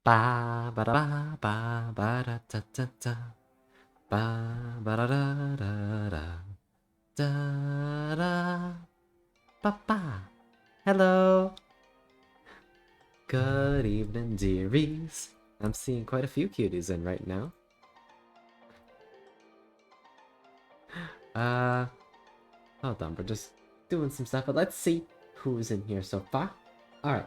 Ba ba da ba ba ba da da da da. Ba ba da da da da. Da da. Ba ba. Hello. Good evening, dearies. I'm seeing quite a few cuties in right now. Hold on, we're just doing some stuff, but let's see who's in here so far. Alright.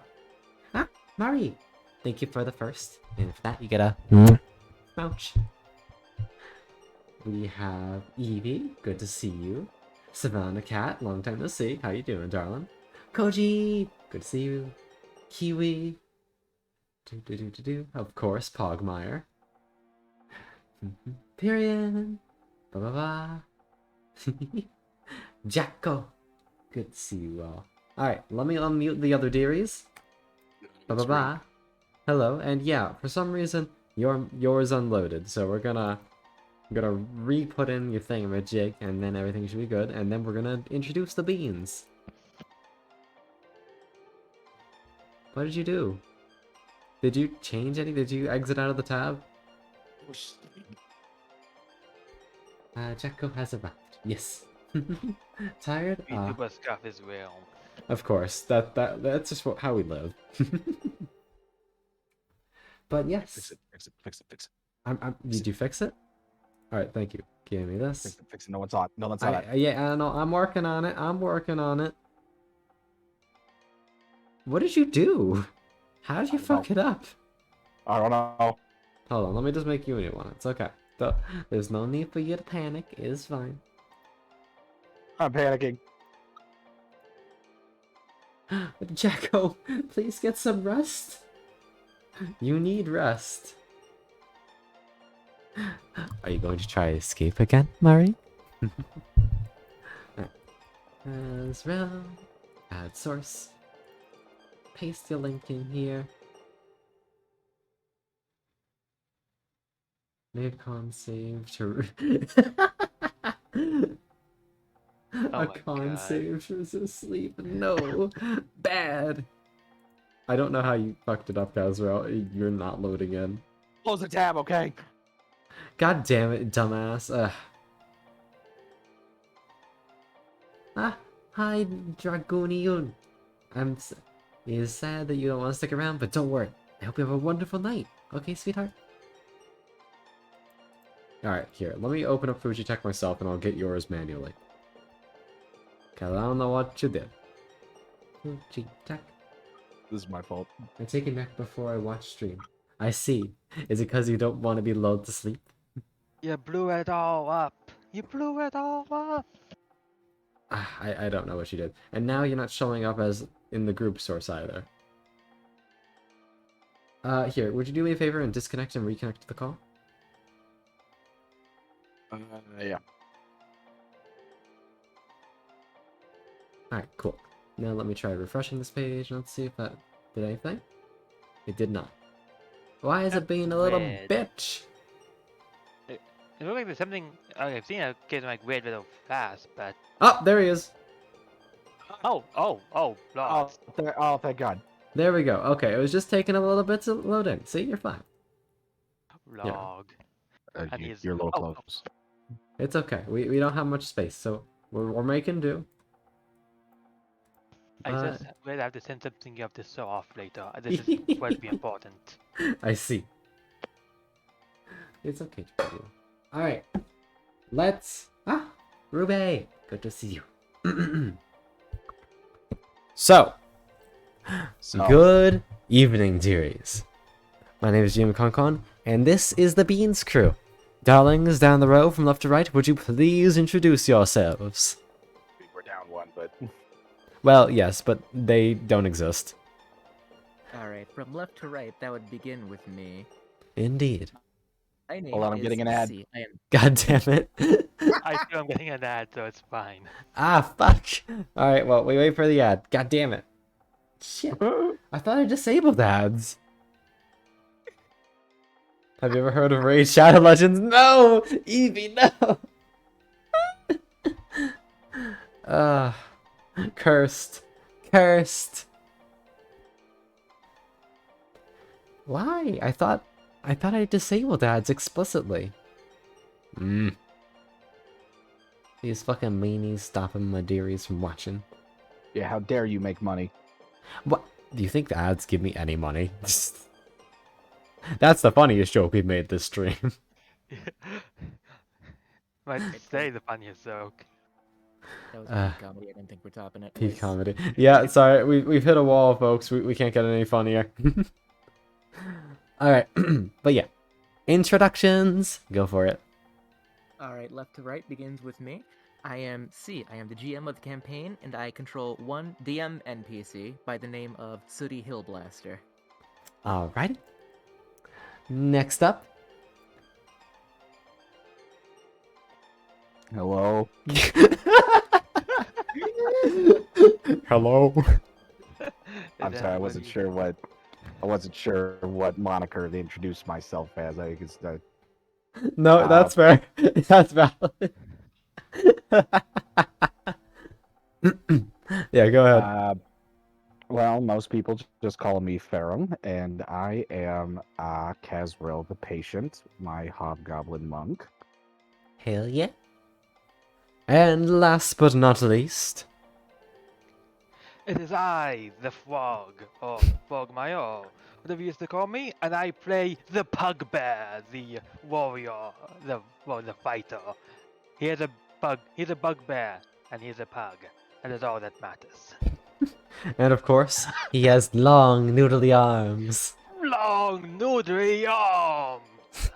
Ah, Mari! Thank you for the first. And for that, you get a ouch. We have Evie, good to see you. Savannah Cat, long time no see. How you doing, darling? Koji, good to see you. Kiwi. Of course, Pogmire. Period. Ba ba ba. Jacko. Good to see you all. Alright, let me unmute the other dearies. Ba ba ba. Hello, and yeah, for some reason yours unloaded, so we're gonna re-put in your thingamajig, and then everything should be good, and then we're gonna introduce the beans. What did you do? Did you change any? Did you exit out of the tab? Jacko has arrived. Yes. Tired? YouTuber stuff as well. Of course. That's just how we live. But yes. Fix it. Did you fix it? Alright, thank you. Give me this. Fix it. No one's on. No one's on it. Yeah, I know. I'm working on it. What did you do? How did you fuck it up? I don't know. Hold on, let me just make you a new one. It's okay. There's no need for you to panic. It is fine. I'm panicking. Jacko, please get some rest. You need rest. Are you going to try escape again, Mari? Azrael, add source. Paste your link in here. Make con save to a con save to sleep. No, bad. I don't know how you fucked it up, Azrael. You're not loading in. Close the tab, okay? God damn it, dumbass. Hi, Dragonian. It is sad that you don't want to stick around, but don't worry. I hope you have a wonderful night. Okay, sweetheart? Alright, here. Let me open up Fujitech myself and I'll get yours manually. Cause I don't know what you did. Fujitech. This is my fault. I take a nap before I watch stream. I see. Is it because you don't want to be lulled to sleep? You blew it all up. I don't know what you did. And now you're not showing up as in the group source either. Here, would you do me a favor and disconnect and reconnect the call? Yeah. Alright, cool. Now let me try refreshing this page and let's see if that did anything. It did not. Why is it being a little bitch? It looks like there's something. I've seen it get like weird little fast, but. Oh, there he is. Oh, Lord. Oh, thank God. There we go. Okay, it was just taking a little bit to load in. See, you're fine. Log. You're a little close. It's okay. We don't have much space, so we're making do. I just will have to send something you have to show off later. This is going to be important. I see. It's okay to you. Alright. Let's... Rube! Good to see you. So, good evening, dearies. My name is Jim Concon, and this is the Beans Crew. Darlings, down the row from left to right, would you please introduce yourselves? We're down one, but... Well, yes, but they don't exist. Alright, from left to right, that would begin with me. Indeed. My name Hold on, I'm getting an ad. God damn it. I feel I'm getting an ad, so it's fine. Fuck. Alright, well, we wait for the ad. God damn it. Shit. I thought I disabled ads. Have you ever heard of Raid Shadow Legends? No! Evie, no! Cursed. Why? I thought I disabled ads explicitly. These fucking meanies stopping my dearies from watching. Yeah, how dare you make money? What? Do you think the ads give me any money? That's the funniest joke we've made this stream. Might say the funniest joke. That was peak comedy. I don't think we're topping it. Peak comedy. Yeah, sorry, we've hit a wall, folks. We can't get any funnier. Alright, but yeah. Introductions! Go for it. Alright, left to right begins with me. I am C. I am the GM of the campaign, and I control one DM NPC by the name of Sooty Hillblaster. Alrighty. Next up. Hello. Hello. I'm sorry, I wasn't sure what moniker to introduce myself as. I guess that. No, that's fair. That's valid. Yeah, go ahead. Well, most people just call me Ferrum, and I am Casril the Patient, my hobgoblin monk. Hell yeah. And last but not least. It is I, the Frog, or Frog Mayor, whatever you used to call me, and I play the Pugbear, the warrior, the fighter. He's a bugbear, and he's a pug. That is all that matters. And of course, he has long, noodly arms. Long, noodly arms!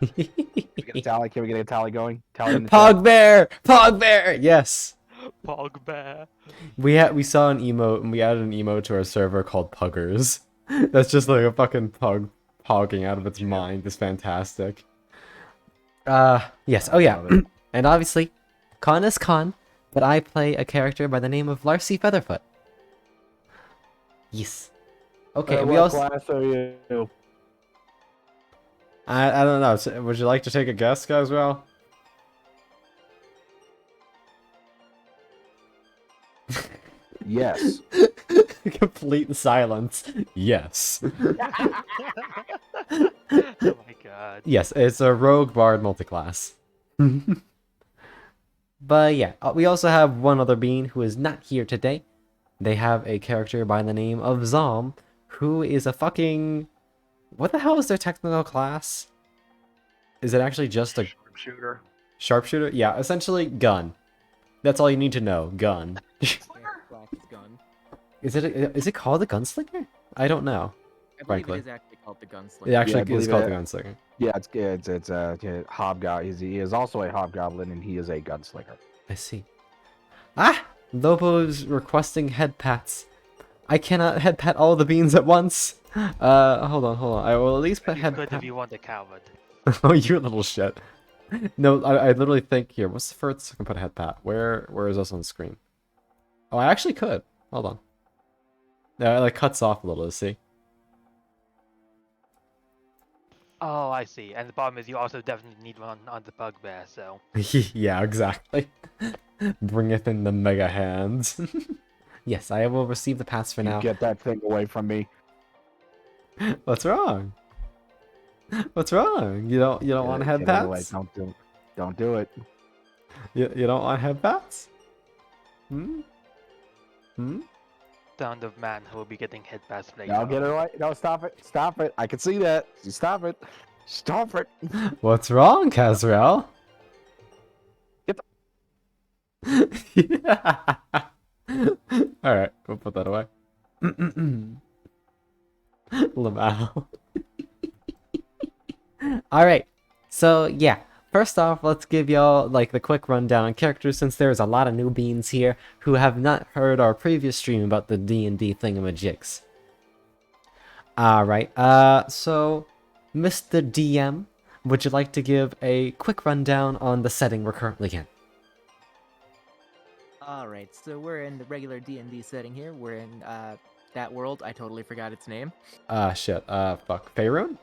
Can we get a tally? Can we get a tally going? Tally in the Pugbear! Pugbear! Yes! Pugbear. We saw an emote, and we added an emote to our server called Puggers. That's just like a fucking pug hogging out of its mind. It's fantastic. Yes. Oh yeah. And obviously, con is con, but I play a character by the name of Larcy Featherfoot. Yes. Okay, and we what also... class are you? I don't know. So, would you like to take a guess, guys? Well, Yes. complete silence. Yes. Oh my god. Yes, it's a rogue bard multiclass. But yeah, we also have one other being who is not here today. They have a character by the name of Zom, who is a fucking... What the hell is their technical class? Is it actually just a... Sharpshooter. Sharpshooter? Yeah, essentially gun. That's all you need to know. Gun. Gun. Is it called a gunslinger? I don't know. I believe Frankly. it is actually called the Gunslinger. It actually Yeah, I is believe called it. the gunslinger. Yeah, it's a hobgoblin. He is also a hobgoblin, and he is a gunslinger. I see. Ah! Lobo's requesting head pats. I cannot head pat all the beans at once. Hold on. I will at least put It's head good pat. if you want a coward. Oh, you little shit. No, I literally think here. What's the furthest I can put a head pat? Where is this on the screen? Oh, I actually could. Hold on. Yeah, it like cuts off a little. See? Oh, I see. And the problem is you also definitely need one on the Bugbear, so... Yeah, exactly. Bringeth in the mega hands. Yes, I will receive the pass for now. Get that thing away from me. What's wrong? What's wrong? You don't want to have Get it away. pats? Don't do it. You don't want to have pats? Hmm? Sound of man who will be getting hit by snake. No, get it away. No, stop it. Stop it. I can see that. Stop it. Stop it. What's wrong, Casriel? Get Yeah. Alright, we'll put that away. Lamau. Alright, so yeah. First off, let's give y'all like the quick rundown on characters since there's a lot of new beans here who have not heard our previous stream about the D&D thingamajigs. Alright, so Mr. DM, would you like to give a quick rundown on the setting we're currently in? Alright, so we're in the regular D&D setting here. We're in that world. I totally forgot its name. Shit, fuck. Faerun?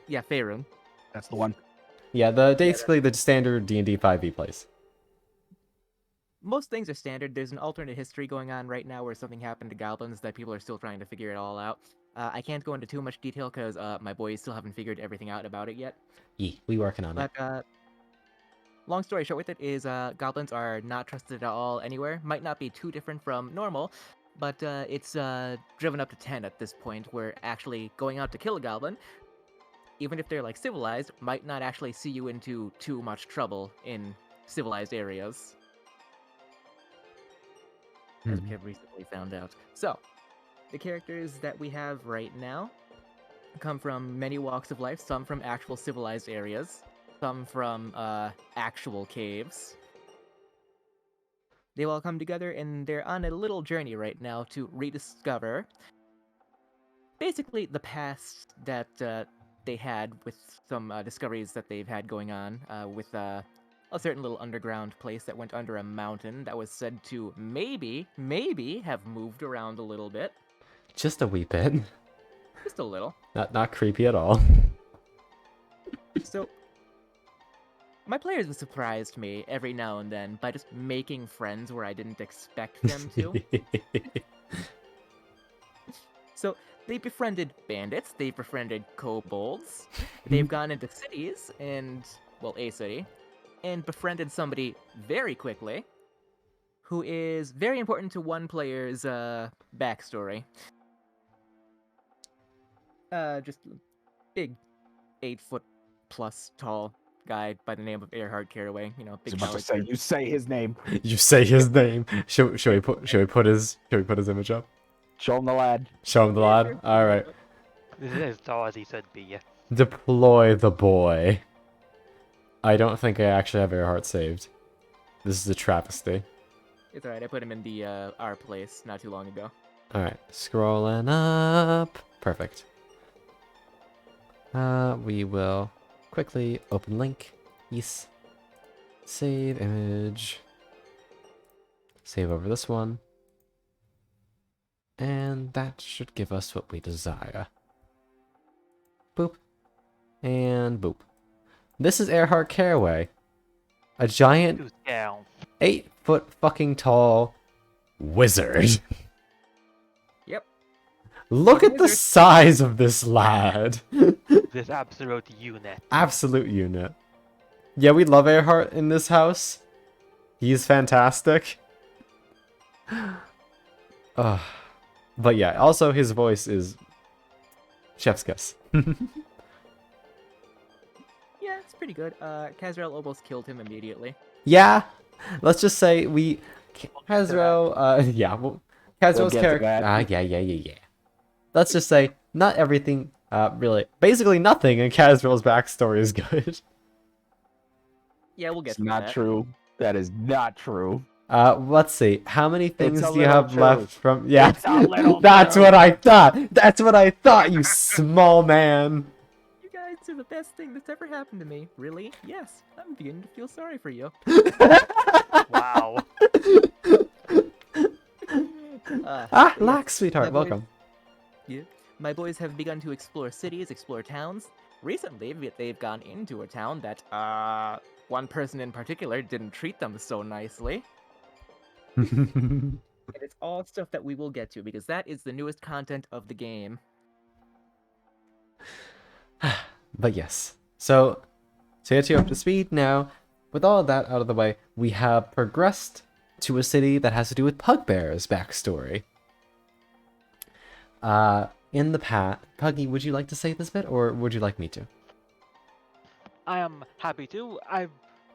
Yeah, Faerun. That's the one. Yeah, basically the standard D&D 5e place. Most things are standard. There's an alternate history going on right now where something happened to goblins that people are still trying to figure it all out. I can't go into too much detail because my boys still haven't figured everything out about it yet. We working on it. But long story short with it is goblins are not trusted at all anywhere. Might not be too different from normal, but it's driven up to 10 at this point, where actually going out to kill a goblin, even if they're like civilized, might not actually see you into too much trouble in civilized areas, as we Mhm. have recently found out. So, the characters that we have right now come from many walks of life, some from actual civilized areas, some from actual caves. They've all come together and they're on a little journey right now to rediscover basically the past that they had with some discoveries that they've had going on with a certain little underground place that went under a mountain that was said to maybe have moved around a little bit. Just a wee bit. Just a little. Not creepy at all. So, my players have surprised me every now and then by just making friends where I didn't expect them to. So, they befriended bandits, they befriended kobolds, they've gone into cities and, well, a city, and befriended somebody very quickly who is very important to one player's backstory. Just a big 8 foot plus tall guy by the name of Earhart Caraway. You know, I was big about to belly. say, you say his name. You say his name. Should we put his image up? Show him the lad. Show him the lad. All right. This is as tall as he should be. Deploy the boy. I don't think I actually have Earhart saved. This is a travesty. It's alright, I put him in the our place not too long ago. All right, scrolling up. Perfect. We will quickly open link. Yes. Save image. Save over this one. And that should give us what we desire. Boop. And boop. This is Earhart Caraway. A giant Too down. 8-foot fucking tall wizard. Yep. Look He's a at the wizard. size of this lad. This absolute unit. Absolute unit. Yeah, we love Earhart in this house. He's fantastic. But yeah, also his voice is chef's kiss. Yeah, it's pretty good. Kazrael almost killed him immediately. Yeah, let's just say Kazro, yeah, well, Kazro's get to character, that. yeah. Let's just say, not everything, really, basically nothing in Kazro's backstory is good. Yeah, we'll get It's to not that. true. That is not true. Let's see, how many things a do you little have left truth. from, yeah, It's a little that's truth. what I thought, you small man. You guys are the best thing that's ever happened to me. Really? Yes. I'm beginning to feel sorry for you. Wow. Lax, sweetheart, my boys- welcome. Yeah. My boys have begun to explore cities, explore towns. Recently, they've gone into a town that, one person in particular didn't treat them so nicely. And it's all stuff that we will get to, because that is the newest content of the game. But yes, so to get you up to speed now, with all of that out of the way, we have progressed to a city that has to do with Pugbear's backstory. In the past, Puggy, would you like to say this bit, or would you like me to? I am happy to.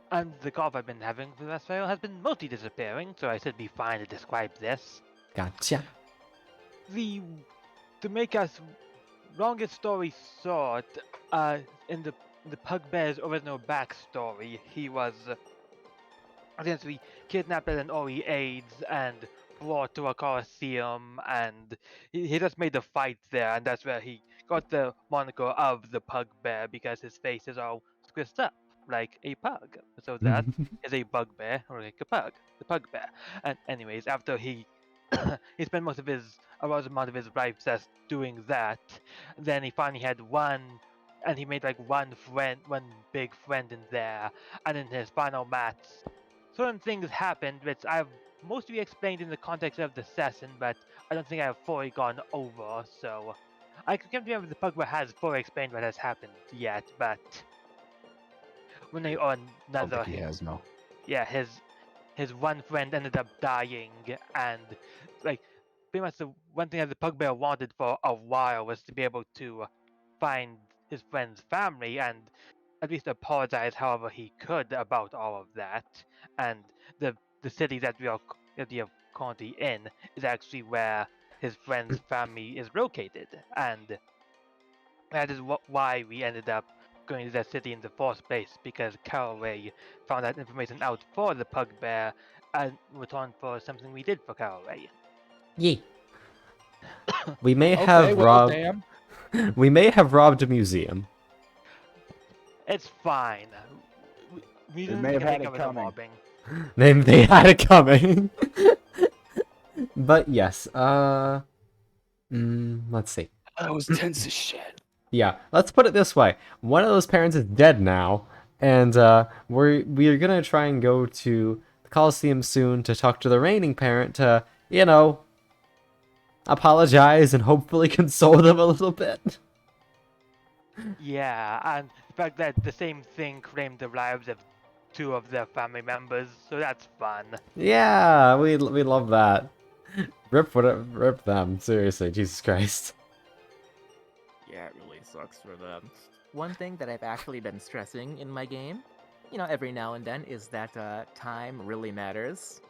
And the cough I've been having for the last while has been mostly disappearing, so I should be fine to describe this. Gotcha. To make us longest story short, in the Pugbear's original backstory, he was essentially kidnapped at an Ori AIDS and brought to a Colosseum, and he just made a fight there, and that's where he got the moniker of the Pugbear because his face is all squished up like a pug. So that is a bugbear or like a pug, the Pugbear. And anyways, after he he spent most of his a large amount of his life just doing that, then he finally had one. And he made like one big friend in there, and in his final match, certain things happened which I've mostly explained in the context of the session, but I don't think I have fully gone over, so I can't remember if the Pugbear has fully explained what has happened yet, but when they on I don't another, think he has, no. yeah, his one friend ended up dying, and like pretty much the one thing that the Pugbear wanted for a while was to be able to find his friend's family and at least apologize however he could about all of that. And the city that we are currently in is actually where his friend's family is located, and that is why we ended up going to that city in the first place, because Caraway found that information out for the Pugbear and return for something we did for Caraway. Yee. We may Okay, have well, robbed. damn. We may have robbed a museum. It's fine. We may have had it cover the coming. robbing. They had it coming. But yes, let's see. That was tense as shit. Yeah, let's put it this way. One of those parents is dead now, and we're gonna try and go to the Coliseum soon to talk to the reigning parent to, apologize and hopefully console them a little bit. Yeah, and the fact that the same thing claimed the lives of two of their family members, so that's fun. Yeah, we love that. Rip them, seriously, Jesus Christ. Yeah, it really sucks for them. One thing that I've actually been stressing in my game, every now and then, is that time really matters.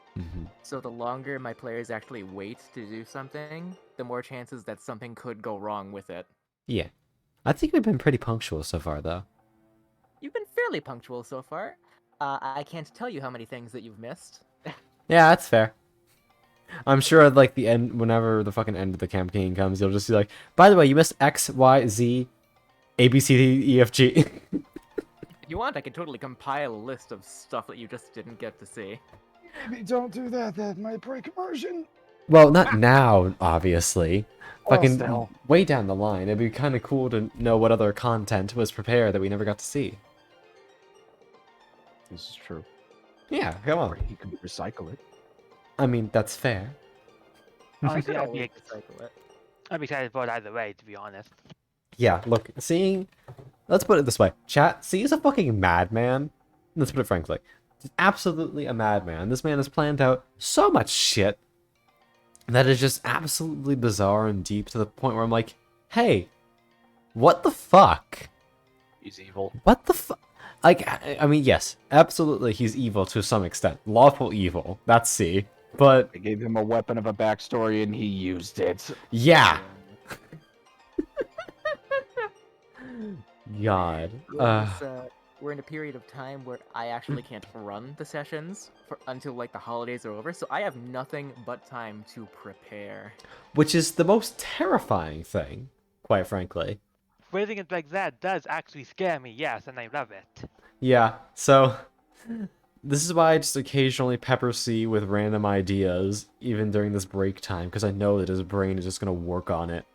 So the longer my players actually wait to do something, the more chances that something could go wrong with it. Yeah. I think we've been pretty punctual so far, though. You've been fairly punctual so far. I can't tell you how many things that you've missed. Yeah, that's fair. I'm sure at like the end, whenever the fucking end of the campaign comes, you'll just be like, by the way, you missed X, Y, Z, A, B, C, D, E, F, G. If you want, I could totally compile a list of stuff that you just didn't get to see. Maybe don't do that. That might break immersion. Well, not now, obviously. Well, Fucking still. way down the line. It'd be kind of cool to know what other content was prepared that we never got to see. This is true. Yeah, come Or on. he could recycle it. I mean, that's fair. Honestly, could I'd be always recycle it. excited for it either way, to be honest. Yeah, look, let's put it this way. Chat, is a fucking madman. Let's put it frankly. He's absolutely a madman. This man has planned out so much shit that is just absolutely bizarre and deep to the point where I'm like, hey, what the fuck? He's evil. What the fuck? Like, I mean, yes, absolutely he's evil to some extent. Lawful evil, that's C. But, They gave him a weapon of a backstory and he used it. yeah. God. We're in a period of time where I actually can't run the sessions until like the holidays are over, so I have nothing but time to prepare. Which is the most terrifying thing, quite frankly. Phrasing it like that does actually scare me, yes, and I love it. Yeah, so this is why I just occasionally pepper C with random ideas, even during this break time, because I know that his brain is just gonna work on it.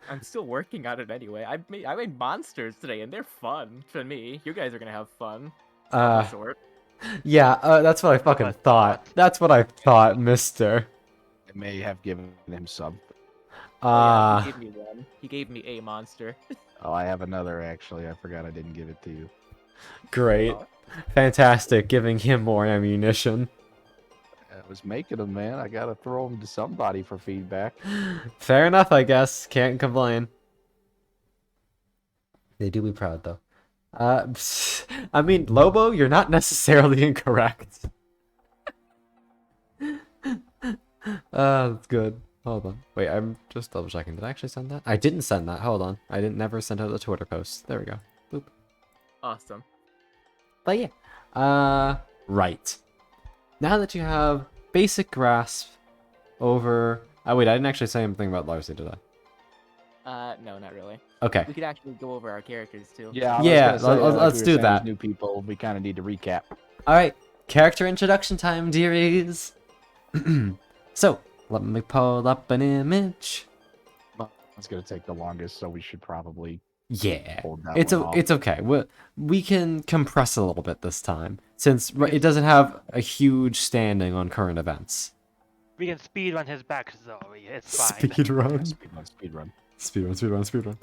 I'm still working on it anyway. I made monsters today, and they're fun to me. You guys are gonna have fun. Short. Yeah, that's what I fucking What? thought. That's what I thought, mister. It may have given him some. Yeah, he gave me one. He gave me a monster. Oh, I have another actually. I forgot I didn't give it to you. Great. Fantastic, giving him more ammunition. I was making them, man. I gotta throw them to somebody for feedback. Fair enough, I guess. Can't complain. They do be proud, though. I mean, Lobo, you're not necessarily incorrect. That's good. Hold on. Wait, I'm just double checking. Did I actually send that? I didn't send that. Hold on. I didn't never send out the Twitter post. There we go. Boop. Awesome. But yeah. Right. Now that you have basic grasp over... Oh, wait, I didn't actually say anything about Larcy, did I? No, not really. Okay. We could actually go over our characters too. Yeah, let's do that. New people, we kind of need to recap. Alright, character introduction time, dearies. So, let me pull up an image. It's gonna take the longest, so we should probably Yeah, hold that it's one off. it's okay. We can compress a little bit this time, since it doesn't have a huge standing on current events. We can speed run his backstory, it's fine. Speedrun. Speed run. Speedrun.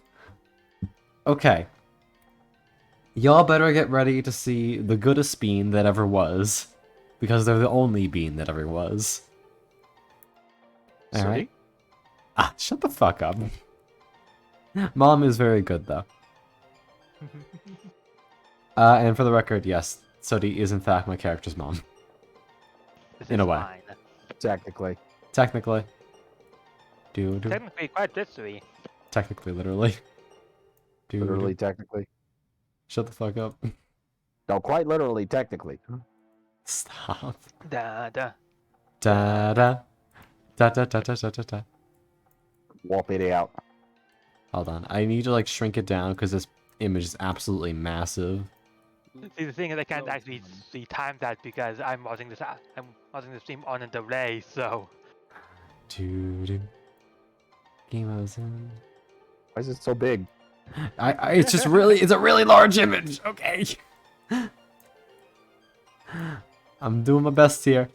Okay. Y'all better get ready to see the goodest bean that ever was. Because they're the only bean that ever was. Sooty? Alright? Ah, shut the fuck up. Mom is very good, though. And for the record, yes, Sodi is in fact my character's mom. This In is a way. mine. Technically. Technically. Technically, quite literally. Technically, literally. Literally, technically. Shut the fuck up. No, quite literally, technically. Stop. Da da. Da da. Da da da da da da da. Whoop it out. Hold on. I need to like shrink it down because this image is absolutely massive. See, the thing is, I can't No, actually see time that because I'm watching this. I'm watching the stream on a delay, so. Doo-doo. Game mode's in. Why is it so big? It's just really, it's a really large image. Okay. I'm doing my best here.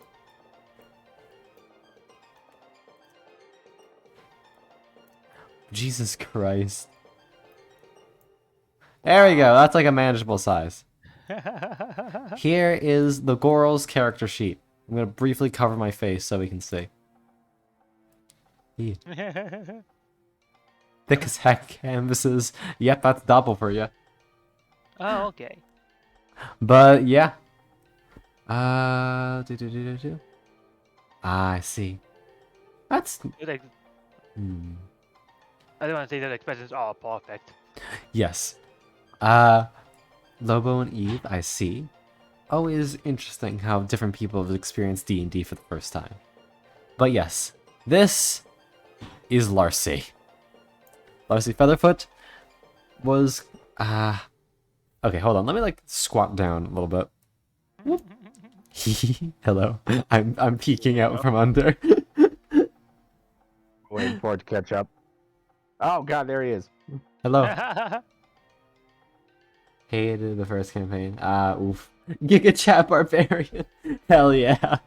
Jesus Christ. There we go. That's like a manageable size. Here is the Goral's character sheet. I'm going to briefly cover my face so we can see. Thick as heck canvases. Yep, that's double for you. Oh, okay. But yeah. I see. That's. Like, Hmm. I don't want to say that expressions are perfect. Yes. Lobo and Eve, I see. Always interesting how different people have experienced D&D for the first time. But yes, this is Larcy. Larcy Featherfoot was, okay, hold on. Let me, like, squat down a little bit. Whoop. Hello. I'm peeking out from under. Waiting for it to catch up. Oh, God, there he is. Hello. Hated the first campaign. Oof. Giga Chat Barbarian. Hell yeah.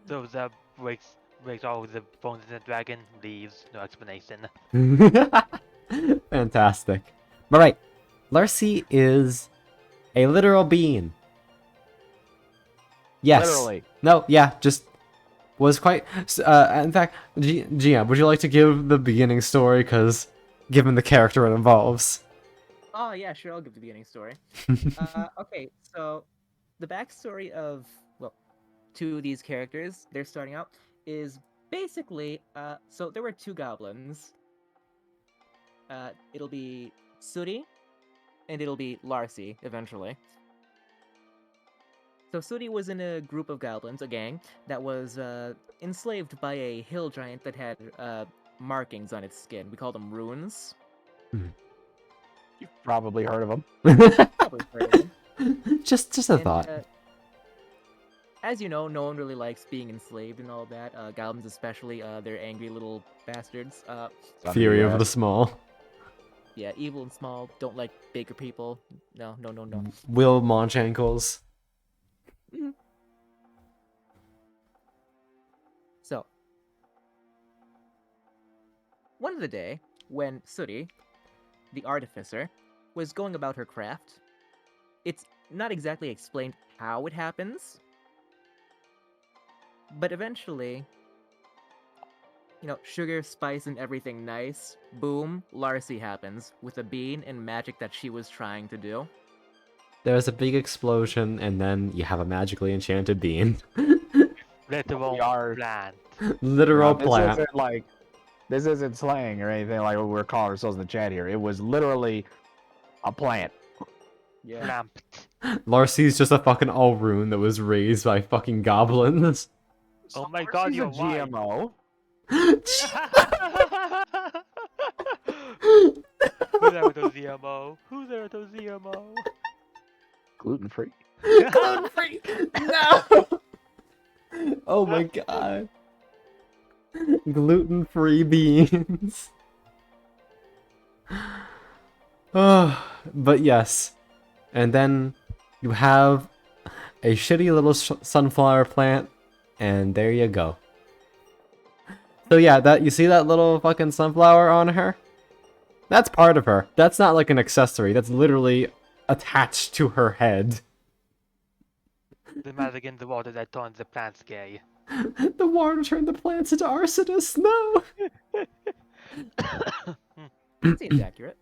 So that breaks all the bones in the dragon, leaves, no explanation. Fantastic. Alright. Larcy is a literal bean. Yes. Literally. No, yeah, just was quite... in fact, GM, would you like to give the beginning story? Because given the character it involves. Oh yeah, sure. I'll give the beginning story. Okay, so the backstory of two of these characters, they're starting out, is basically so there were two goblins. It'll be Sudi, and it'll be Larcy eventually. So Sudi was in a group of goblins, a gang, that was enslaved by a hill giant that had markings on its skin. We call them runes. You've probably heard of him. Probably heard of them. just a And, thought. As you know, no one really likes being enslaved and all that. Goblins especially, they're angry little bastards. Fury of the small. Yeah, evil and small, don't like bigger people. No. Will Munch ankles. So, one of the day, when Sudi, the artificer, was going about her craft, it's not exactly explained how it happens, but eventually, sugar, spice, and everything nice, boom, Larcy happens with a bean and magic that she was trying to do. There's a big explosion, and then you have a magically enchanted bean. Literal We are- plant. Literal This plant. isn't like, this isn't slang or anything like what we're calling ourselves in the chat here. It was literally a plant. Yeah. Lamp. Larcy's just a fucking all rune that was raised by fucking goblins. Oh my god, She's you're a right. GMO. Who's there with those ZMO? Who's there with those ZMO? Gluten free. Gluten free. No. Oh my god. Gluten free beans. Oh, but yes. And then you have a shitty little sunflower plant, and there you go. So yeah, that you see that little fucking sunflower on her? That's part of her. That's not like an accessory. That's literally attached to her head. The magic in the water that turns the plants gay. The water turned the plants into arsonists. No. Seems accurate.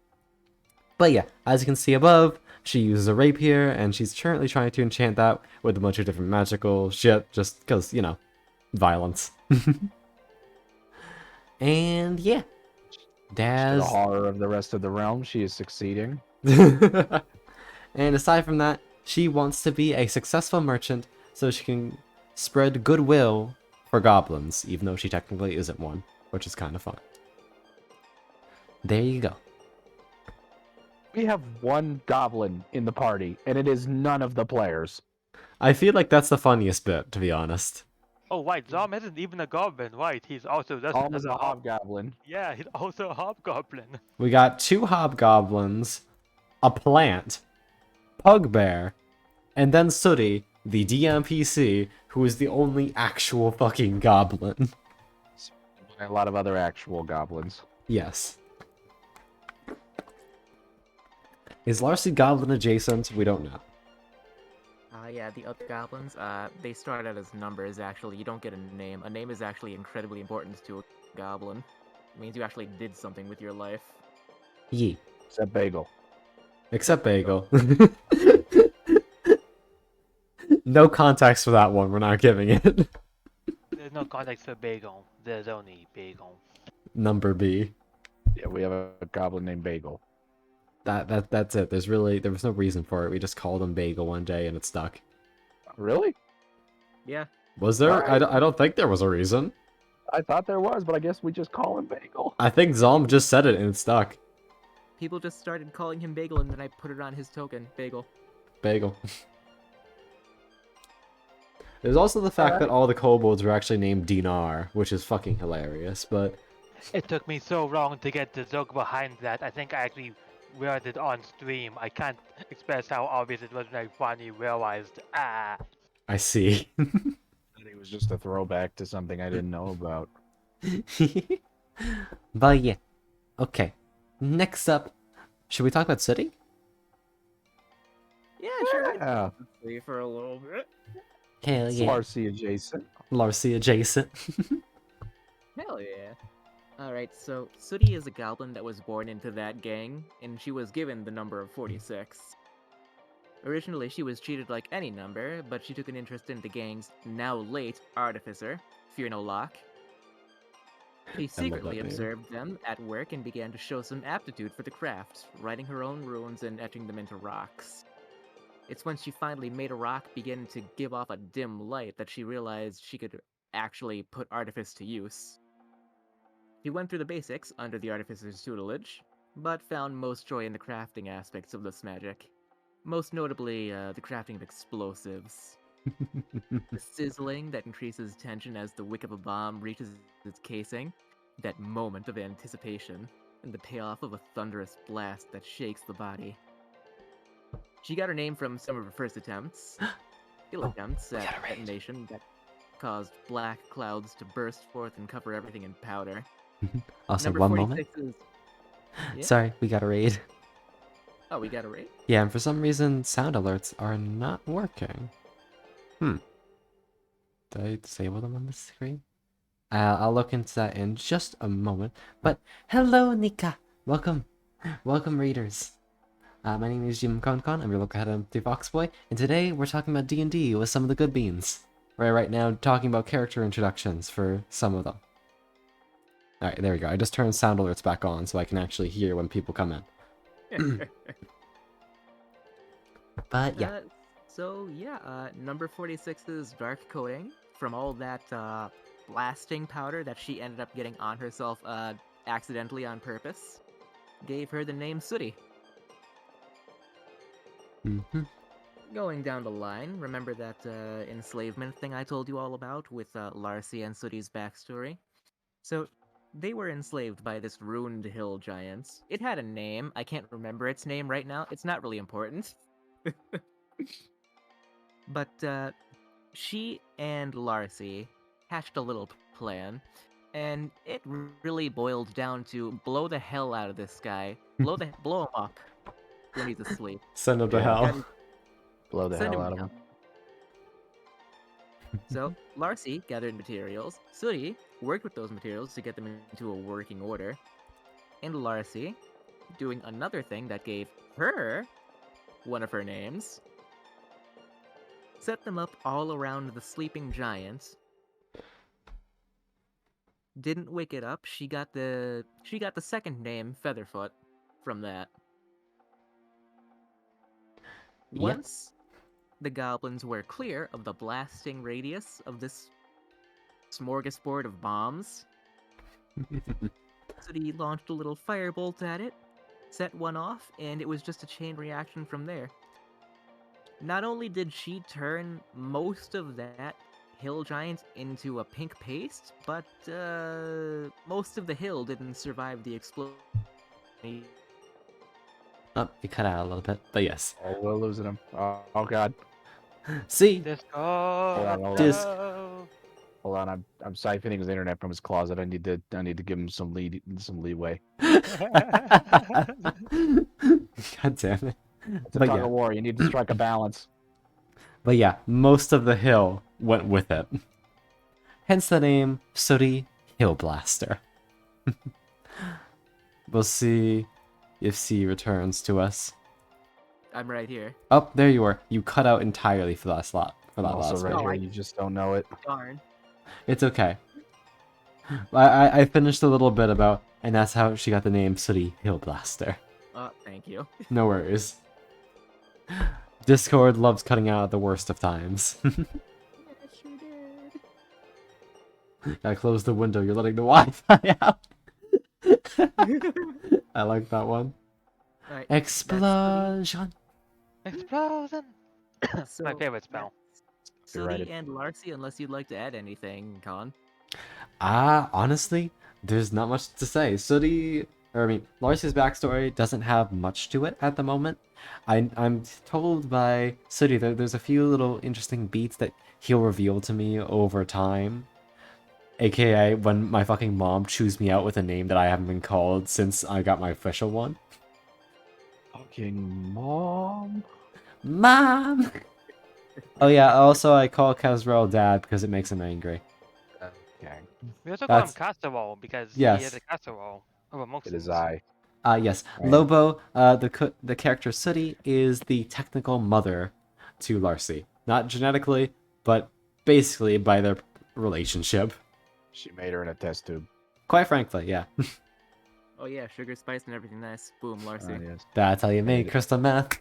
But yeah, as you can see above, she uses a rapier, and she's currently trying to enchant that with a bunch of different magical shit, just because, you know, violence. And yeah, To the Daz. horror of the rest of the realm, she is succeeding. And aside from that, she wants to be a successful merchant so she can spread goodwill for goblins, even though she technically isn't one, which is kind of fun. There you go. We have one goblin in the party, and it is none of the players. I feel like that's the funniest bit, to be honest. Oh, right, Zom isn't even a goblin, right? He's also just Almost a hob. hobgoblin. Yeah, he's also a hobgoblin. We got 2 hobgoblins, a plant, Pugbear, and then Sooty, the DMPC, who is the only actual fucking goblin. And a lot of other actual goblins. Yes. Is Larcy goblin adjacent? We don't know. Yeah, the other goblins, they start out as numbers, actually. You don't get a name. A name is actually incredibly important to a goblin. It means you actually did something with your life. Yee. Except Bagel. Except Bagel. No context for that one, we're not giving it. There's no context for bagel. There's only bagel. Number B. Yeah, we have a goblin named Bagel. That's it. There was no reason for it. We just called him Bagel one day and it stuck. Really? Yeah. Was there? Alright. I don't think there was a reason. I thought there was, but I guess we just call him Bagel. I think Zalm just said it and it stuck. People just started calling him Bagel, and then I put it on his token, Bagel. Bagel. There's also the fact that all the kobolds were actually named Dinar, which is fucking hilarious, but It took me so long to get the joke behind that. I think I actually read it on stream. I can't express how obvious it was when I finally realized. I see. I think it was just a throwback to something I didn't know about. But yeah. Okay. Next up, should we talk about City? Yeah, sure. Yeah, Stay for a little bit. Hell yeah. Larcy adjacent. Larcy adjacent. Hell yeah. Alright, so Sooty is a goblin that was born into that gang, and she was given the number of 46. Originally, she was treated like any number, but she took an interest in the gang's now-late artificer, Fear No Lock. She secretly name. observed them at work and began to show some aptitude for the craft, writing her own runes and etching them into rocks. It's when she finally made a rock begin to give off a dim light that she realized she could actually put artifice to use. She went through the basics under the artificer's tutelage, but found most joy in the crafting aspects of this magic. Most notably, the crafting of explosives. The sizzling that increases tension as the wick of a bomb reaches its casing, that moment of anticipation, and the payoff of a thunderous blast that shakes the body. She got her name from some of her first attempts, ill attempts at gotta read. detonation that caused black clouds to burst forth and cover everything in powder. Also, Number one moment. 46 is... Yeah? Sorry, we got a raid. Oh, we got a rate? Yeah, and for some reason, sound alerts are not working. Did I disable them on the screen? I'll look into that in just a moment. But hello, Nika. Welcome, welcome, readers. My name is Jim Konkon. I'm your local head of the Foxboy, and today we're talking about D&D with some of the good beans. We're right now talking about character introductions for some of them. All right, there we go. I just turned sound alerts back on so I can actually hear when people come in. But yeah. Number 46's dark coating from all that blasting powder that she ended up getting on herself accidentally on purpose gave her the name Sooty. Mm-hmm. Going down the line, remember that enslavement thing I told you all about with Larcy and Sooty's backstory? So, they were enslaved by this ruined hill giant. It had a name. I can't remember its name right now. It's not really important. But she and Larcy hatched a little plan. And it really boiled down to blow the hell out of this guy. Blow him up when he's asleep. Send him to Yeah. hell. Got- Blow the Send hell him out of down. him. So, Larcy gathered materials. Sooty worked with those materials to get them into a working order. And Larcy, doing another thing that gave her one of her names, set them up all around the sleeping giant. Didn't wake it up. She got the second name, Featherfoot, from that. Yep. Once the goblins were clear of the blasting radius of this smorgasbord of bombs, so he launched a little firebolt at it, set one off, and it was just a chain reaction from there. Not only did she turn most of that hill giant into a pink paste, but most of the hill didn't survive the explosion. Oh, you cut out a little bit, but yes. Oh, we're losing him. Oh God. See, Disco. hold Dis- Hold on. I'm siphoning his internet from his closet. I need to give him some leeway. God damn it. It's a But tug yeah. of war. You need to strike a balance. But yeah, most of the hill went with it. Hence the name Sooty Hill Blaster. We'll see if C returns to us. I'm right here. Oh, there you were. You cut out entirely for that slot. For that Also last right one. one. here, you just don't know it. Darn. It's okay. I finished a little bit about, and that's how she got the name Sooty Hill Blaster. Thank you. No worries. Discord loves cutting out at the worst of times. Yeah, sure did. Gotta close the window, you're letting the Wi-Fi out. I like that one. Alright, Explosion! Explosion. so My favorite spell. You're right, Sooty and Larcy, unless you'd like to add anything, Con. Honestly, there's not much to say. Larcy's backstory doesn't have much to it at the moment. I'm told by Sooty that there's a few little interesting beats that he'll reveal to me over time. AKA when my fucking mom chews me out with a name that I haven't been called since I got my official one. Fucking mom. Mom! Oh yeah, also I call Kazrel dad because it makes him angry. Okay. We also call him That's- Casserole because Yes. he is a casserole of amongst It is us. I. Yes. Right. Lobo, the character Sooty, is the technical mother to Larcy. Not genetically, but basically by their relationship. She made her in a test tube. Quite frankly, yeah. Oh yeah, sugar, spice, and everything nice. Boom, Larcy. Yes. That's how you make crystal meth.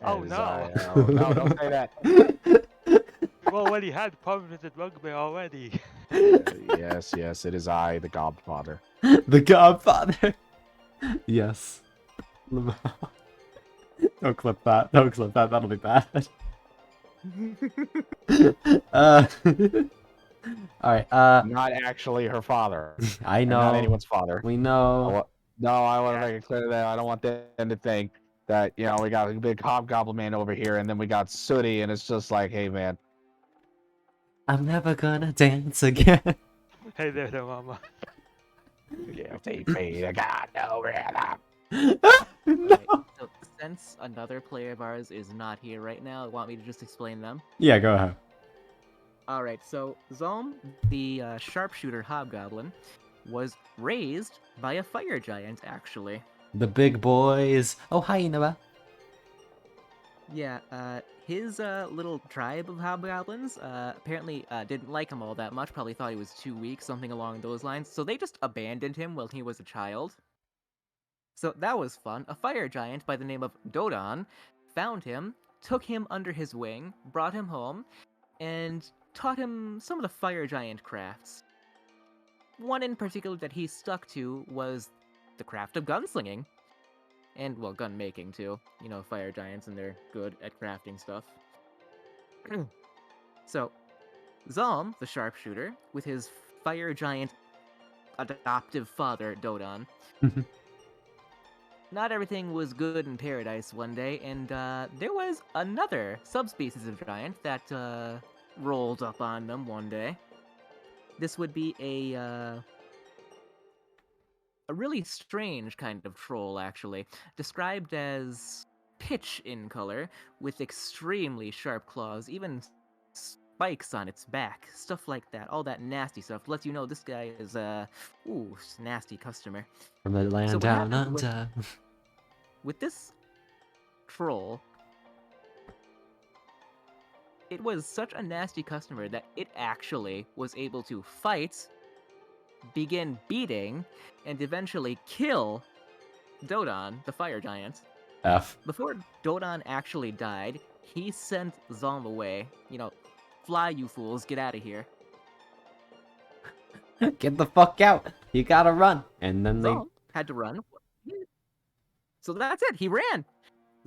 Oh, It is no. I. Oh, no, don't say that. We've already had problems with the rugby already. Yes, it is I, the Godfather. The Godfather. Yes. Don't clip that. Don't clip that. That'll be bad. Alright, Not actually her father. I And know. not anyone's father. We know. No, I want to make it clear that I don't want them to think that, we got a big hobgoblin man over here, and then we got Sooty, and it's just like, hey, man. I'm never gonna dance again. Hey there, mama. Yeah, I got no rhythm. Alright, so since another player of ours is not here right now, want me to just explain them? Yeah, go ahead. Alright, so Zom, the sharpshooter hobgoblin, was raised by a fire giant, actually. The big boys. Oh, hi, Noah. Yeah, his little tribe of hobgoblins apparently didn't like him all that much, probably thought he was too weak, something along those lines, so they just abandoned him while he was a child. So that was fun. A fire giant by the name of Dodon found him, took him under his wing, brought him home, and taught him some of the fire giant crafts. One in particular that he stuck to was the craft of gunslinging. And, well, gun making too. You know, fire giants, and they're good at crafting stuff. So, Zalm, the sharpshooter, with his fire giant adoptive father, Dodon. Not everything was good in paradise one day, and there was another subspecies of giant that rolled up on them one day. this would be a really strange kind of troll, actually, described as pitch in color, with extremely sharp claws, even spikes on its back, stuff like that. All that nasty stuff lets you know this guy is a nasty customer. From the land what down happened with- under. With this troll, it was such a nasty customer that it actually was able to fight, begin beating, and eventually kill Dodon, the fire giant. F. Before Dodon actually died, he sent Zalm away. Fly, you fools, get out of here. Get the fuck out. You gotta run. And then they... Zalm had to run. So that's it, he ran!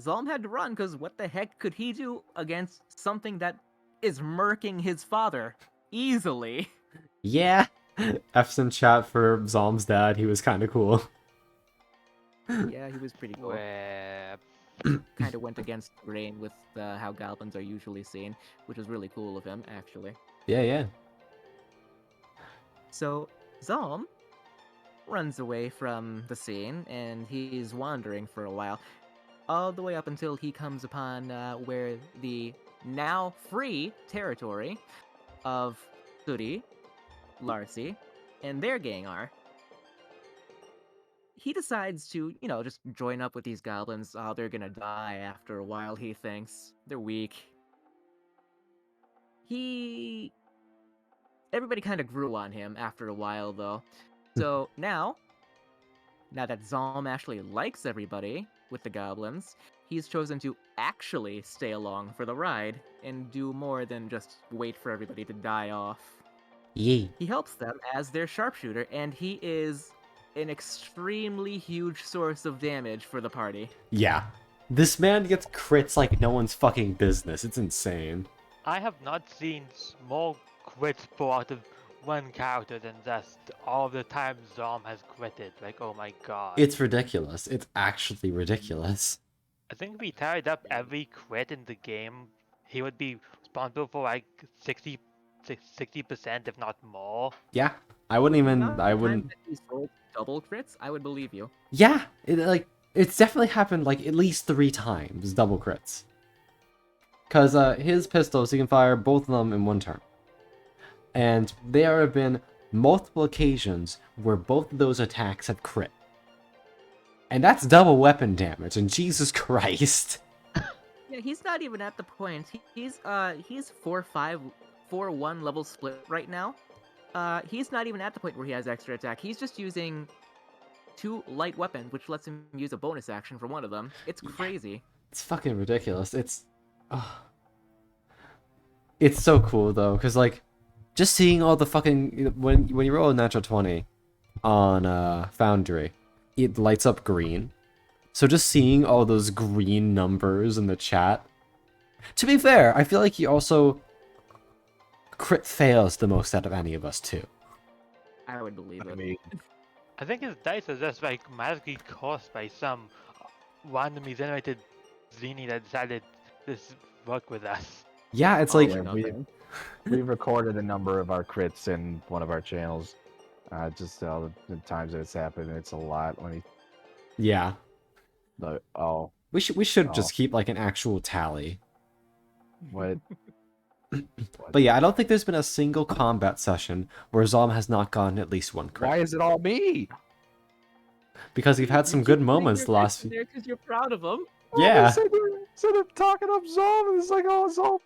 Zalm had to run because what the heck could he do against something that is murking his father easily? Yeah. F's in chat for Zalm's dad. He was kind of cool. Yeah, he was pretty cool. Well, Kind of went against the grain with how goblins are usually seen, which was really cool of him, actually. Yeah, yeah. So, Zalm runs away from the scene, and he's wandering for a while, all the way up until he comes upon where the now free territory of Suri, Larcy, and their gang are. He decides to, just join up with these goblins. Oh, they're gonna die after a while, he thinks. They're weak. Everybody kind of grew on him after a while, though. So now that Zalm actually likes everybody with the goblins, he's chosen to actually stay along for the ride and do more than just wait for everybody to die off. Yee. He helps them as their sharpshooter, and he is an extremely huge source of damage for the party. Yeah. This man gets crits like no one's fucking business. It's insane. I have not seen more crits pull out of one character than just all the time Zalm has critted. Like, oh my god. It's ridiculous. It's actually ridiculous. I think if we tallied up every crit in the game, he would be responsible for like 60% if not more. Yeah. I wouldn't even... Not I the wouldn't... time that he's rolled double crits, I would believe you. Yeah. It's definitely happened like at least 3 times, double crits. Because his pistols, he can fire both of them in one turn. And there have been multiple occasions where both of those attacks have crit. And that's double weapon damage, and Jesus Christ. Yeah, he's not even at the point. He's 4-5, 4-1 level split right now. He's not even at the point where he has extra attack. He's just using 2 light weapons, which lets him use a bonus action for one of them. It's crazy. It's fucking ridiculous. It's so cool though, because like, just seeing all the fucking when you roll a natural 20 on Foundry, it lights up green. So just seeing all those green numbers in the chat. To be fair, I feel like he also crit fails the most out of any of us too. I would believe I it. mean, I think his dice are just like magically caused by some randomly generated zini that decided this work with us. Yeah, it's Oh, like yeah. we've recorded a number of our crits in one of our channels. Just all the times that it's happened, it's a lot. When he, yeah. we We should Oh. just keep like an actual tally. what? But yeah, I don't think there's been a single combat session where Zalm has not gotten at least 1 crit. Why is it all me? Because we've had some good moments the last few. There because you're proud of him. Yeah. Instead of talking up Zom, and it's like, oh, Zom.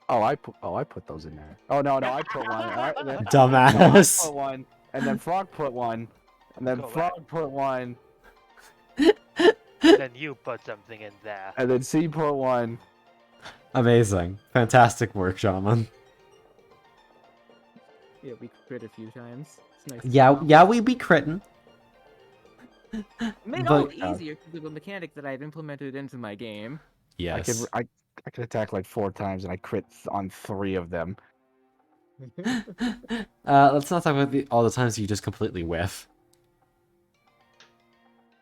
I put those in there. Oh no, I put one. And then, Dumbass. I put one, and then Frog put one, and then Correct. Frog put one, Then you put something in there. and then C put one. Amazing. Fantastic work, Shaman. Yeah, we crit a few times. It's nice. Yeah, we be critting. Made it but- all easier because of a mechanic that I've implemented into my game. Yes. I could attack like 4 times, and I crit on 3 of them. Let's not talk about all the times you just completely whiff.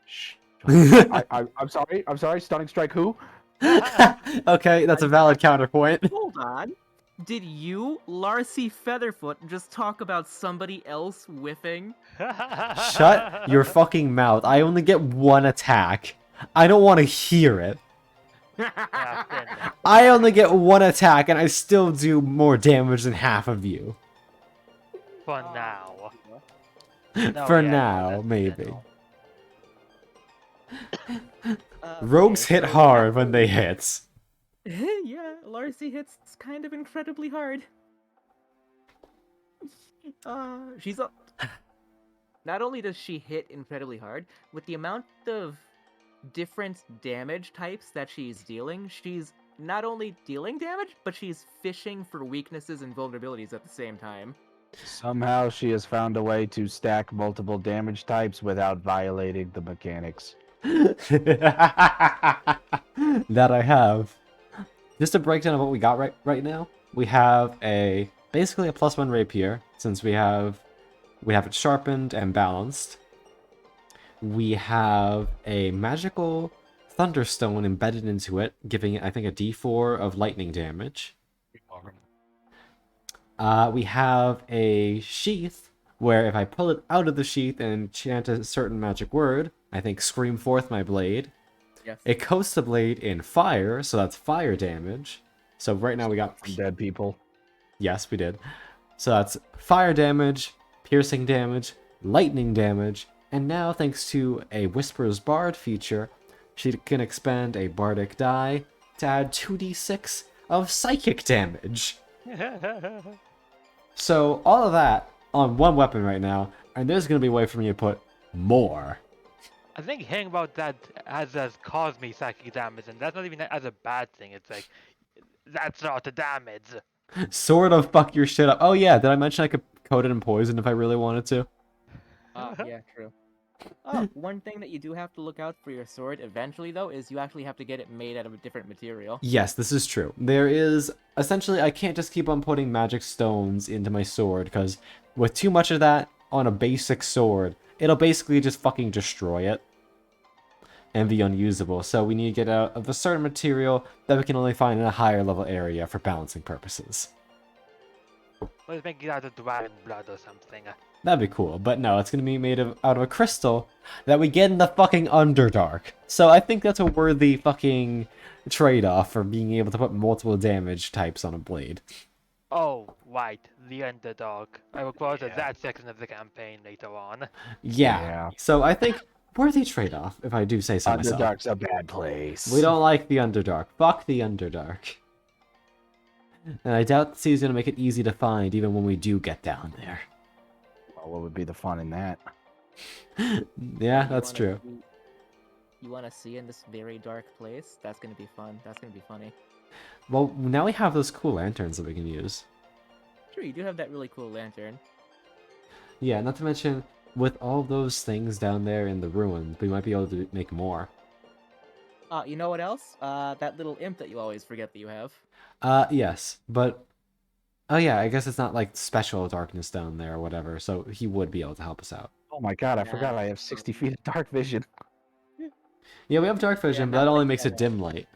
Shh. I'm sorry. Stunning strike who? Okay, that's a valid counterpoint. Hold on. Did you, Larcy Featherfoot, just talk about somebody else whiffing? Shut your fucking mouth. I only get one attack. I don't want to hear it. Yeah, fair enough. I only get one attack and I still do more damage than half of you. For now. No, For yeah, no, now, that's maybe. general. Rogues Okay, hit so hard when they hit. yeah, Larcy hits kind of incredibly hard. She's up. Not only does she hit incredibly hard, with the amount of different damage types that she's dealing, she's not only dealing damage, but she's fishing for weaknesses and vulnerabilities at the same time. Somehow she has found a way to stack multiple damage types without violating the mechanics. That I have. Just a breakdown of what we got right now. We have basically a +1 rapier, since we have it sharpened and balanced. We have a magical thunderstone embedded into it, giving it, I think, a d4 of lightning damage. We have a sheath, where if I pull it out of the sheath and chant a certain magic word, I think scream forth my blade. Yes. It coats the blade in fire, so that's fire damage. So right now we got... From dead people. Yes, we did. So that's fire damage, piercing damage, lightning damage, and now thanks to a Whisper's Bard feature, she can expend a bardic die to add 2d6 of psychic damage. So all of that on one weapon right now, and there's going to be a way for me to put more. I think hearing about that has caused me psychic damage, and that's not even as a bad thing. It's like, that's not the damage. Sort of fuck your shit up. Oh yeah, did I mention I could coat it in poison if I really wanted to? Yeah, true. One thing that you do have to look out for your sword eventually, though, is you actually have to get it made out of a different material. Yes, this is true. There is... Essentially, I can't just keep on putting magic stones into my sword, because with too much of that on a basic sword, it'll basically just fucking destroy it and be unusable. So we need to get out of a certain material that we can only find in a higher level area for balancing purposes. Let's make it out of dragon blood or something. That'd be cool, but no, it's gonna be made out of a crystal that we get in the fucking Underdark. So I think that's a worthy fucking trade-off for being able to put multiple damage types on a blade. Oh, right, the Underdog. I will go to that section of the campaign later on. Yeah. So I think worthy trade-off, if I do say so myself. Underdark's a bad place. We don't like the Underdark. Fuck the Underdark. And I doubt the sea's gonna make it easy to find even when we do get down there. Well, what would be the fun in that? Yeah, that's true. You want to see in this very dark place? That's gonna be fun. That's gonna be funny. Well, now we have those cool lanterns that we can use. Sure, you do have that really cool lantern. Yeah, not to mention, with all those things down there in the ruins, we might be able to make more. You know what else? That little imp that you always forget that you have. Yes, but... Oh yeah, I guess it's not like special darkness down there or whatever, so he would be able to help us out. Oh my god, I forgot I have 60 feet of dark vision. Yeah, we have dark vision, but that not only like makes that. it dim light.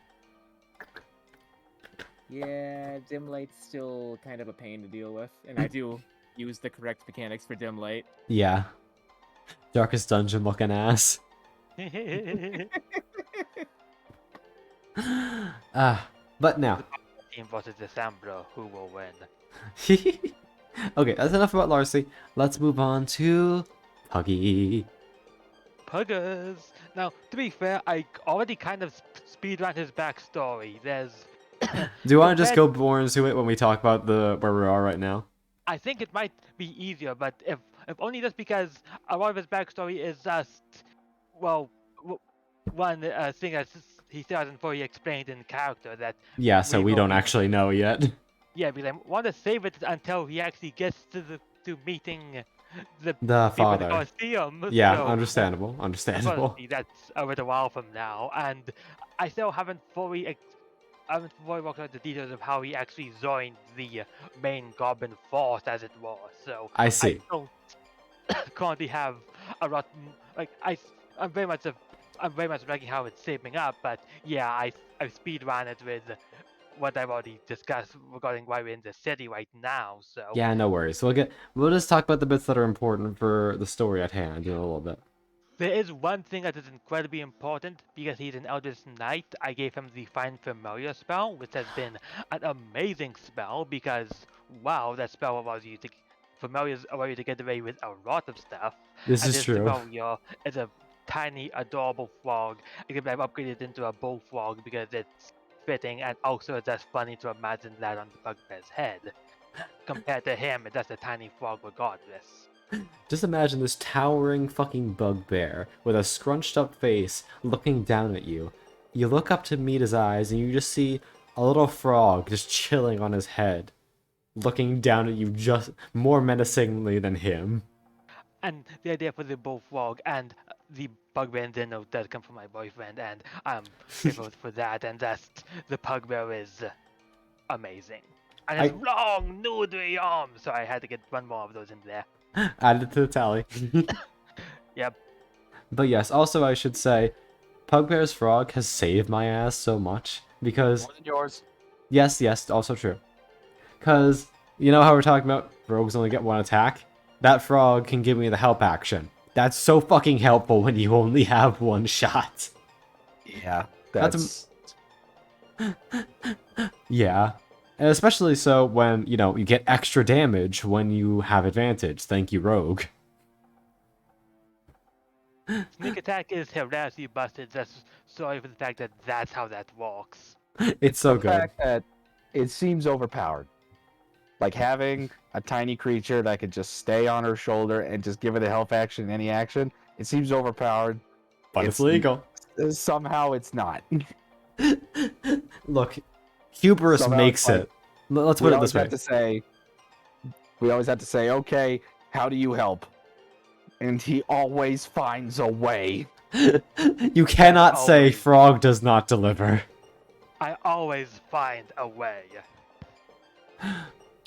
Yeah, dim light's still kind of a pain to deal with, and I do use the correct mechanics for dim light. Yeah. Darkest dungeon looking ass. But now. Team versus Decembro, who will win? Okay, that's enough about Larcy. Let's move on to Puggy. Puggers! Now, to be fair, I already kind of speedrun his backstory. There's... Do you want to just go more into it when we talk about where we are right now? I think it might be easier, but if only just because a lot of his backstory is just, well, one thing that he still hasn't fully explained in character that... Yeah, so we don't actually know yet. Yeah, because I want to save it until he actually gets to meeting the The people in the father. Colosseum. Yeah, so, understandable. Understandable. Honestly, that's a little while from now, and I still haven't fully worked out the details of how he actually joined the main Goblin force, as it was. So I see. I don't currently have a lot. Like I'm very much liking how it's shaping up, but yeah, I speedrun it with what I've already discussed regarding why we're in the city right now. So Yeah, no worries. We'll just talk about the bits that are important for the story at hand in a little bit. there is one thing that is incredibly important because he's an Eldritch Knight. I gave him the Find Familiar spell, which has been an amazing spell because wow, that spell allows you to familiars allow you to get away with a lot of stuff. This And is this true. familiar is a tiny, adorable frog. Except I've upgraded into a bullfrog because it's fitting, and also it's just funny to imagine that on the bugbear's head. Compared to him, it's just a tiny frog regardless. Just imagine this towering fucking bugbear with a scrunched up face looking down at you. You look up to meet his eyes and you just see a little frog just chilling on his head, looking down at you just more menacingly than him. And the idea for the bullfrog and the bugbear in dinner does come from my boyfriend, and I'm grateful for that. And just the bugbear is amazing. And his I long, noodly arms, so I had to get one more of those in there. added to the tally. Yep. But yes, also I should say, Pugbear's frog has saved my ass so much because More than yours. yes, also true. Because you know how we're talking about rogues only get one attack? That frog can give me the help action. That's so fucking helpful when you only have one shot. Yeah, That's Yeah. And especially so when, you know, you get extra damage when you have advantage. Thank you, rogue. Sneak attack is hilariously busted. Just sorry for the fact that that's how that works. It's so the good. fact that it seems overpowered. Like having a tiny creature that could just stay on her shoulder and just give her the health action in any action, it seems overpowered. But it's legal. Somehow it's not. Look, hubris Somehow makes it's like, it. Let's put it this way. We always have to say, okay, how do you help? And he always finds a way. You cannot say always. frog does not deliver. I always find a way.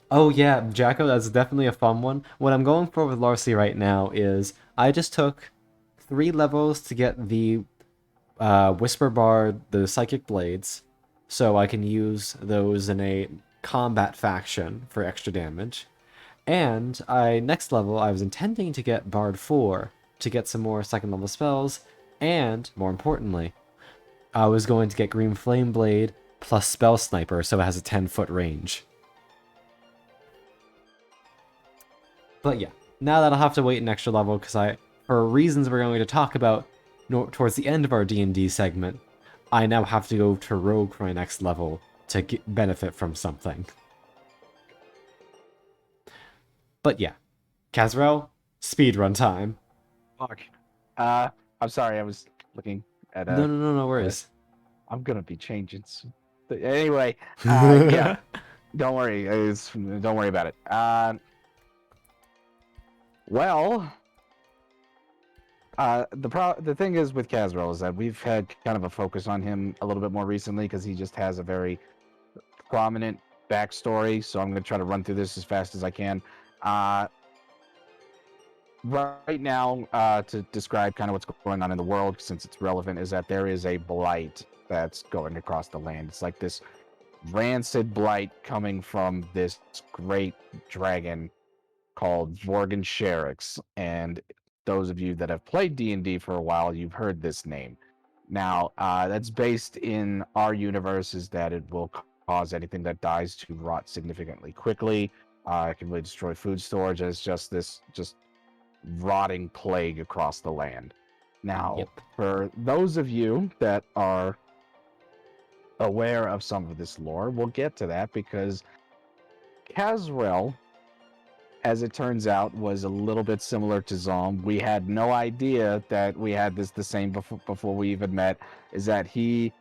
Oh yeah, Jacko, that's definitely a fun one. What I'm going for with Larcy right now is I just took 3 levels to get the Whisper Bard, the Psychic Blades, so I can use those in a combat faction for extra damage. And next level, I was intending to get Bard 4 to get some more second level spells, and, more importantly, I was going to get Green Flame Blade plus Spell Sniper, so it has a 10-foot range. But yeah, now that I'll have to wait an extra level, because for reasons we're going to talk about towards the end of our D&D segment, I now have to go to Rogue for my next level to benefit from something. But yeah, Kazrel, speedrun time. Fuck. I'm sorry, I was looking at No worries. I'm gonna be changing soon. But anyway, yeah. Don't worry. Don't worry about it. Well, the thing is with Kazrel is that we've had kind of a focus on him a little bit more recently because he just has a very prominent backstory. So I'm going to try to run through this as fast as I can. Right now, to describe kind of what's going on in the world, since it's relevant, is that there is a blight that's going across the land. It's like this rancid blight coming from this great dragon called Vorgan Sherix, and those of you that have played D&D for a while, you've heard this name. Now, that's based in our universe, is that it will cause anything that dies to rot significantly quickly. It can really destroy food storage, and it's just this rotting plague across the land. Now, Yep. for those of you that are aware of some of this lore, we'll get to that because Kazrel, as it turns out, was a little bit similar to Zom. We had no idea that we had this the same before we even met, is that he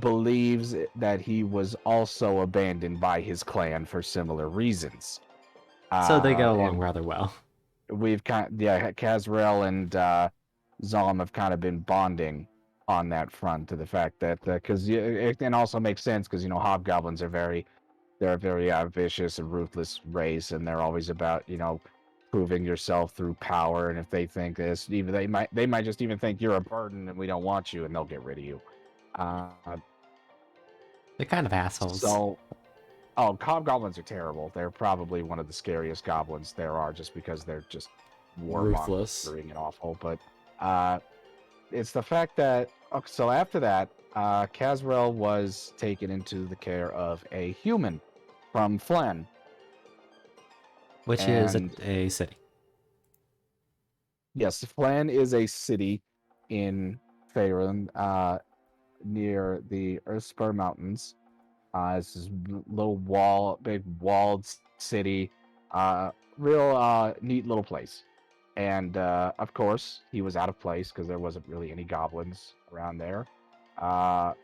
believes that he was also abandoned by his clan for similar reasons. So they get along and rather well. we've Kazrel and Zom have kind of been bonding on that front, to the fact that because it can also make sense because hobgoblins are they're a very vicious and ruthless race, and they're always about proving yourself through power. And if they think this, even they might just even think you're a burden and we don't want you, and they'll get rid of you. They're kind of assholes. So, oh, hobgoblins are terrible. They're probably one of the scariest goblins there are, just because they're just Ruthless. warmongering and awful. But it's the fact that so after that, Casrel was taken into the care of a human from Flen, Which is and a city. yes, Flen is a city in Faerun, near the Earthspur Mountains. It's this little big walled city, real neat little place. And of course, he was out of place because there wasn't really any goblins around there. Uh,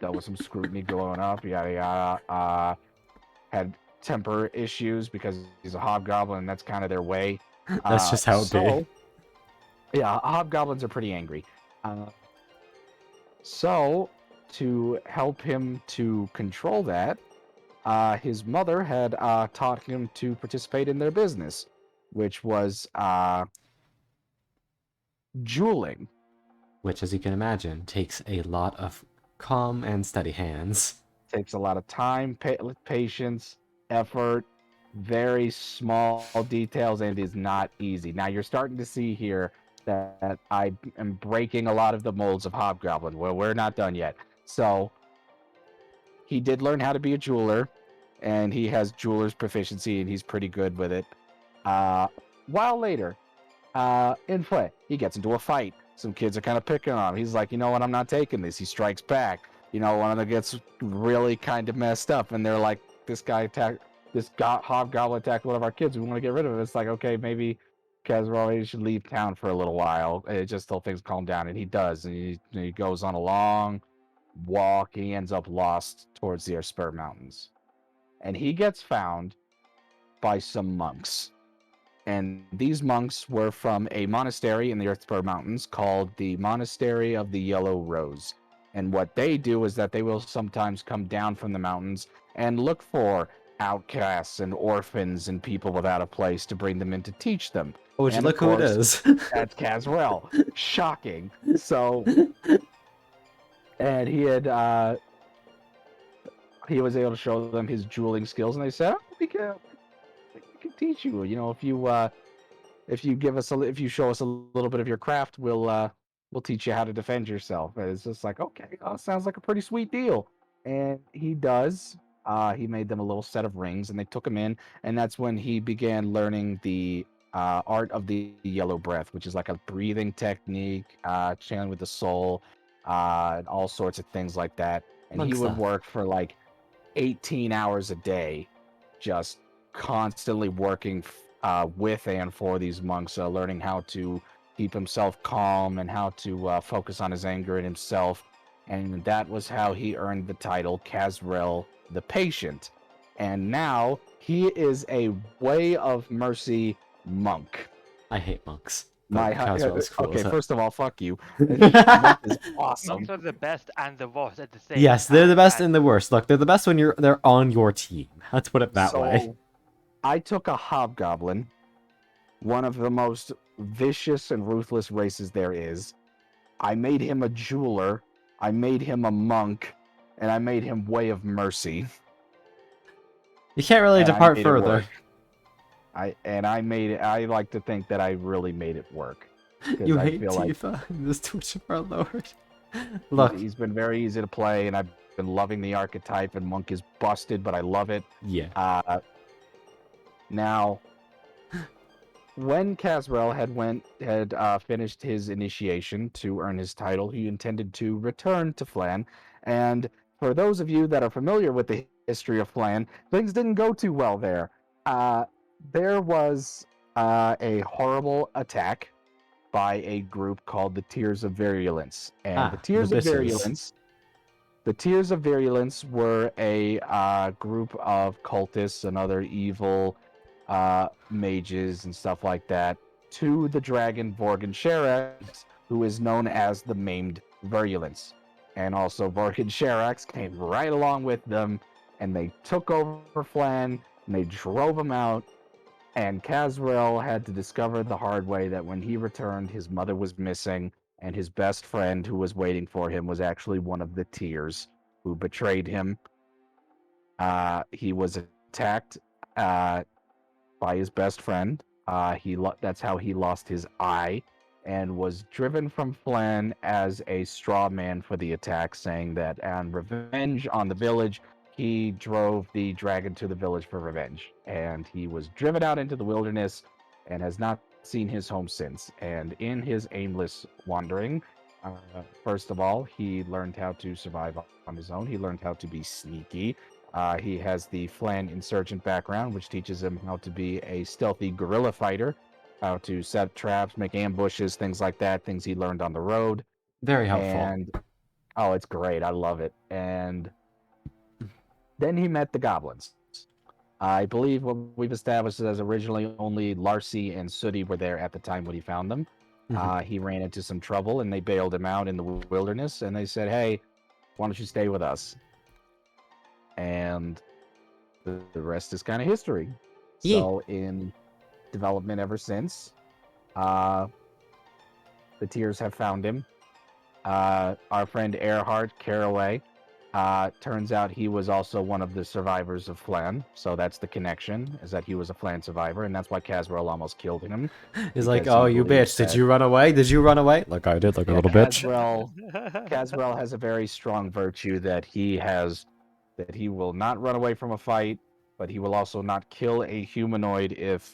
dealt with some scrutiny growing up, yada yada. Had temper issues because he's a hobgoblin, and that's kind of their way. That's just how it be. So, yeah, hobgoblins are pretty angry. Uh, so, to help him to control that, his mother had taught him to participate in their business, which was jeweling. Which, as you can imagine, takes a lot of calm and steady hands. Takes a lot of time, patience, effort, very small details, and is not easy. Now you're starting to see here that I am breaking a lot of the molds of Hobgoblin. Well, we're not done yet. So he did learn how to be a jeweler, and he has jeweler's proficiency, and he's pretty good with it. While later, in play, he gets into a fight. Some kids are kind of picking on him. He's like, you know what, I'm not taking this. He strikes back. You know, one of them gets really kind of messed up, and they're like, this hobgoblin attacked one of our kids. We want to get rid of him. It's like, okay, maybe Kazral should leave town for a little while, just till things calm down. And he does. And he goes on a long walk. He ends up lost towards the Erspur Mountains. And he gets found by some monks. And these monks were from a monastery in the Earthspur Mountains called the Monastery of the Yellow Rose. And what they do is that they will sometimes come down from the mountains and look for outcasts and orphans and people without a place to bring them in to teach them. Oh, would you And look of who it course, is? That's Caswell. Shocking. So, and he was able to show them his jeweling skills, and they said, "Oh, we can teach you. You know, if you show us a little bit of your craft, we'll teach you how to defend yourself." And it's just like, okay, sounds like a pretty sweet deal. And he does. He made them a little set of rings, and they took him in, and that's when he began learning the art of the yellow breath, which is like a breathing technique, channeling with the soul, and all sorts of things like that. And Fun he would stuff. work for like 18 hours a day, just constantly working with and for these monks, learning how to keep himself calm and how to focus on his anger and himself. And that was how he earned the title Casrel the Patient. And now he is a Way of Mercy monk. I hate monks. My But Caswell's cool okay, with first of all, fuck you. it. Monk is awesome. Monks are the best and the worst at the same Yes, time. they're the best and and the worst. Look, they're the best when they're on your team. Let's put it that way. So I took a hobgoblin, one of the most vicious and ruthless races there is. I made him a jeweler, I made him a monk, and I made him Way of Mercy. You can't really And I depart made it further. work. I like to think that I really made it work. 'Cause You I hate feel like Tifa in this Twitch of our Lord. Look, he's been very easy to play, and I've been loving the archetype, and monk is busted, but I love it. yeah. Now, when Casrel had finished his initiation to earn his title, he intended to return to Flan. And for those of you that are familiar with the history of Flan, things didn't go too well there. There was a horrible attack by a group called the Tears of Virulence. And the Tears of bitches. Virulence were a group of cultists and other evil mages and stuff like that to the dragon Vorgan Sherax, who is known as the Maimed Virulence. And also Vorgan Sherax came right along with them, and they took over Flan, and they drove him out, and Casrel had to discover the hard way that when he returned, his mother was missing, and his best friend who was waiting for him was actually one of the Tears. who betrayed him. He was attacked by his best friend. That's how he lost his eye, and was driven from Flan as a straw man for the attack, saying that on revenge on the village, he drove the dragon to the village for revenge. And he was driven out into the wilderness and has not seen his home since. And in his aimless wandering, first of all, he learned how to survive on his own. He learned how to be sneaky. He has the Flan insurgent background, which teaches him how to be a stealthy guerrilla fighter, how to set traps, make ambushes, things like that, things he learned on the road. Very helpful. And oh, it's great. I love it. And then he met the goblins. I believe what we've established is originally only Larcy and Sooty were there at the time when he found them. He ran into some trouble and they bailed him out in the wilderness, and they said, "Hey, why don't you stay with us?" And the rest is kind of history. Yeah. So in development ever since, the Tears have found him. Our friend Earhart Caraway, turns out he was also one of the survivors of Flan. So that's the connection, is that he was a Flan survivor, and that's why Caswell almost killed him. He's like, because oh, he you believes bitch, did that- you run away? Did you run away? Like I did, like a Yeah, little bitch. Caswell has a very strong virtue that he will not run away from a fight, but he will also not kill a humanoid if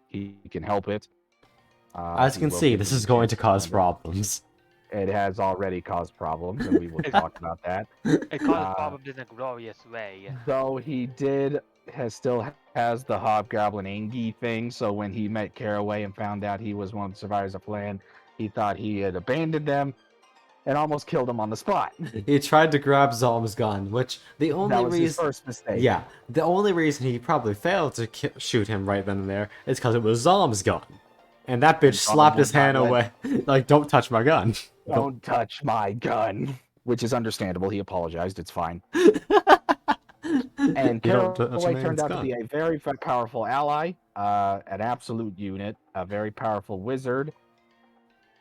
he can help it. As you He can will see, give this them is a going chance to to cause find it. problems. It has already caused problems, and we will talk about that. It causes Uh, problems in a glorious way. Though he still has the Hobgoblin Angie thing, so when he met Caraway and found out he was one of the survivors of Flan, he thought he had abandoned them and almost killed him on the spot. He tried to grab Zom's gun, which the only That was his reason... first mistake. Yeah, the only reason he probably failed to shoot him right then and there is because it was Zom's gun. And that bitch Zom slapped would his hand not away. Like, don't touch my gun. Don't touch my gun. Which is understandable. He apologized. It's fine. And You don't touch a Caraway man's turned out to gun. be a very powerful ally, an absolute unit, a very powerful wizard.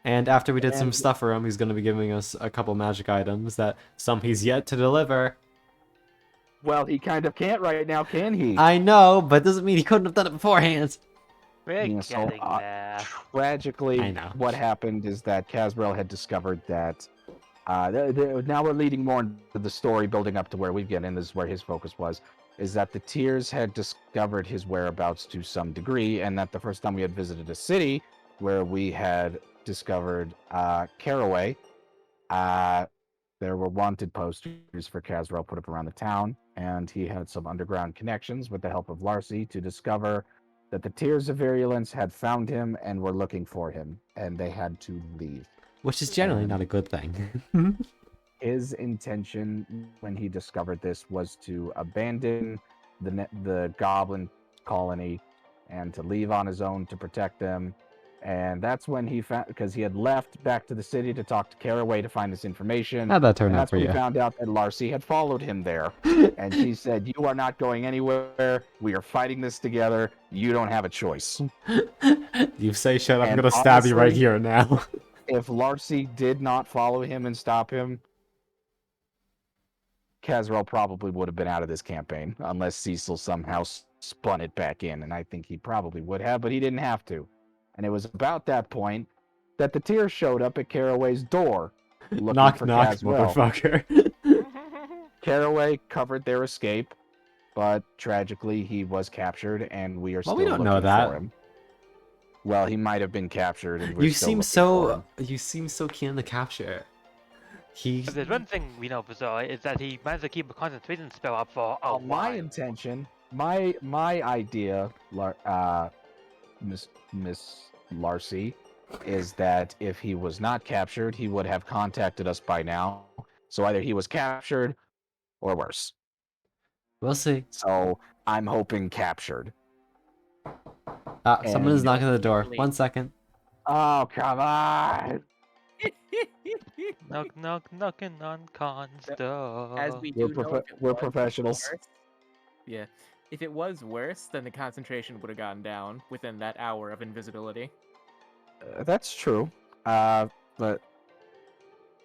And after we did some And- stuff for him, he's going to be giving us a couple magic items that some he's yet to deliver. Well, he kind of can't right now, can he? I know, but doesn't mean he couldn't have done it beforehand. We're Yeah, so, getting there. Tragically, I know. what happened is that Caswell had discovered that. Now we're leading more into the story, building up to where we get in. This is where his focus was. Is that the Tears had discovered his whereabouts to some degree, and that the first time we had visited a city where we had discovered Caraway, there were wanted posters for Caswell put up around the town, and he had some underground connections with the help of Larcy to discover that the Tears of Virulence had found him and were looking for him, and they had to leave. Which is generally not a good thing. His intention when he discovered this was to abandon the goblin colony and to leave on his own to protect them. And that's when he found, because he had left back to the city to talk to Caraway to find this information. How'd that turn And out that's for when you? he found out that Larcy had followed him there. And she said, "You are not going anywhere. We are fighting this together. You don't have a choice." You say shit, I'm And gonna stab you right honestly- here now. If Larcy did not follow him and stop him, Caswell probably would have been out of this campaign, unless Cecil somehow spun it back in, and I think he probably would have, but he didn't have to. And it was about that point that the Tears showed up at Caraway's door, looking Knock, for knock, Caswell. motherfucker. Caraway covered their escape, but tragically he was captured, and we are Well, still we don't looking know that. for him. Well, he might have been captured, and we're You still seem looking for him. so keen to capture. He If there's one thing we know for sure, is that he managed to keep a concentration spell up for a My while. intention, my idea, Miss Larcy, is that if he was not captured, he would have contacted us by now. So either he was captured or worse. We'll see. So I'm hoping captured. Someone is And- knocking at the door. Please. 1 second. Oh, come on! Knock, knock, knocking on Khan's door. As we We're do know, if it we're was professionals. worse- yeah, if it was worse, then the concentration would have gone down within that hour of invisibility. That's true. But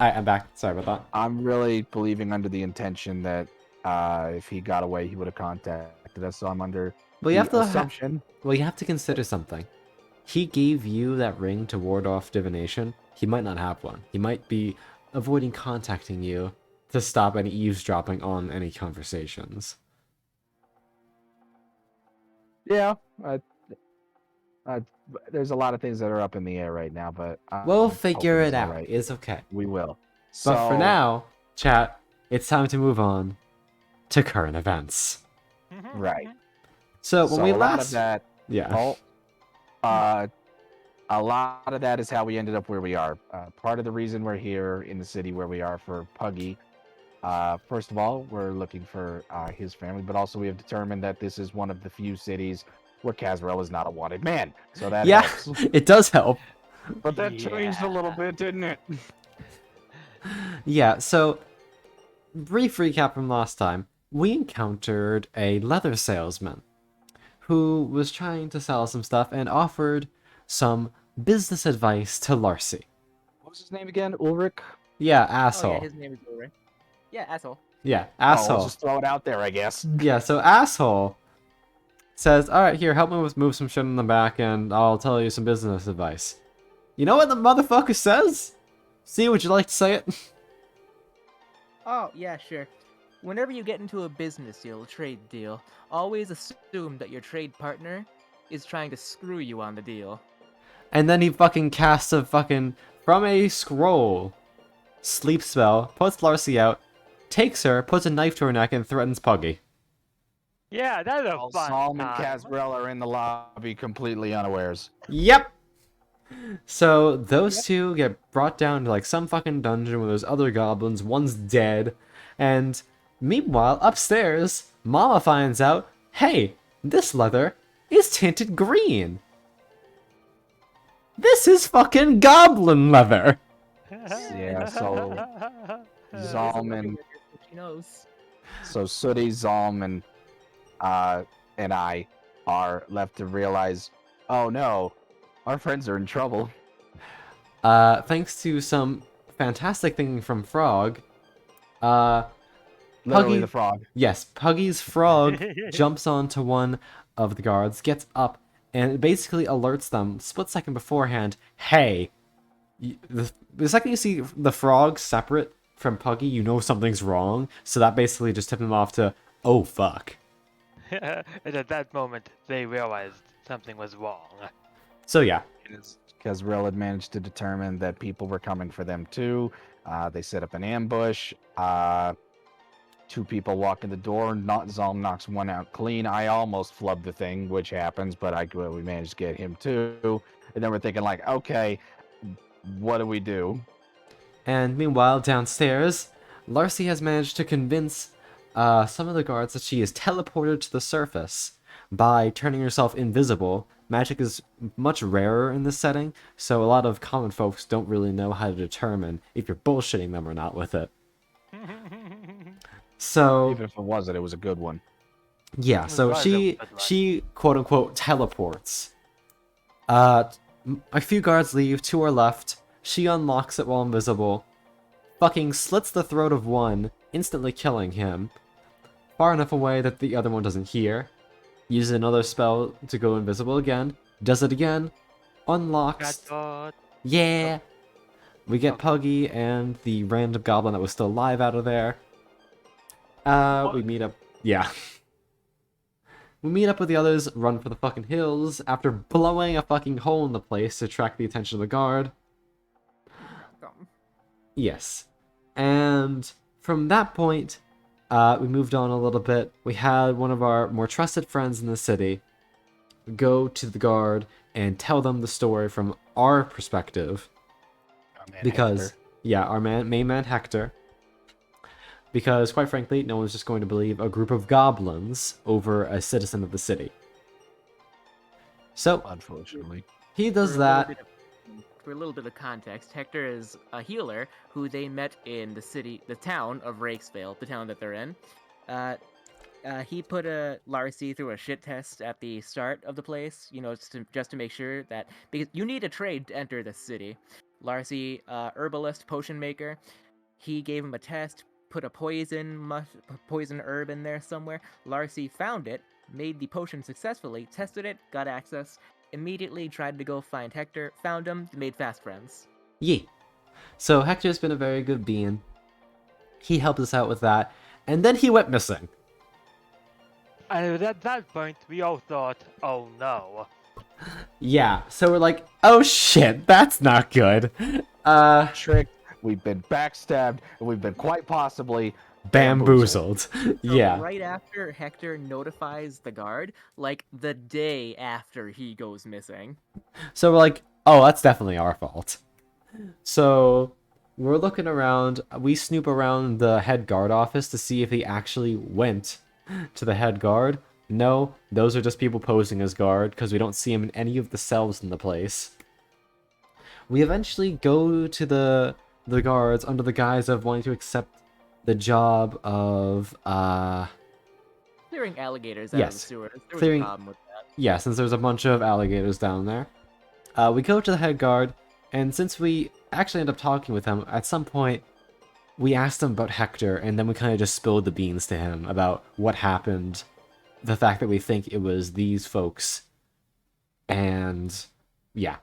I'm back. Sorry about that. I'm really believing under the intention that if he got away, he would have contacted us. So I'm under Well, you the have to assumption. well, you have to consider something. He gave you that ring to ward off divination. He might not have one. He might be avoiding contacting you to stop any eavesdropping on any conversations. Yeah, there's a lot of things that are up in the air right now, but We'll I'm figure hoping it he's all out. right. It's okay. We will. But for So, now, chat, it's time to move on to current events. right. So when So we a lot of last, that. yeah, Oh, a lot of that is how we ended up where we are. Part of the reason we're here in the city where we are for Puggy. First of all, we're looking for his family, but also we have determined that this is one of the few cities where Casrell is not a wanted man. So that yeah, helps. it does help. But that changed a little bit, didn't it? Yeah, so brief recap from last time. We encountered a leather salesman who was trying to sell some stuff and offered some business advice to Larcy. What was his name again? Ulrich? Yeah, Oh asshole. yeah, his name is Ulrich. Yeah, asshole. Yeah, Oh, asshole. we'll just throw it out there, I guess. Yeah, so asshole says, "Alright, here, help me with move some shit in the back and I'll tell you some business advice." You know what the motherfucker says? See, would you like to say it? Oh, yeah, sure. Whenever you get into a business deal, a trade deal, always assume that your trade partner is trying to screw you on the deal. And then he fucking casts a fucking, from a scroll, sleep spell, puts Larcy out, takes her, puts a knife to her neck, and threatens Puggy. Yeah, that's a While fun Psalm and time. Casrell are in the lobby completely unawares. Yep! So those two get brought down to like some fucking dungeon where there's other goblins, one's dead, and meanwhile, upstairs, Mama finds out, hey, this leather is tinted green. This is fucking goblin leather. Yeah, so Zalm and She knows. so Sooty, Zalm, and I are left to realize, oh no, our friends are in trouble. Thanks to some fantastic thinking from Frog, Literally Puggy- the frog. yes, Puggy's frog jumps onto one of the guards, gets up, and it basically alerts them, split second beforehand, hey, the second you see the frog separate from Puggy, you know something's wrong, so that basically just tipped them off to, oh fuck. And at that moment, they realized something was wrong. So yeah, Because Rel had managed to determine that people were coming for them too. They set up an ambush. Two people walk in the door. Not Zalm knocks one out clean. I almost flubbed the thing, which happens, but we managed to get him too. And then we're thinking like, okay, what do we do? and meanwhile, downstairs, Larcy has managed to convince some of the guards that she is teleported to the surface by turning herself invisible. Magic is much rarer in this setting, so a lot of common folks don't really know how to determine if you're bullshitting them or not with it. So Even if it wasn't, it was a good one. yeah, so she quote unquote teleports. A few guards leave, two are left. She unlocks it while invisible, fucking slits the throat of one, instantly killing him, far enough away that the other one doesn't hear. Uses another spell to go invisible again, does it again, unlocks. Yeah! We get Puggy and the random goblin that was still alive out of there. We meet up. Yeah. We meet up with the others, run for the fucking hills, after blowing a fucking hole in the place to attract the attention of the guard. Yes. And from that point, we moved on a little bit. We had one of our more trusted friends in the city go to the guard and tell them the story from our perspective. Because, Hector. yeah, our main man Hector. Because, quite frankly, no one's just going to believe a group of goblins over a citizen of the city. So, Unfortunately. he does For a that. little bit for a little bit of context, Hector is a healer who they met in the town of Rakesvale, the town that they're in. He put Larcy through a shit test at the start of the place, just to make sure that, because you need a trade to enter the city. Larcy, herbalist, potion maker, he gave him a test, put a poison herb in there somewhere. Larcy found it, made the potion successfully, tested it, got access, immediately tried to go find Hector, found him, made fast friends. Yeah. So Hector's been a very good being. He helped us out with that, and then he went missing. And at that point, we all thought, oh no. Yeah, so we're like, oh shit, that's not good. Tricked, we've been backstabbed, and we've been quite possibly Bamboozled. So Yeah. right after Hector notifies the guard, like the day after he goes missing. So we're like, oh, that's definitely our fault. So we're looking around. We snoop around the head guard office to see if he actually went to the head guard. No, those are just people posing as guard because we don't see him in any of the cells in the place. We eventually go to the guards under the guise of wanting to accept the job of Clearing alligators out of the Yes, sewers. There was clearing- a problem with that. yeah, since there's a bunch of alligators down there. We go to the head guard, and since we actually end up talking with him, at some point, we asked him about Hector, and then we kind of just spilled the beans to him about what happened, the fact that we think it was these folks, and yeah.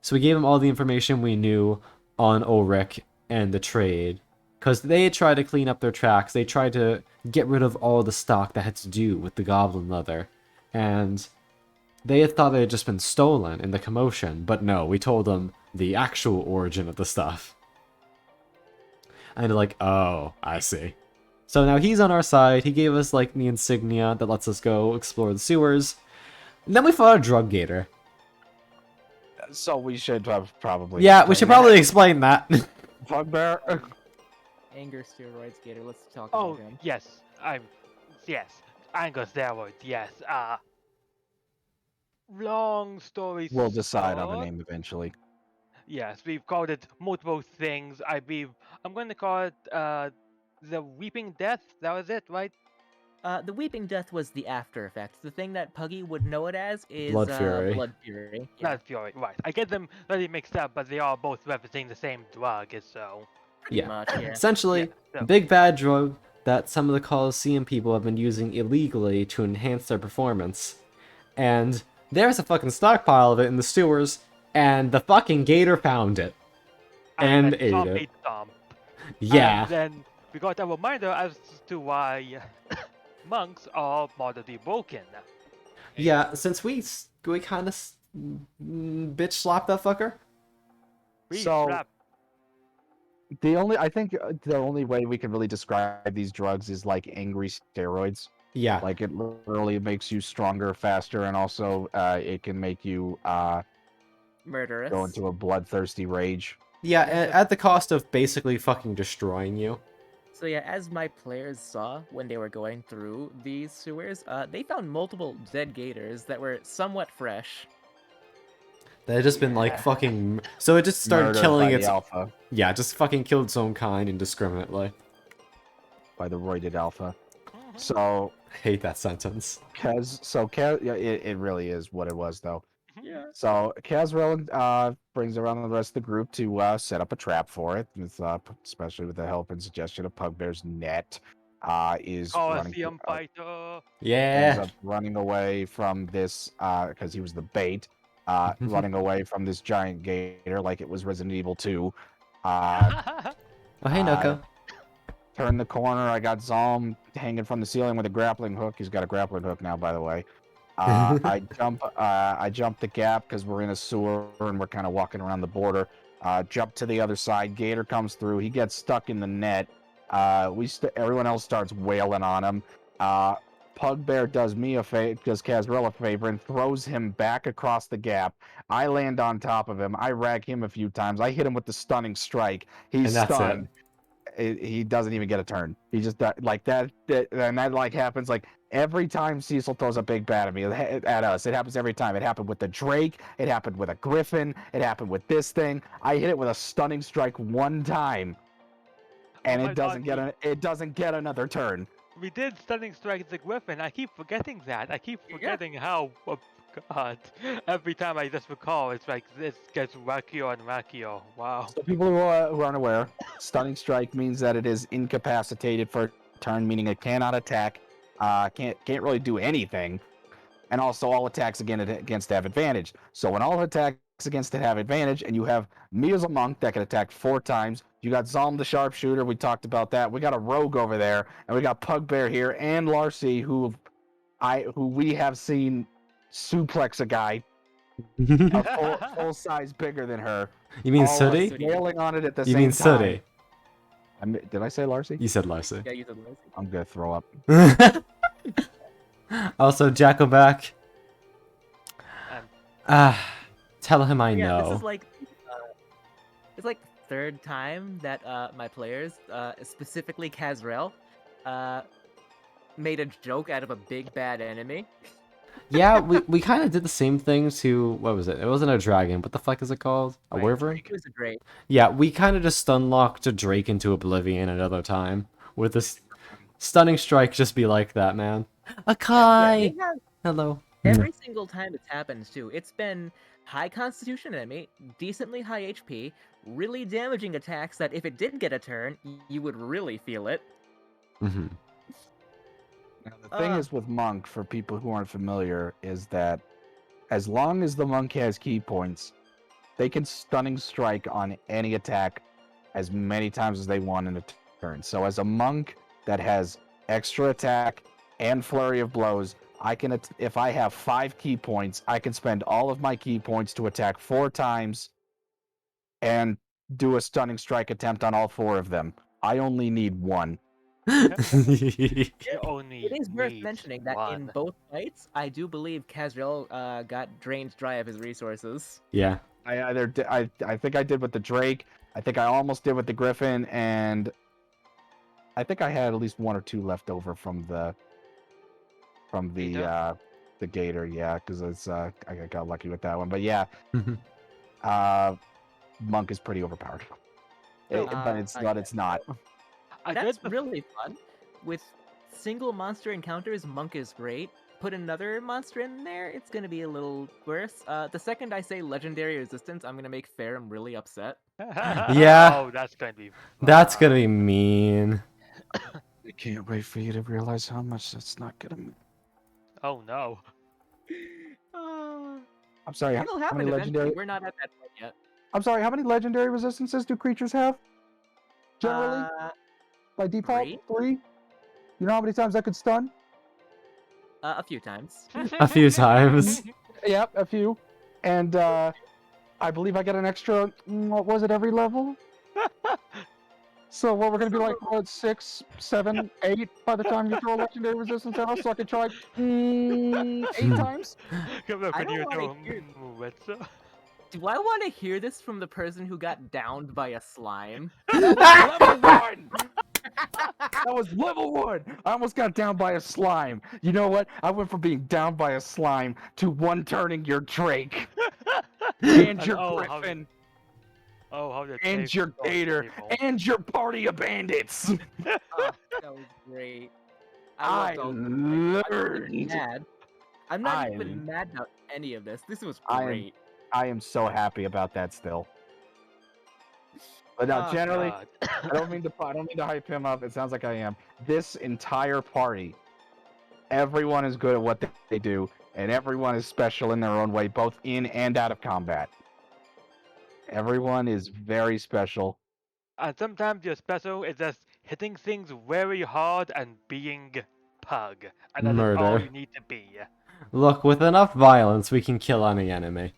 So we gave him all the information we knew on Ulrich and the trade, because they had tried to clean up their tracks, they tried to get rid of all the stock that had to do with the goblin leather, and they had thought it had just been stolen in the commotion, but no, we told them the actual origin of the stuff. And they're like, oh, I see. So now he's on our side, he gave us like the insignia that lets us go explore the sewers. And then we fought a drug gator. So we should have probably. Yeah, we should probably explain that. Bugbear. Anger steroids, Gator. Let's talk Oh, about him. yes, yes, anger steroid, yes, long story We'll decide on the short, name eventually. yes, we've called it multiple things, I'm going to call it, the Weeping Death, that was it, right? The Weeping Death was the after effect. The thing that Puggy would know it as is Blood Fury. Blood Fury. Yeah, Not Fury, right. I get them really mixed up, but they are both referencing the same drug, so... pretty Yeah. much, yeah. Essentially, Yeah, so- big bad drug that some of the Coliseum people have been using illegally to enhance their performance. And there's a fucking stockpile of it in the sewers, and the fucking gator found it. And then ate Tom it. ate Tom. Yeah. And then we got a reminder as to why monks are moderately broken. Yeah, since we kind of bitch slapped that fucker. We So- slapped- I think the only way we can really describe these drugs is like angry steroids. Yeah. Like it literally makes you stronger, faster, and also it can make you Murderous. go into a bloodthirsty rage. Yeah, at the cost of basically fucking destroying you. So yeah, as my players saw when they were going through these sewers, they found multiple dead gators that were somewhat fresh. That had just been like fucking. So it just started Murdered killing by its. the alpha, Yeah, just fucking killed its own kind indiscriminately. by the roided alpha. Mhm. So I hate that sentence. Kaz, yeah, it really is what it was though. Yeah. So Kazrel brings around the rest of the group to set up a trap for it, with, especially with the help and suggestion of Pugbear's net. Is running, Coliseum fighter. ends Yeah. up running away from this because he was the bait. Running away from this giant gator like it was Resident Evil 2. Oh, hey, Noko. Turn the corner. I got Zalm hanging from the ceiling with a grappling hook. He's got a grappling hook now, by the way. I jump the gap because we're in a sewer and we're kind of walking around the border. Jump to the other side. Gator comes through. He gets stuck in the net. Everyone else starts wailing on him. Pugbear does me a favor, does Kazrel a favor, and throws him back across the gap. I land on top of him. I rag him a few times. I hit him with the stunning strike. He's And that's it. stunned. He doesn't even get a turn. He just like that, and that like happens like every time Cecil throws a big bat at us. It happens every time. It happened with the Drake. It happened with a Griffin. It happened with this thing. I hit it with a stunning strike one time, and Oh my it doesn't God, it doesn't get another turn. We did stunning strike the Griffin. I keep forgetting that. I keep forgetting how God. Every time I just recall, it's like this gets wackier and wackier. Wow. So people who aren't aware, stunning strike means that it is incapacitated for a turn, meaning it cannot attack, can't really do anything, and also all attacks against have advantage. So when all attacks against it have advantage, and you have me as a monk that can attack 4 times, you got Zalm the sharpshooter, we talked about that. We got a rogue over there, and we got Pugbear here, and Larcy, who we have seen suplex a guy full size bigger than her. You mean all Sooty? wailing on it at the You same mean time. Sooty? Did I say Larcy? You said Larcy. Yeah, you said Lacey. I'm gonna throw up. Also, Jackleback. Um, Tell him I Yeah, this know. is like it's like third time that my players, specifically Kazrel, made a joke out of a big bad enemy. Yeah, we kind of did the same thing to, what was it? It wasn't a dragon. What the fuck is it called? A Right, wyvern? It was a great. Yeah, we kind of just stunlocked a drake into oblivion another time. With this stunning strike just be like that, man. Akai! Yeah, Hello. every single time it's happened too. It's been high constitution enemy, decently high HP, really damaging attacks that if it did get a turn, you would really feel it. Mm-hmm. Now, the thing is with monk, for people who aren't familiar, is that as long as the monk has key points, they can stunning strike on any attack as many times as they want in a turn. So as a monk that has extra attack and flurry of blows, I can, if I have 5 key points, I can spend all of my key points to attack 4 times and do a stunning strike attempt on all 4 of them. I only need 1. you only It is worth need mentioning that in one. both fights, I do believe Kazrel got drained dry of his resources. Yeah. I think I did with the Drake. I think I almost did with the Griffin, and I think I had at least 1 or 2 left over from the Gator? Gator. Yeah, because it's I got lucky with that one. But yeah, Mhm. Monk is pretty overpowered. But it's yeah. not. It's not. I That's did the really fun. With single monster encounters, Monk is great. Put another monster in there, it's gonna be a little worse. The second I say legendary resistance, I'm gonna make Ferrum really upset. Yeah. Oh, that's going to be. That's fun. gonna be mean. I can't wait for you to realize how much that's not gonna. Oh no. I'm sorry. It'll How happen many eventually. legendary? We're not at that point yet. I'm sorry. How many legendary resistances do creatures have? Generally, by default, 3? 3. You know how many times I could stun? A few times. A few times. Yep, a few. And I believe I get an extra. What was it? Every level. So what we're gonna be like? What, 6, 7, 8 by the time you throw a legendary resistance at us? So I can try 8 times. Come on, I can don't you wanna do hear- it? Do I want to hear this from the person who got downed by a slime? Level 1. That was level 1. I almost got down by a slime. You know what? I went from being down by a slime to one-turning your Drake and your Griffin How did and your Gator and your party of bandits. That was great. I loved all this. I'm not even learned. mad. I'm not I- even mad about any of this. This was I am- great. I am so happy about that still. But no, Oh, generally, I don't mean to hype him up. It sounds like I am. This entire party, everyone is good at what they do, and everyone is special in their own way, both in and out of combat. Everyone is very special. And sometimes your special is just hitting things very hard and being pug. And that is all Murder. you need to be. Look, with enough violence, we can kill any enemy.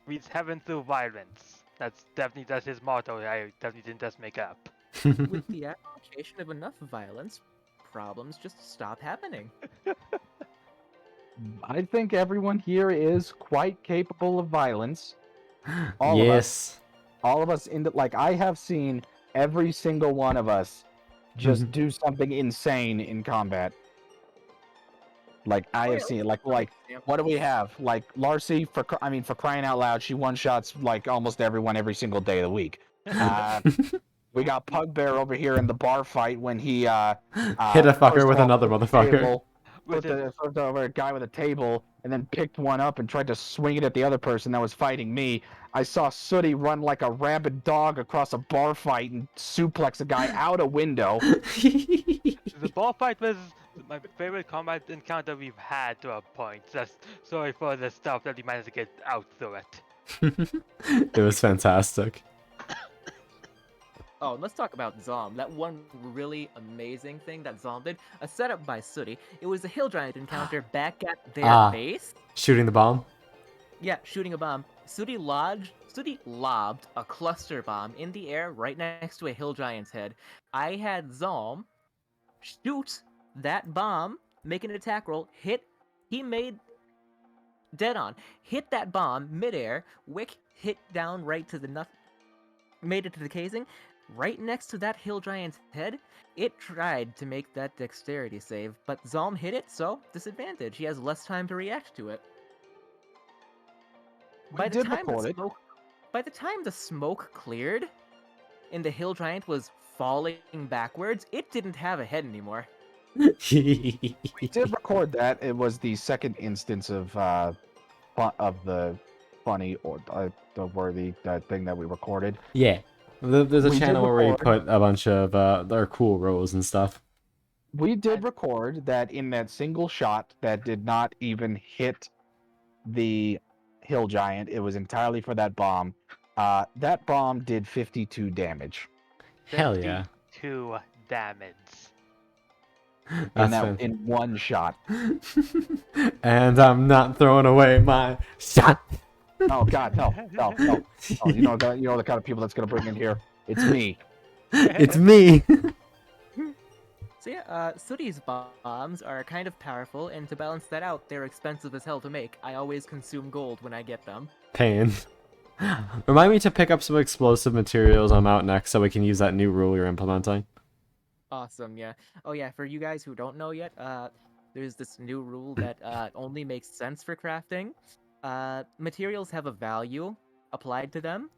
With heaven through violence. That's his motto. I definitely didn't just make up. With the application of enough violence, problems just stop happening. I think everyone here is quite capable of violence. All of us. Yes. All of us like I have seen every single one of us just do something insane in combat. Like I have seen like what do we have? Like Larcy for crying out loud, she one-shots like almost everyone every single day of the week. We got Pugbear over here in the bar fight when he Hit a fucker first with of all, another broke the motherfucker. table. flipped over a guy with a table and then picked one up and tried to swing it at the other person that was fighting me. I saw Sooty run like a rabid dog across a bar fight and suplex a guy out a window. The ball fight was my favorite combat encounter we've had to a point. Just sorry for the stuff that we managed to get out through it. It was fantastic. Oh, let's talk about Zom. That one really amazing thing that Zom did, a setup by Sooty. It was a hill giant encounter back at their base. Shooting the bomb? Yeah, shooting a bomb. Sooty lobbed a cluster bomb in the air right next to a hill giant's head. I had Zom shoot that bomb, make an attack roll, he made dead on, hit that bomb midair, Wick hit down right to the made it to the casing, right next to that hill giant's head. It tried to make that dexterity save, but Zom hit it, so disadvantage. He has less time to react to it. By the time the smoke cleared and the hill giant was falling backwards, it didn't have a head anymore. We did record that. It was the second instance of the funny or the worthy thing that we recorded. Yeah. There's a We did channel where we record. put a bunch of our cool rolls and stuff. We did record that in that single shot that did not even hit the hill giant. It was entirely for that bomb. That bomb did 52 damage. Hell yeah. 2 damage. In one shot. And I'm not throwing away my shot. Oh God, no. Oh, you know the kind of people that's gonna bring in here. It's me. It's me. So yeah, Sooty's bombs are kind of powerful, and to balance that out, they're expensive as hell to make. I always consume gold when I get them. Pain. Remind me to pick up some explosive materials on Mount Next so we can use that new rule you're implementing. Awesome, yeah. Oh yeah, for you guys who don't know yet, there's this new rule that only makes sense for crafting. Materials have a value applied to them.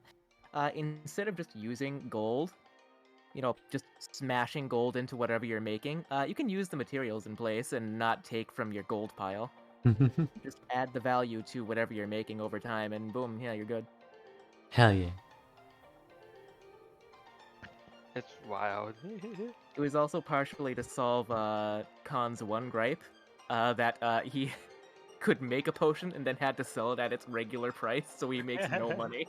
Instead of just using gold, just smashing gold into whatever you're making, you can use the materials in place and not take from your gold pile. Just add the value to whatever you're making over time, and boom, yeah, you're good. Hell yeah. It's wild. It was also partially to solve Khan's one gripe, that he could make a potion and then had to sell it at its regular price, so he makes no money.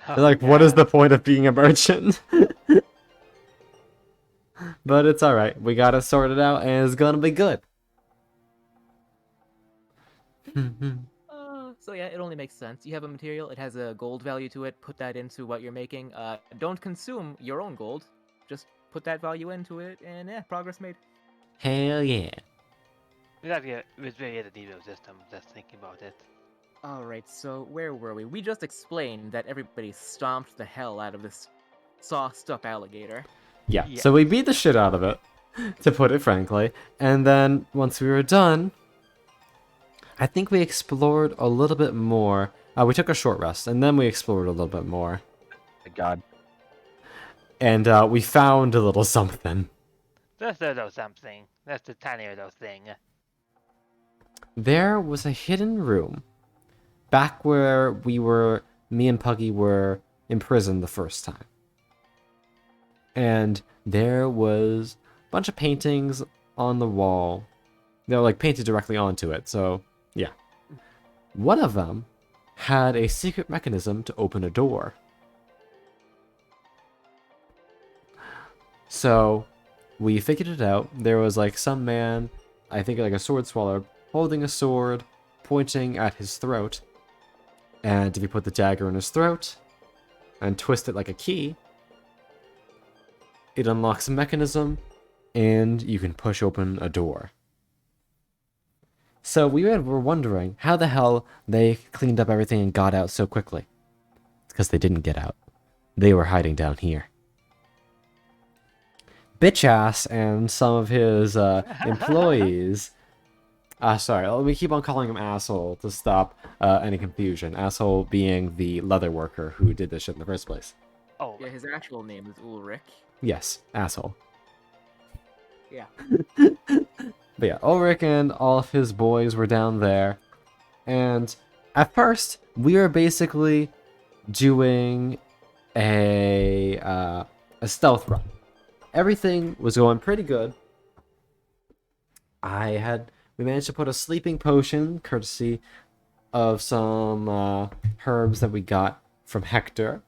They're like, what is the point of being a merchant? But it's alright. We got it sorted out and it's gonna be good. So yeah, it only makes sense. You have a material, it has a gold value to it, put that into what you're making. Don't consume your own gold. Just put that value into it, and yeah, progress made. Hell yeah. It was very the Devo system, just thinking about it. Alright, so where were we? We just explained that everybody stomped the hell out of this sauced up alligator. Yeah, Yeah. so we beat the shit out of it, to put it frankly. And then, once we were done, I think we explored a little bit more. We took a short rest, and then we explored a little bit more. Thank God. And we found a little something. Just a little something. That's the tiny little thing. There was a hidden room back where me and Puggy were imprisoned the first time. And there was a bunch of paintings on the wall. They were like painted directly onto it, so yeah. One of them had a secret mechanism to open a door. So we figured it out. There was like some man, I think like a sword swallower, holding a sword, pointing at his throat. And if you put the dagger in his throat and twist it like a key, it unlocks a mechanism and you can push open a door. So we were wondering how the hell they cleaned up everything and got out so quickly. It's because they didn't get out. They were hiding down here. Bitch ass and some of his employees. Sorry, let me keep on calling him asshole to stop any confusion. Asshole being the leather worker who did this shit in the first place. Oh, Yeah, his actual name is Ulrich. Yes, asshole. Yeah. But yeah, Ulrich and all of his boys were down there. And at first, we were basically doing a stealth run. Everything was going pretty good. We managed to put a sleeping potion, courtesy of some herbs that we got from Hector,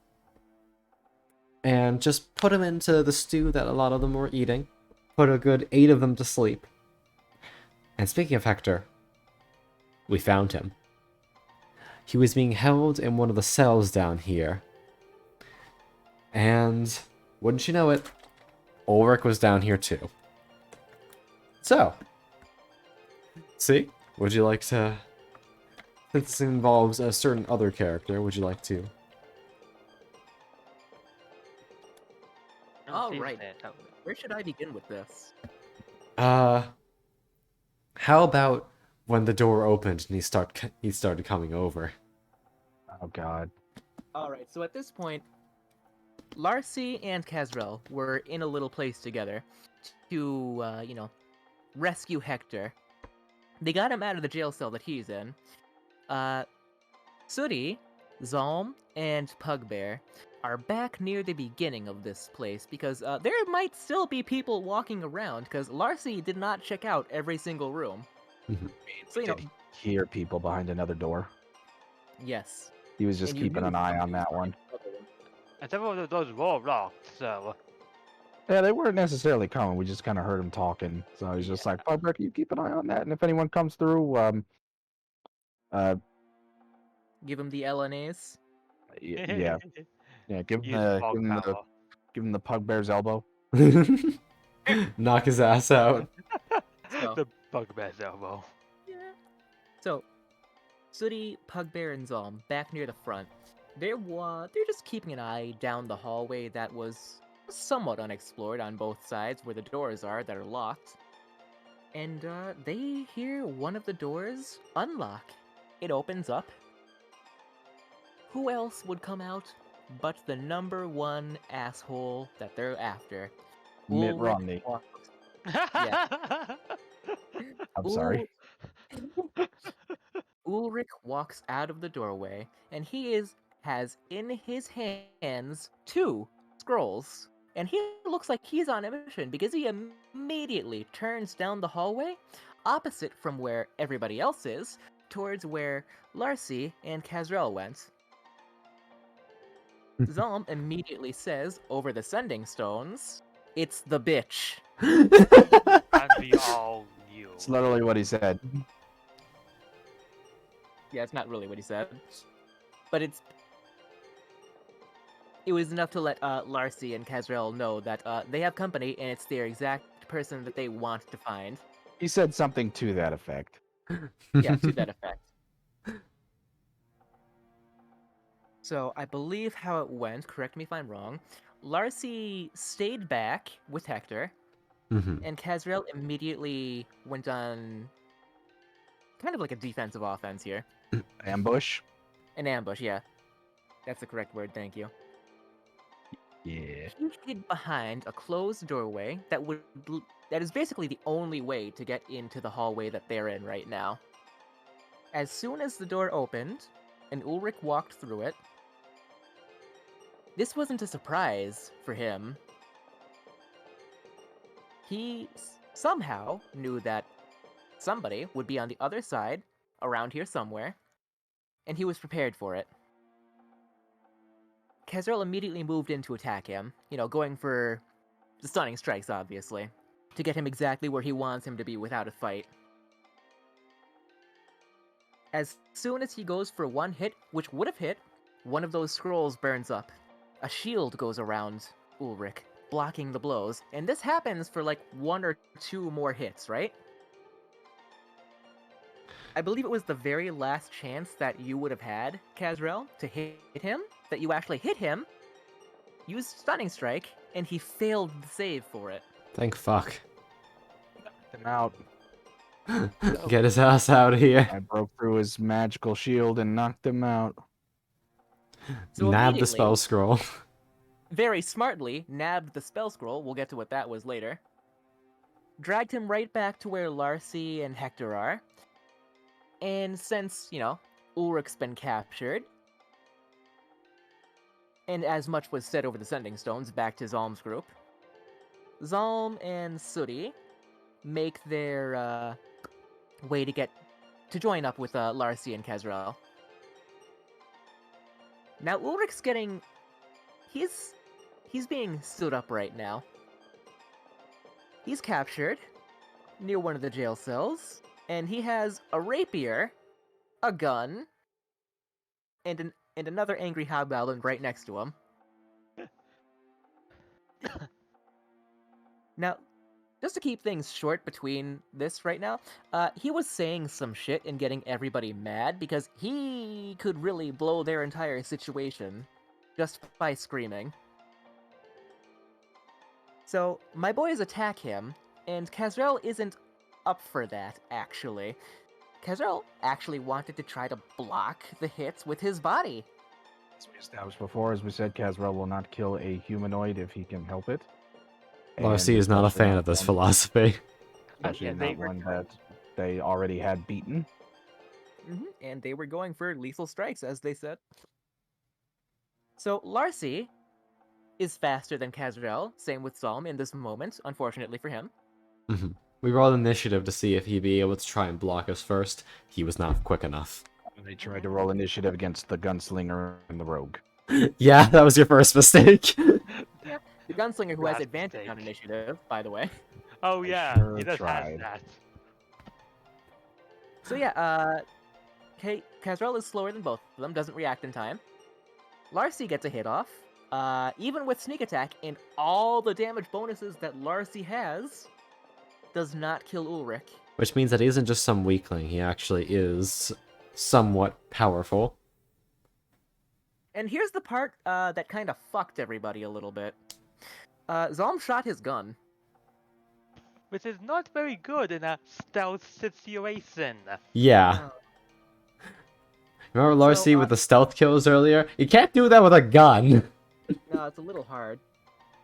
and just put them into the stew that a lot of them were eating. Put a good 8 of them to sleep. And speaking of Hector, we found him. He was being held in one of the cells down here. And wouldn't you know it, Ulrich was down here too. So, see, would you like to, since this involves a certain other character, would you like to? All right. Where should I begin with this? How about when the door opened and he started coming over? Oh God. All right. So at this point, Larcy and Kazrel were in a little place together to, rescue Hector. They got him out of the jail cell that he's in. Sooty, Zalm, and Pugbear are back near the beginning of this place because there might still be people walking around because Larcy did not check out every single room. So, We did hear people behind another door. yes. He was just And you keeping knew an eye on somebody that was one. behind the other one. And several of those were locked, so. Yeah, they weren't necessarily coming. We just kind of heard him talking. So I was just like, Pugbear, you keep an eye on that. And if anyone comes through, Give him the LNAs. yeah, give Use fog him the power. give him the Pugbear's elbow. Knock his ass out. So, The bugbear's elbow. yeah. So, Sooty, Pugbear, and Zalm back near the front. They're just keeping an eye down the hallway that was somewhat unexplored on both sides where the doors are that are locked. And they hear one of the doors unlock. It opens up. Who else would come out but the number one asshole that they're after? Mitt Ulrich Romney. walks- Yeah. I'm sorry. Ulrich walks out of the doorway, and has in his hands 2 scrolls. And he looks like he's on a mission because he immediately turns down the hallway, opposite from where everybody else is, towards where Larcy and Kazrel went. Zalm immediately says, over the sending stones, "It's the bitch." And we all knew. It's literally what he said. Yeah, it's not really what he said. But it was enough to let Larcy and Kazrel know that they have company and it's their exact person that they want to find. He said something to that effect. Yeah, to that effect. So I believe how it went, correct me if I'm wrong, Larcy stayed back with Hector, and Kazrel immediately went on kind of like a defensive offense here. Ambush. An ambush, yeah. That's the correct word, thank you. Yeah. He hid behind a closed doorway that is basically the only way to get into the hallway that they're in right now. As soon as the door opened, and Ulrich walked through it, this wasn't a surprise for him. He somehow knew that somebody would be on the other side, around here somewhere, and he was prepared for it. Kazrel immediately moved in to attack him, going for the stunning strikes, obviously, to get him exactly where he wants him to be without a fight. As soon as he goes for one hit, which would have hit, one of those scrolls burns up. A shield goes around Ulrich, blocking the blows, and this happens for like 1 or 2 more hits, right? I believe it was the very last chance that you would have had, Kazrel, to hit him, that you actually hit him, use Stunning Strike, and he failed the save for it. Thank fuck. Him out. Get his ass out of here. I broke through his magical shield and knocked him out. So Nab the immediately, spell scroll. very smartly, nabbed the spell scroll. We'll get to what that was later. dragged him right back to where Larcy and Hector are. And since, Ulrich's been captured, and as much was said over the Sending Stones back to Zalm's group, Zalm and Sooty make their way to join up with Larcy and Kazrel. Now Ulrich's he's being stood up right now. He's captured near one of the jail cells, and he has a rapier, a gun, and another angry hobgoblin right next to him. Now, just to keep things short between this right now, he was saying some shit and getting everybody mad because he could really blow their entire situation just by screaming. So, my boys attack him, and Kazrel isn't up for that, actually. Kazrel actually wanted to try to block the hits with his body. As we established before, as we said, Kazrel will not kill a humanoid if he can help it. Larcy is not a fan of this philosophy. Especially Yeah, not one that they already had beaten. And they were going for lethal strikes, as they said. So, Larcy is faster than Kazrel, same with Zalm in this moment, unfortunately for him. We rolled initiative to see if he'd be able to try and block us first. He was not quick enough. They tried to roll initiative against the gunslinger and the rogue. Yeah, that was your first mistake. The gunslinger who has Last advantage on mistake. initiative, by the way. Oh I yeah, sure he just tried. has that. So yeah, Kazrel is slower than both of them, doesn't react in time. Larcy gets a hit off. Even with sneak attack and all the damage bonuses that Larcy has, does not kill Ulrich. Which means that he isn't just some weakling, he actually is somewhat powerful. And here's the part that kind of fucked everybody a little bit. Zalm shot his gun. Which is not very good in a stealth situation. Yeah. Remember Larcy So, with the stealth kills earlier? You can't do that with a gun! No, it's a little hard.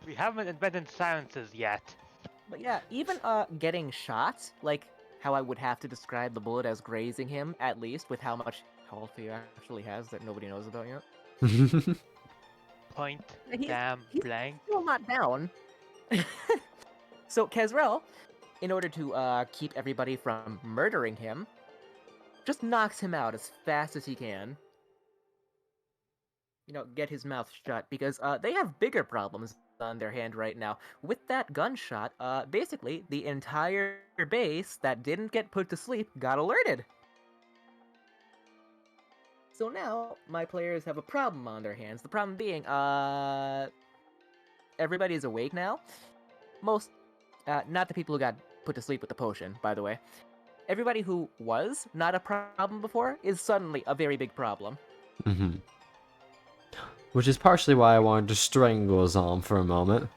We haven't invented silences yet. But yeah, even getting shot, like how I would have to describe the bullet as grazing him, at least, with how much health he actually has that nobody knows about yet. Point He's- damn he's blank. Still not down. So Kazrel, in order to keep everybody from murdering him, just knocks him out as fast as he can. Get his mouth shut, because they have bigger problems on their hand right now. With that gunshot, basically, the entire base that didn't get put to sleep got alerted. So now, my players have a problem on their hands. The problem being, everybody's awake now. Not the people who got put to sleep with the potion, by the way. Everybody who was not a problem before is suddenly a very big problem. Which is partially why I wanted to strangle Zalm for a moment.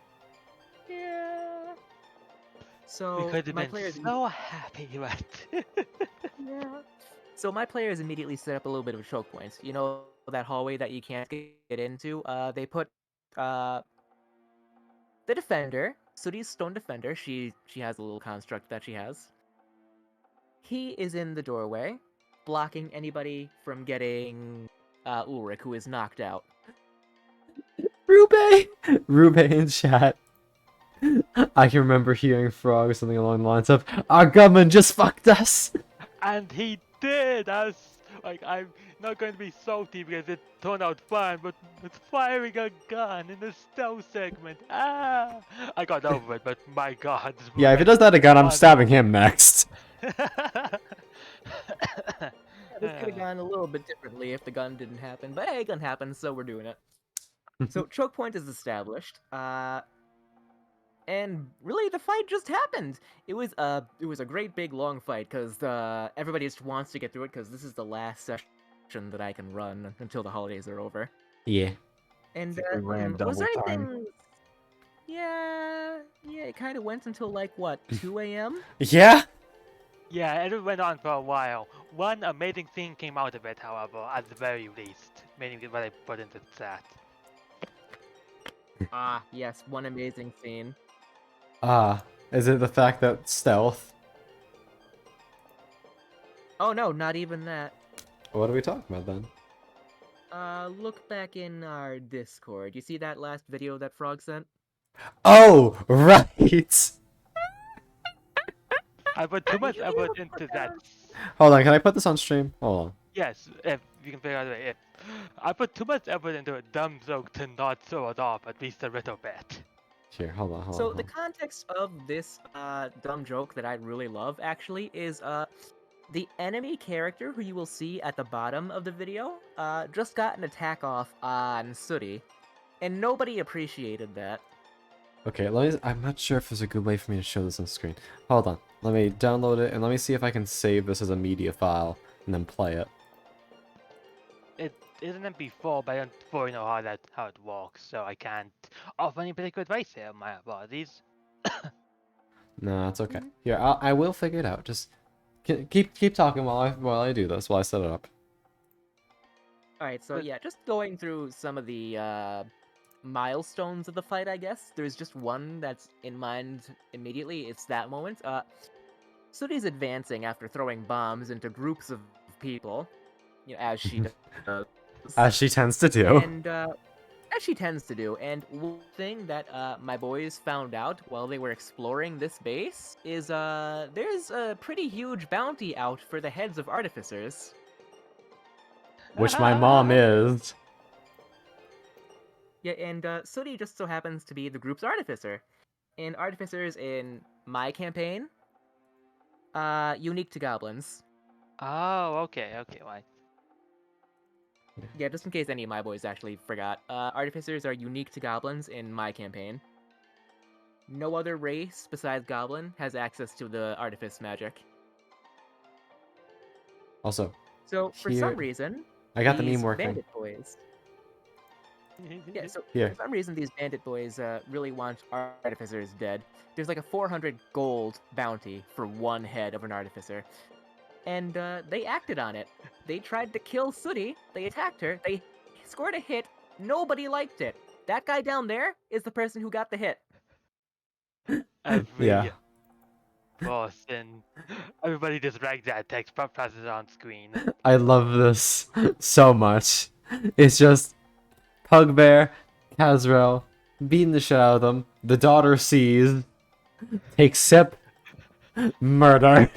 Yeah. So We could have my been players, so happy with. yeah. So my players immediately set up a little bit of a choke point. You know that hallway that you can't get into. They put the defender, Sooty's stone defender. She has a little construct that she has. He is in the doorway, blocking anybody from getting Ulrich, who is knocked out. Rube in chat. I can remember hearing Frog something along the lines of, "Our government just fucked us!" And he did! I'm not going to be salty because it turned out fine, but with firing a gun in the stealth segment, I got over it, but my god. Yeah, if he does that again, I'm stabbing him next. This could have gone a little bit differently if the gun didn't happen, but hey, gun happens, so we're doing it. So choke point is established, and really the fight just happened. It was a great big long fight because everybody just wants to get through it because this is the last session that I can run until the holidays are over. Yeah. And We ran was there double time. anything? Yeah, it kind of went until like what 2 a.m. Yeah? Yeah, it went on for a while. One amazing thing came out of it, however, at the very least. Meaning what I put into the chat. Yes, one amazing scene. Is it the fact that stealth? Oh no, not even that. What are we talking about then? Look back in our Discord. You see that last video that Frog sent? Oh, right! I put too much You effort into that. Hold on, can I put this on stream? Hold on. Yes, if you can figure out a way. If I put too much effort into a dumb joke to not throw it off at least a little bit. Here, hold on, hold on. So hold the on. context of this dumb joke that I really love actually is the enemy character who you will see at the bottom of the video just got an attack off on Sooty, and nobody appreciated that. Okay, I'm not sure if there's a good way for me to show this on screen. Hold on. Let me download it and let me see if I can save this as a media file and then play it. It isn't MP4, but I don't fully know how it works, so I can't offer any particular advice here. My apologies. No, it's okay. Here, I will figure it out. Just keep talking while I do this, while I set it up. Alright, so But- yeah, just going through some of the milestones of the fight, I guess. There's just one that's in mind immediately. It's that moment. Sooty's advancing after throwing bombs into groups of people, you know, as she does. As she tends to do. And as she tends to do. And one thing that my boys found out while they were exploring this base is there's a pretty huge bounty out for the heads of artificers. Which my mom is. Yeah, and Sooty just so happens to be the group's artificer. And artificers in my campaign, unique to goblins. Oh, okay, right. Yeah, just in case any of my boys actually forgot, artificers are unique to goblins in my campaign. No other race besides goblin has access to the artifice magic. Also, So for Here- some reason, I got the these meme working. bandit boys. Yeah, so Here. for some reason these bandit boys really want artificers dead. There's like a 400 gold bounty for one head of an artificer. And they acted on it. They tried to kill Sooty, they attacked her, they scored a hit, nobody liked it. That guy down there is the person who got the hit. Every Yeah. person, everybody just drag that text, process it on screen. I love this so much. It's just Pugbear, Kazrel, beating the shit out of them. The daughter sees, takes sip, murder.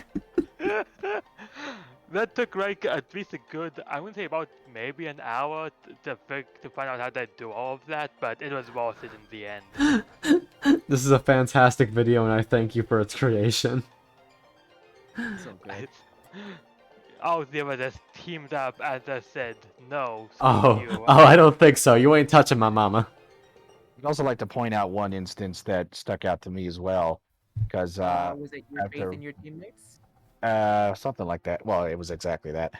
That took like at least a good, I wouldn't say about maybe an hour to find out how they do all of that, but it was worth it in the end. This is a fantastic video, and I thank you for its creation. So good. Oh, they were just teamed up and just said, no, screw Oh, you. I don't think so. You ain't touching my mama. I'd also like to point out one instance that stuck out to me as well, because Was it your after- faith in your teammates? something like that. Well, it was exactly that.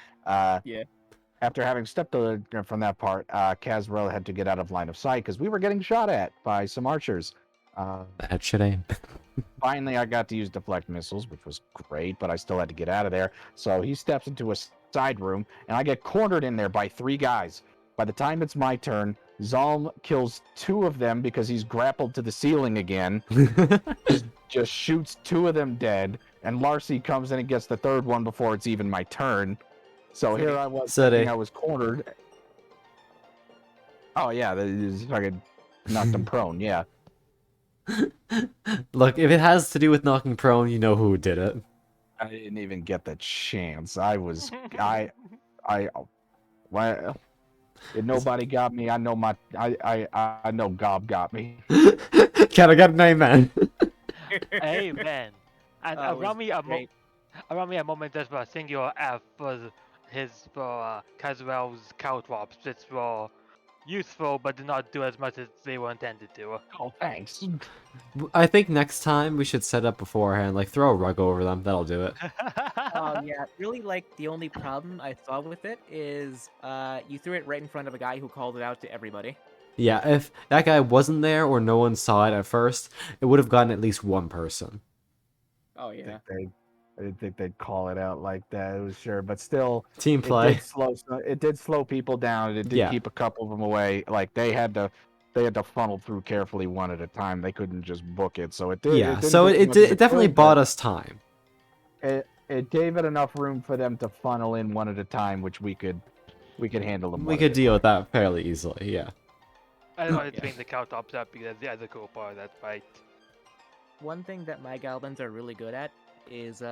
Yeah. After having stepped from that part, Kazrel had to get out of line of sight because we were getting shot at by some archers. That shit ain't. Finally, I got to use deflect missiles, which was great, but I still had to get out of there. So he steps into a side room, and I get cornered in there by 3 guys. By the time it's my turn, Zalm kills 2 of them because he's grappled to the ceiling again. Just shoots 2 of them dead, and Larcy comes in and gets the 3rd one before it's even my turn. So here I was, thinking I was cornered. Oh yeah, this fucking knocked him prone. Yeah. Look, if it has to do with knocking prone, you know who did it. I didn't even get the chance. Well, if nobody got me, I know I know Gob got me. Can I get an amen? Amen. And Oh, it was around me great. a moment that was singular F was for Caswell's caltrops, which were useful but did not do as much as they were intended to. Oh, thanks. I think next time we should set up beforehand, like throw a rug over them. That'll do it. Yeah, really, like, the only problem I saw with it is you threw it right in front of a guy who called it out to everybody. Yeah, if that guy wasn't there or no one saw it at first, it would have gotten at least one person. Oh, yeah. I didn't think they'd call it out like that. It was sure, but still, Team play. it did slow people down. It did Yeah. keep a couple of them away. Like they had to they had to funnel through carefully one at a time. They couldn't just book it, so it did. Yeah, It didn't so book as it, much as it definitely could, bought but us time. it gave it enough room for them to funnel in one at a time, which we could handle them. We one could at a deal time. with that fairly easily, yeah. I don't want to Yeah. train the Caltops up because they are the cool part of that fight. One thing that my goblins are really good at is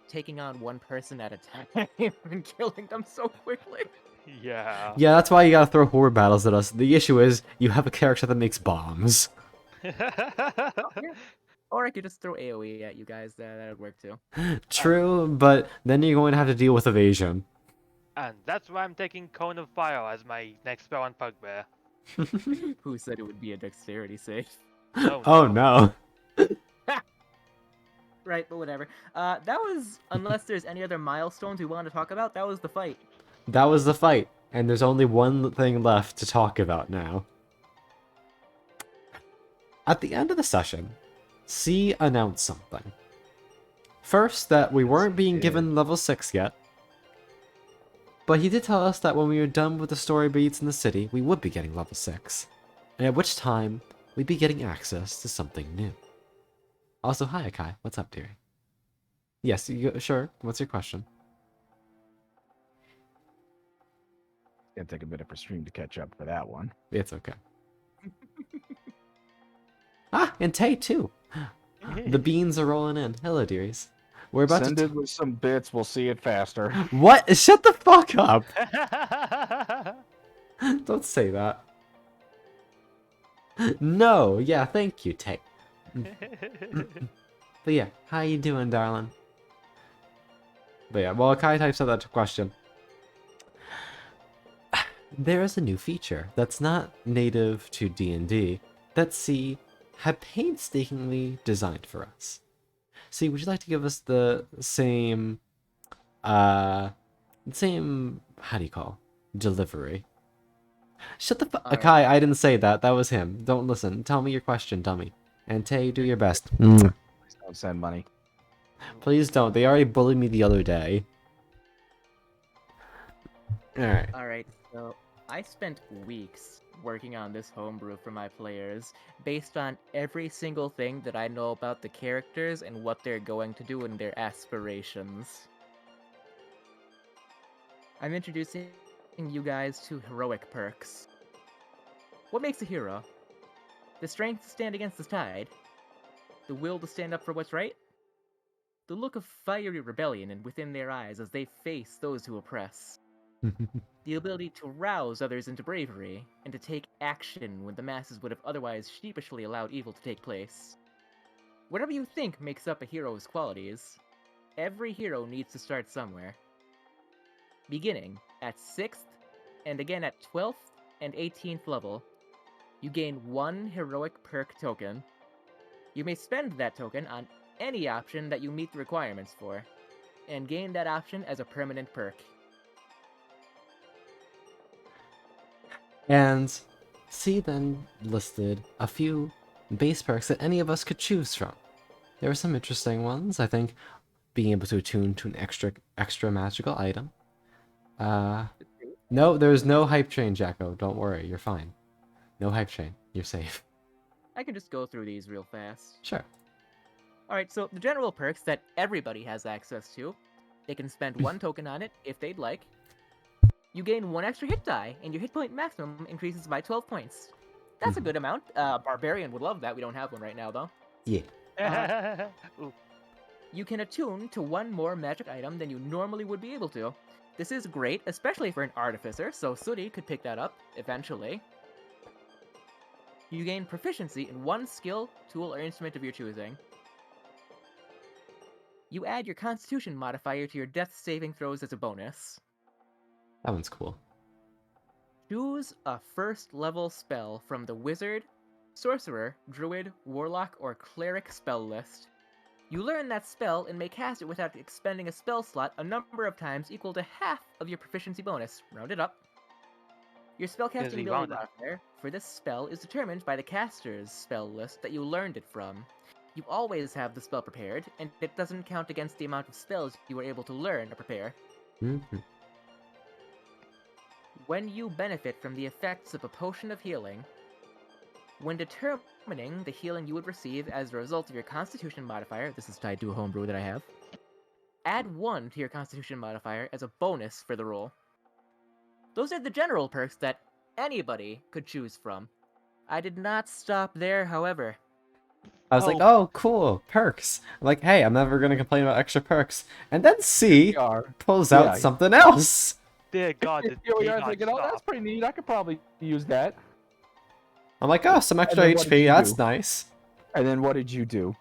taking on one person at a time and killing them so quickly. Yeah. Yeah, that's why you gotta throw horde battles at us. The issue is, you have a character that makes bombs. Yeah. Or I could just throw AoE at you guys. That would work too. True, but then you're going to have to deal with evasion. And that's why I'm taking Cone of Fire as my next spell on Pugbear. Who said it would be a dexterity save? Oh, Oh no. no. Right, but whatever. That was, unless there's any other milestones we want to talk about, that was the fight. That was the fight, and there's only one thing left to talk about now. At the end of the session, C announced something. First, that we weren't being given level 6 yet, but he did tell us that when we were done with the story beats in the city, we would be getting level 6, and at which time, we'd be getting access to something new. Also, hi Akai, what's up, dearie? Yes, sure, what's your question? Gonna take a bit of a stream to catch up for that one. It's okay. Ah, and Tay too. The beans are rolling in. Hello, dearies. We're about Send to. it with some bits. We'll see it faster. What? Shut the fuck up! Don't say that. No. Yeah. Thank you, Tay. But yeah, how you doing, darling? But yeah, well, Kai types out that question. There is a new feature that's not native to D&D that C had painstakingly designed for us. C, would you like to give us the same, how do you call, delivery? Shut the fuck, Alright. Akai, I didn't say that, that was him. Don't listen, tell me your question, dummy. And Tay, do your best. Please don't send money. Please don't, they already bullied me the other day. Alright. Alright, so I spent weeks working on this homebrew for my players, based on every single thing that I know about the characters and what they're going to do in their aspirations. I'm introducing you guys to heroic perks. What makes a hero? The strength to stand against the tide? The will to stand up for what's right? The look of fiery rebellion within their eyes as they face those who oppress? The ability to rouse others into bravery, and to take action when the masses would have otherwise sheepishly allowed evil to take place. Whatever you think makes up a hero's qualities, every hero needs to start somewhere. Beginning at 6th, and again at 12th and 18th level, you gain 1 heroic perk token. You may spend that token on any option that you meet the requirements for, and gain that option as a permanent perk. And C then listed a few base perks that any of us could choose from. There were some interesting ones, I think being able to attune to an extra magical item. No, there's no hype train, Jacko. Don't worry, you're fine. No hype train. You're safe. I can just go through these real fast. Sure. Alright, so the general perks that everybody has access to, they can spend 1 token on it if they'd like. You gain 1 extra hit die, and your hit point maximum increases by 12 points. That's a good amount. Barbarian would love that. We don't have one right now, though. Yeah. Ooh. You can attune to 1 more magic item than you normally would be able to. This is great, especially for an artificer, so Sooty could pick that up eventually. You gain proficiency in 1 skill, tool, or instrument of your choosing. You add your constitution modifier to your death saving throws as a bonus. That one's cool. Choose a 1st level spell from the Wizard, Sorcerer, Druid, Warlock, or Cleric spell list. You learn that spell and may cast it without expending a spell slot a number of times equal to half of your proficiency bonus, rounded up. Your spellcasting Busy ability rounded. modifier for this spell is determined by the caster's spell list that you learned it from. You always have the spell prepared, and it doesn't count against the amount of spells you were able to learn or prepare. Mhm. When you benefit from the effects of a potion of healing, When determining the healing you would receive as a result of your Constitution modifier, this is tied to a homebrew that I have, add 1 to your Constitution modifier as a bonus for the roll. Those are the general perks that anybody could choose from. I did not stop there, however. I was like, oh, cool, perks. I'm like, hey, I'm never gonna complain about extra perks. And then C pulls out Yeah. something else. Dear God, did Here we he are not thinking, oh, that's stop? pretty neat. I could probably use that. I'm like, oh, some extra then what did HP, you that's do? nice. And then what did you do?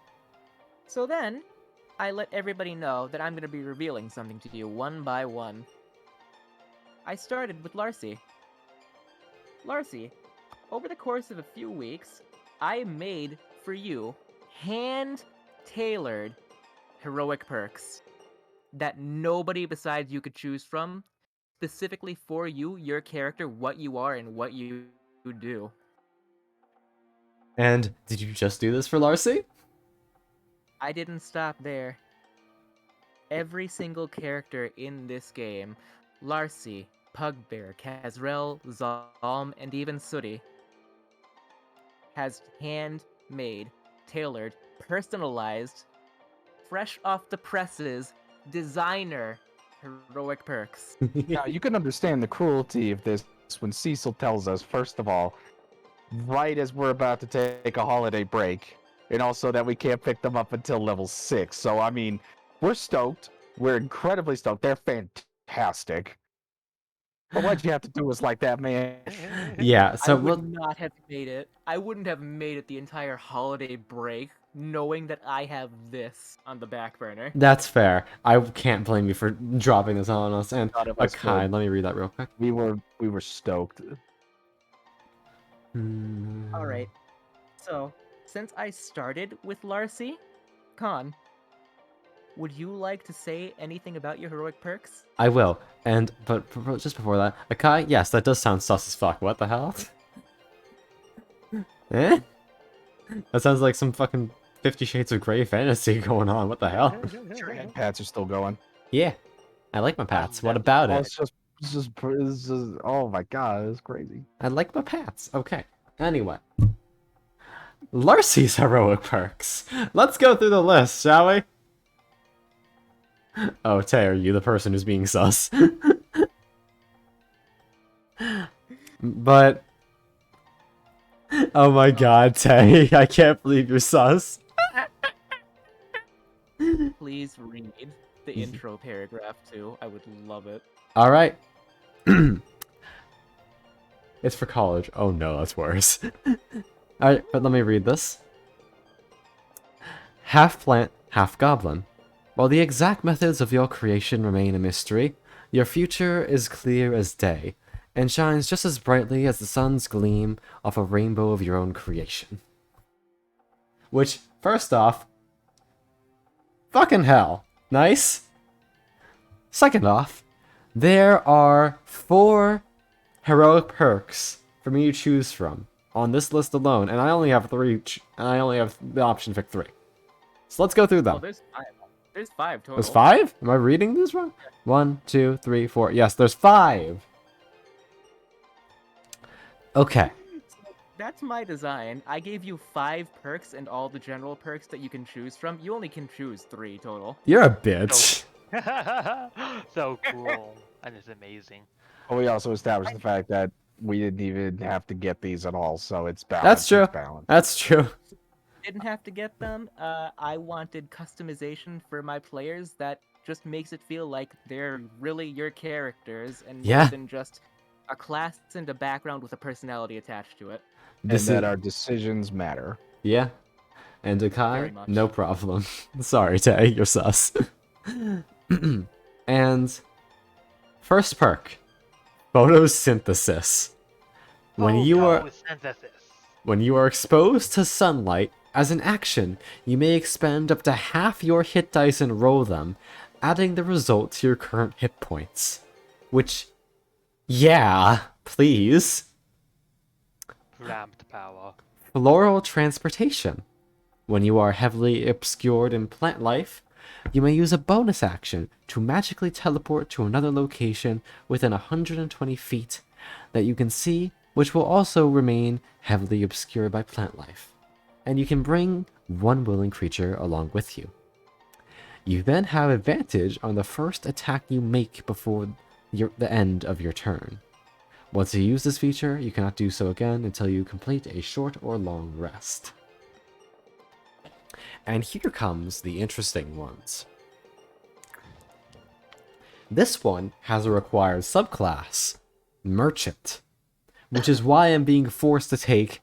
So then, I let everybody know that I'm going to be revealing something to you one by one. I started with Larcy. Larcy, over the course of a few weeks, I made for you hand-tailored heroic perks that nobody besides you could choose from, specifically for you, your character, what you are, and what you do. And did you just do this for Larcy? I didn't stop there. Every single character in this game, Larcy, Pugbear, Kazrel, Zalm, and even Sooty, has handmade, tailored, personalized, fresh off the presses, designer heroic perks. Now, you can understand the cruelty of this when Cecil tells us, first of all, right as we're about to take a holiday break, and also that we can't pick them up until level 6. So, I mean, we're stoked. We're incredibly stoked. They're fantastic. But why'd you have to do us like that, man? Yeah, so I would we'll... not have made it. I wouldn't have made it the entire holiday break knowing that I have this on the back burner. That's fair. I can't blame you for dropping this on us. And None of us Akai, could. let me read that real quick. We were stoked. Alright, so since I started with Larcy, Khan, would you like to say anything about your heroic perks? I will. And, but just before that, Akai, yes, that does sound sus as fuck. What the hell? Eh? That sounds like some fucking 50 Shades of Grey fantasy going on. What the hell? Pats are still going. Yeah. I like my pats. What about Oh, it? it's just, oh my god, it's crazy. I like my pats. Okay. Anyway. Larcy's heroic perks. Let's go through the list, shall we? Oh, Tay, are you the person who's being sus? But... Oh my god, Tay, I can't believe you're sus. Please read the intro paragraph too. I would love it. Alright. It's for college. Oh no, that's worse. Alright, but let me read this. Half plant, half goblin. While the exact methods of your creation remain a mystery, your future is clear as day, and shines just as brightly as the sun's gleam off a rainbow of your own creation. Which, first off, fucking hell. Nice. Second off, there are 4 heroic perks for me to choose from on this list alone, and I only have 3, and I only have the option to pick 3. So let's go through them. Oh, there's 5. There's 5 total. There's 5? Am I reading this wrong? 1, 2, 3, 4. Yes, there's 5. Okay. That's my design. I gave you 5 perks and all the general perks that you can choose from. You only can choose 3 total. You're a bitch. So cool. And it's amazing. But we also established the fact that we didn't even have to get these at all, so it's balanced. That's true. It's balanced. That's true. Didn't have to get them. I wanted customization for my players that just makes it feel like they're really your characters and Yeah. more than just a class and a background with a personality attached to it. And that our decisions matter. Yeah. And Very Akai, much. no problem. Sorry, Tay, you're sus. And first perk, photosynthesis. When you are exposed to sunlight, as an action, you may expend up to half your hit dice and roll them, adding the result to your current hit points. Which, yeah, please. Ramped power. Floral Transportation. When you are heavily obscured in plant life, you may use a bonus action to magically teleport to another location within 120 feet that you can see which will also remain heavily obscured by plant life. And you can bring one willing creature along with you. You then have advantage on the first attack you make before the end of your turn. Once you use this feature, you cannot do so again until you complete a short or long rest. And here comes the interesting ones. This one has a required subclass, Merchant, which is why I'm being forced to take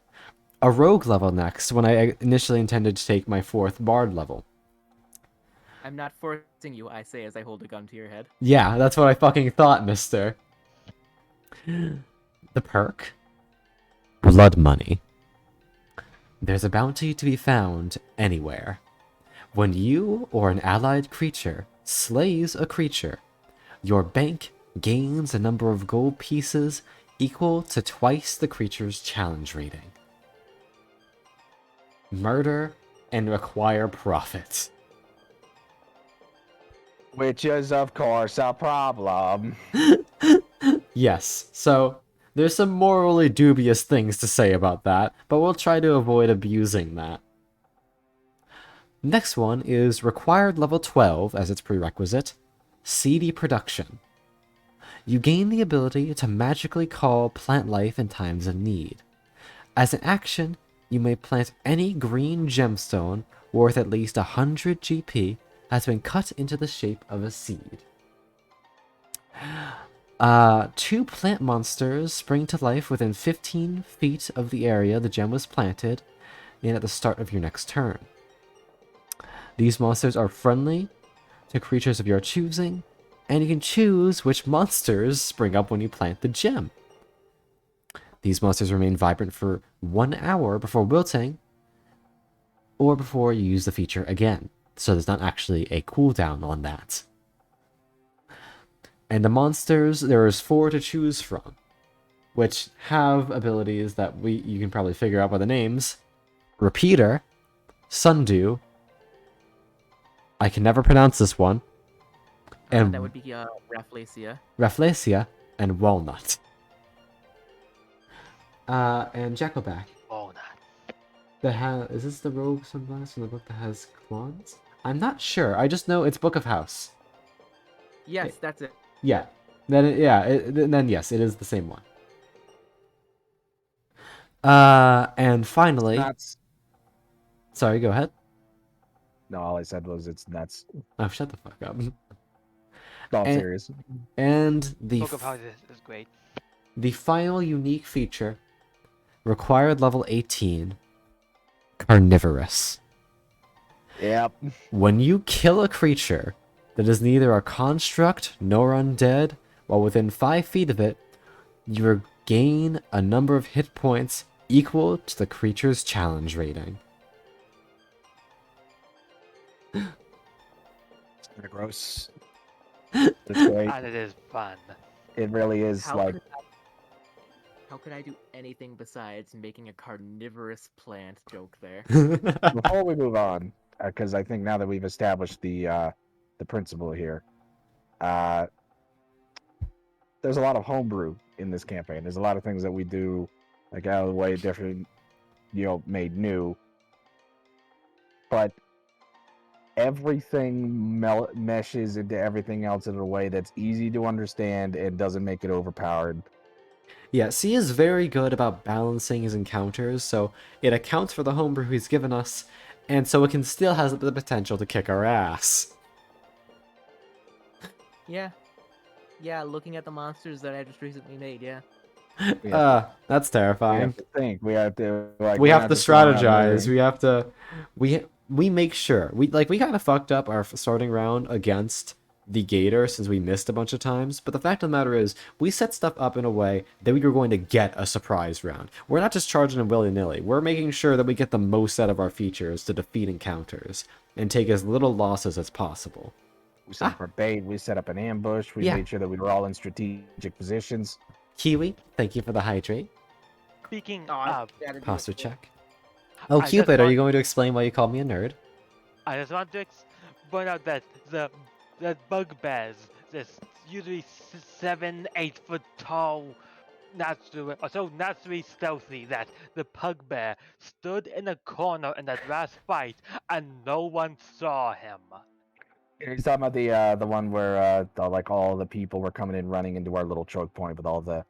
a rogue level next when I initially intended to take my 4th bard level. I'm not forcing you, I say as I hold a gun to your head. Yeah, that's what I fucking thought, mister. The perk? Blood money. There's a bounty to be found anywhere. When you or an allied creature slays a creature, your bank gains a number of gold pieces equal to twice the creature's challenge rating. Murder and require profit. Which is, of course, a problem. Yes, so there's some morally dubious things to say about that, but we'll try to avoid abusing that. Next one is required level 12 as its prerequisite, Seedy Production. You gain the ability to magically call plant life in times of need. As an action, you may plant any green gemstone worth at least 100 GP has been cut into the shape of a seed. 2 plant monsters spring to life within 15 feet of the area the gem was planted in at the start of your next turn. These monsters are friendly to creatures of your choosing, and you can choose which monsters spring up when you plant the gem. These monsters remain vibrant for 1 hour before wilting, or before you use the feature again, so there's not actually a cooldown on that. And the monsters, there is 4 to choose from, which have abilities that you can probably figure out by the names. Repeater, Sundew, I can never pronounce this one, and That would be Rafflesia, and Walnut. And Jackoback. Oh, no. Is this the rogue sunglass in the book that has claws? I'm not sure. I just know it's Book of House. Yes, that's it. Yeah. Then yes, it is the same one. And finally, Nuts. sorry, go ahead. No, all I said was it's nuts. Oh, shut the fuck up. No, I'm And- serious. And Book of Houses is great. the final unique feature, required level 18, Carnivorous. Yep. When you kill a creature that is neither a construct nor undead, while within 5 feet of it, you gain a number of hit points equal to the creature's challenge rating. It's kind of gross. It's great. And it is fun. It really is like How could I do anything besides making a carnivorous plant joke there? before we move on, because I think now that we've established the principle here, there's a lot of homebrew in this campaign. There's a lot of things that we do like out of the way, different, made new. But everything meshes into everything else in a way that's easy to understand and doesn't make it overpowered. Yeah, C is very good about balancing his encounters, so it accounts for the homebrew he's given us, and so it can still has the potential to kick our ass. Yeah. Yeah, looking at the monsters that I just recently made, yeah. That's We terrifying. have to think. We have to like. We we're have not to just going around strategize. murdering. We have to. We make sure we kind of fucked up our starting round against the gator since we missed a bunch of times. But the fact of the matter is, we set stuff up in a way that we were going to get a surprise round. We're not just charging them willy nilly. We're making sure that we get the most out of our features to defeat encounters and take as little losses as possible. We set up our bait. We set up an ambush. We Yeah. made sure that we were all in strategic positions. Kiwi, thank you for the hydrate. Speaking I of, gotta do Posture it. check. Oh, I just Cupid, are you want- going to explain why you called me a nerd? I just want to point out that the bugbears, this usually 7-8 foot tall naturally stealthy that the pug bear stood in a corner in that last fight and no one saw him. He's talking about the one where like all the people were coming in running into our little choke point with all the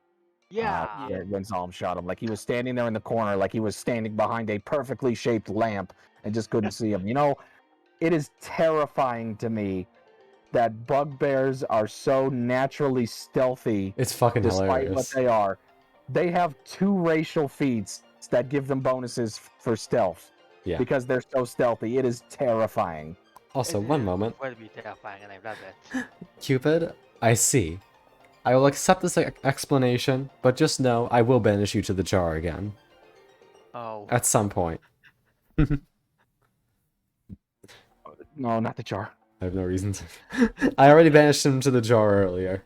Yeah. Yeah. when Zalm shot him. Like he was standing there in the corner, like he was standing behind a perfectly shaped lamp and just couldn't see him. You know, it is terrifying to me that bugbears are so naturally stealthy It's fucking despite what hilarious. they are. They have 2 racial feats that give them bonuses for stealth Yeah. because they're so stealthy. It is terrifying. Also, It one is moment. incredibly terrifying, and I love it. Cupid, I see. I will accept this explanation, but just know I will banish you to the jar again. Oh. At some point. No, not the jar. I have no reason to. I already banished him to the jar earlier.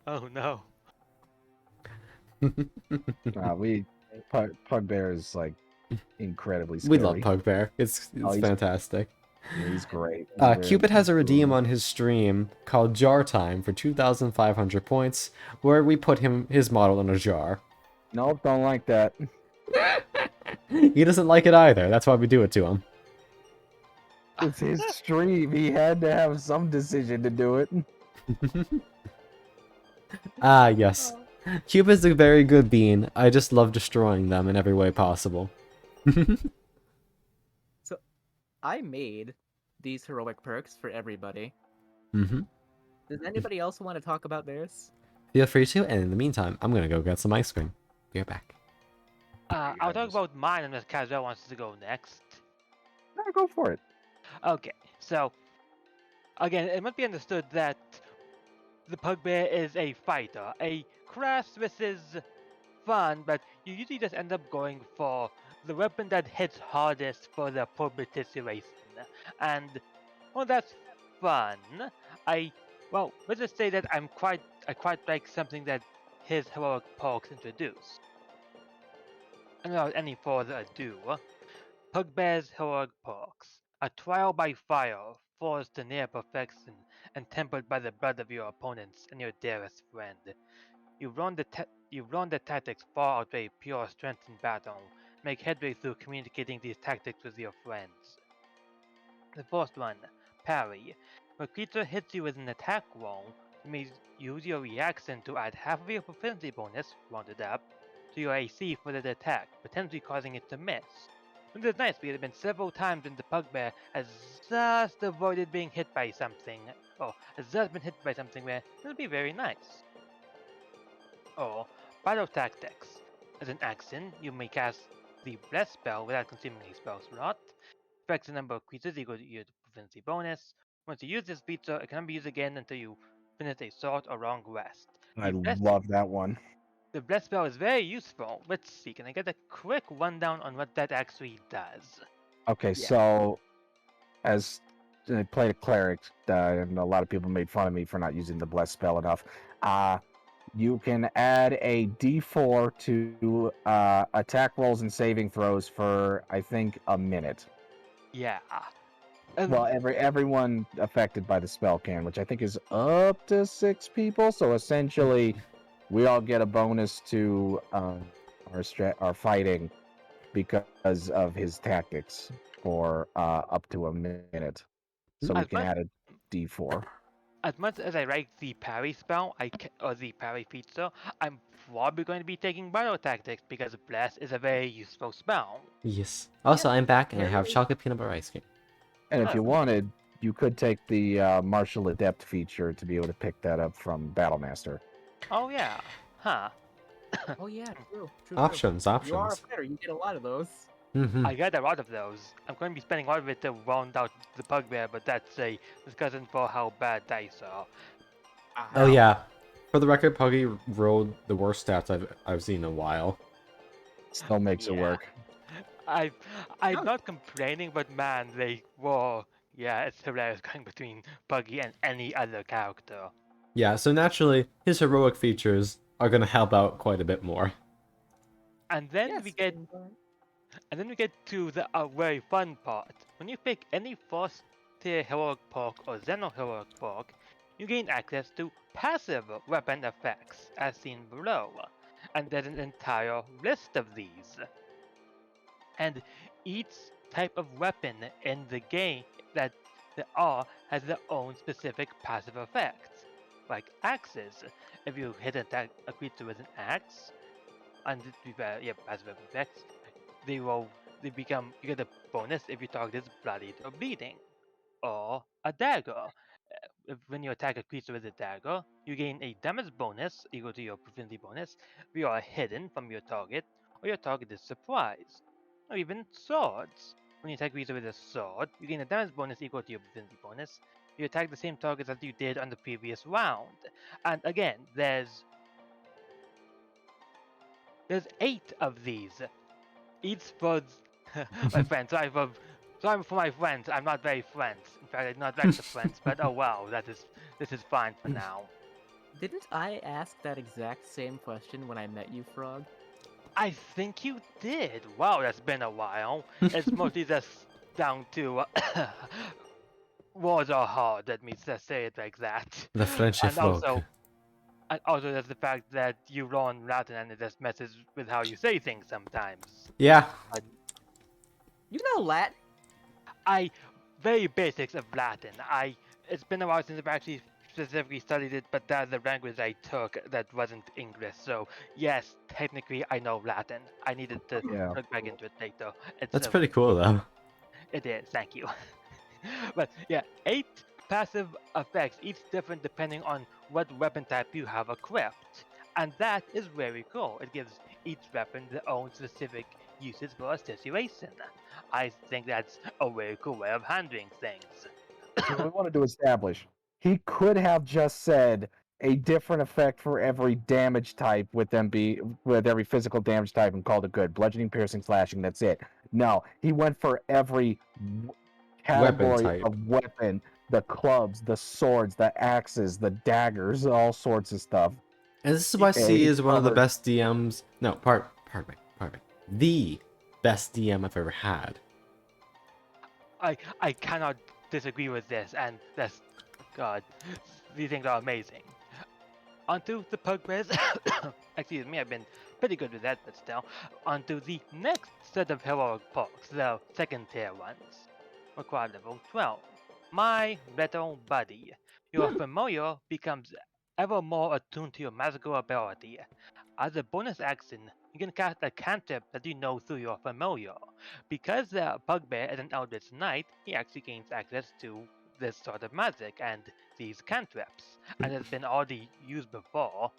Oh no. Pugbear is like incredibly We scary. love Pugbear. It's Oh, fantastic. he's great. He's Cupid has a redeem cool. on his stream called Jar Time for 2,500 points, where we put his model in a jar. Nope, don't like that. He doesn't like it either. That's why we do it to him. It's his stream. He had to have some decision to do it. Ah, yes. Cupid's a very good bean. I just love destroying them in every way possible. So, I made these heroic perks for everybody. Mm-hmm. Does anybody else want to talk about theirs? Feel free to, and in the meantime, I'm gonna go get some ice cream. Be right back. I'll talk about mine unless Kazel wants to go next. Yeah, go for it. Okay, so again, it must be understood that the Pugbear is a fighter. A crash is fun, but you usually just end up going for the weapon that hits hardest for the appropriate situation. And well, that's fun. Let's just say that I quite like something that his heroic perks introduce. And without any further ado, Pugbear's heroic perks. A trial by fire, forged to near perfection and tempered by the blood of your opponents and your dearest friend. You've learned the tactics far outweigh pure strength in battle. Make headway through communicating these tactics with your friends. The first one, parry. When a creature hits you with an attack roll, you may use your reaction to add half of your proficiency bonus, rounded up, to your AC for that attack, potentially causing it to miss. Which is nice because there have been several times when the Pugbear has just avoided being hit by something, or has just been hit by something where it would be very nice. Or Battle Tactics. As an action, you may cast the Bless spell without consuming a spell slot. Affects the number of creatures equal to your proficiency bonus. Once you use this feature, it cannot be used again until you finish a short or long rest. I love that one. The Bless spell is very useful. Let's see, can I get a quick rundown on what that actually does? Okay, Yeah. so as I played a cleric, and a lot of people made fun of me for not using the bless spell enough. You can add a D4 to attack rolls and saving throws for I think a minute. Yeah. Well, everyone affected by the spell can, which I think is up to 6 people. So essentially, we all get a bonus to our fighting because of his tactics for up to a minute. So we As can much- add a D4. As much as I like the parry spell, or the parry feature, I'm probably going to be taking Battle Tactics because Bless is a very useful spell. Yes. Also, I'm back, and I have Very- chocolate peanut butter ice cream. And if you Oh. wanted, you could take the Martial Adept feature to be able to pick that up from Battlemaster. Oh yeah. Huh. Oh yeah, true. Options, You are a options. fighter. You get a lot of those. Mm-hmm. I got a lot of those. I'm going to be spending a lot of it to round out the Bugbear, but that's a discussion for how bad dice are. Oh yeah. For the record, Puggy rolled the worst stats I've seen in a while. Still makes it Yeah. work. I'm Oh. not complaining, but man, it's hilarious going between Buggy and any other character. Yeah, so naturally, his heroic features are gonna help out quite a bit more. And then Yes. and then we get to the very fun part. When you pick any first tier heroic perk or Xeno heroic perk, you gain access to passive weapon effects, as seen below. and there's an entire list of these. And each type of weapon in the game that there are has their own specific passive effects. Like axes. If you hit a creature with an axe, and passive effects, you get a bonus if your target is bloodied or bleeding. Or a dagger. When you attack a creature with a dagger, you gain a damage bonus equal to your proficiency bonus if you are hidden from your target, or your target is surprised. Or even swords. When you attack a creature with a sword, you gain a damage bonus equal to your proficiency bonus. You attack the same target as you did on the previous round. And again, there's 8 of these. Each for my friends. Sorry for my friends. I'm not very friends. In fact, I'm not like the friends. But oh wow, this is fine for now. Didn't I ask that exact same question when I met you, Frog? I think you did. Wow, that's been a while. It's mostly just down to words are hard. Let me just say it like that. The Frenchy and folk. also there's the fact that you learn Latin and it just messes with how you say things sometimes. Yeah. You know Latin. Very basics of Latin. It's been a while since I've actually specifically studied it, but that's the language I took that wasn't English. So yes, technically I know Latin. I needed to Yeah. look back into it later. That's pretty cool, though. It is. Thank you. But yeah, 8 passive effects, each different depending on what weapon type you have equipped, and that is very cool. It gives each weapon their own specific uses for a situation. I think that's a very cool way of handling things. So we wanted to establish he could have just said a different effect for every damage type with every physical damage type and called it good. Bludgeoning, piercing, slashing, that's it. No, he went for every category type. of weapon, the clubs, the swords, the axes, the daggers, all sorts of stuff. And this is why Okay, C is one of the covered. best DMs. No, pardon me. The best DM I've ever had. I cannot disagree with this, and that's God. These things are amazing. Onto the bugbears. Excuse me, I've been pretty good with that, but still. Onto the next set of heroic perks, the second tier ones. Require level 12. My little buddy. Your familiar becomes ever more attuned to your magical ability. As a bonus action, you can cast a cantrip that you know through your familiar. Because the bugbear is an eldritch knight, he actually gains access to this sort of magic and these cantrips, and has been already used before.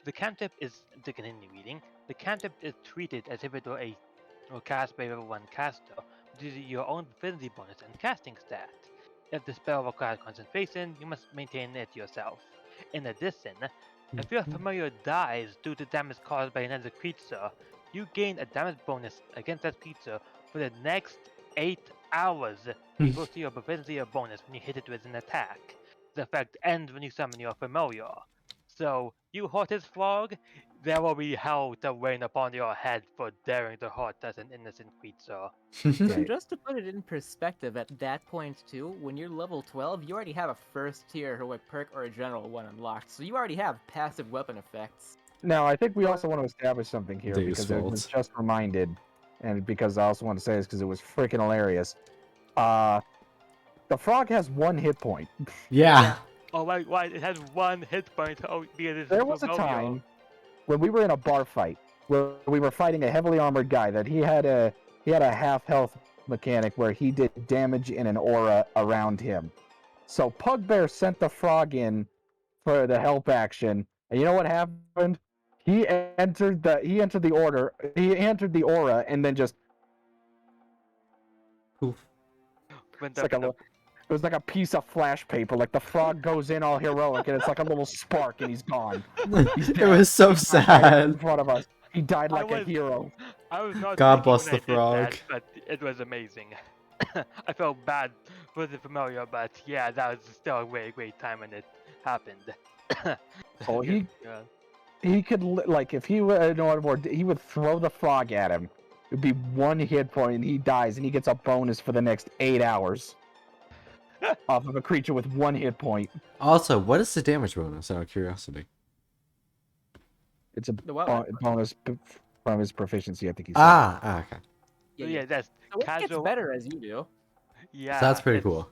The cantrip is, to continue reading, the cantrip is treated as if it were cast by level 1 caster, due to your own proficiency bonus and casting stat. If the spell requires concentration, you must maintain it yourself. In addition, if your familiar dies due to damage caused by another creature, you gain a damage bonus against that creature for the next 8 hours, equal to your proficiency or bonus when you hit it with an attack. The effect ends when you summon your familiar. So, you hurt his frog, there will be hell to rain upon your head for daring to hurt as an innocent creature. Okay. Just to put it in perspective, at that point too, when you're level 12, you already have a first tier heroic perk or a general one unlocked, so you already have passive weapon effects. Now, I think we also want to establish something here Dave's because it was fault. just reminded, and because I also want to say this because it was freaking hilarious. The frog has 1 hit point. Yeah. Oh wait, it has 1 hit point. Oh, because it's There was a familiar. time when we were in a bar fight where we were fighting a heavily armored guy that he had a half health mechanic where he did damage in an aura around him. So Pugbear sent the frog in for the help action, and you know what happened? He entered the aura, and then just Oof. When it's like it was like a piece of flash paper. Like the frog goes in all heroic, and it's like a little spark, and he's gone. He's It dead. was so Right in sad. front of us. He died like a was- hero. I was not God thinking bless when the I did frog. that, but it was amazing. I felt bad for the familiar, but yeah, that was still a very great time when it happened. Oh, he Yeah. could like if he were no more, he would throw the frog at him. It'd be 1 hit point, and he dies, and he gets a bonus for the next 8 hours off of a creature with 1 hit point. Also, what is the damage bonus out of curiosity? It's a The what? bonus from his proficiency, I think he said. Okay. So yeah, that's So it gets casual. better as you do. Yeah, So that's pretty it's- cool.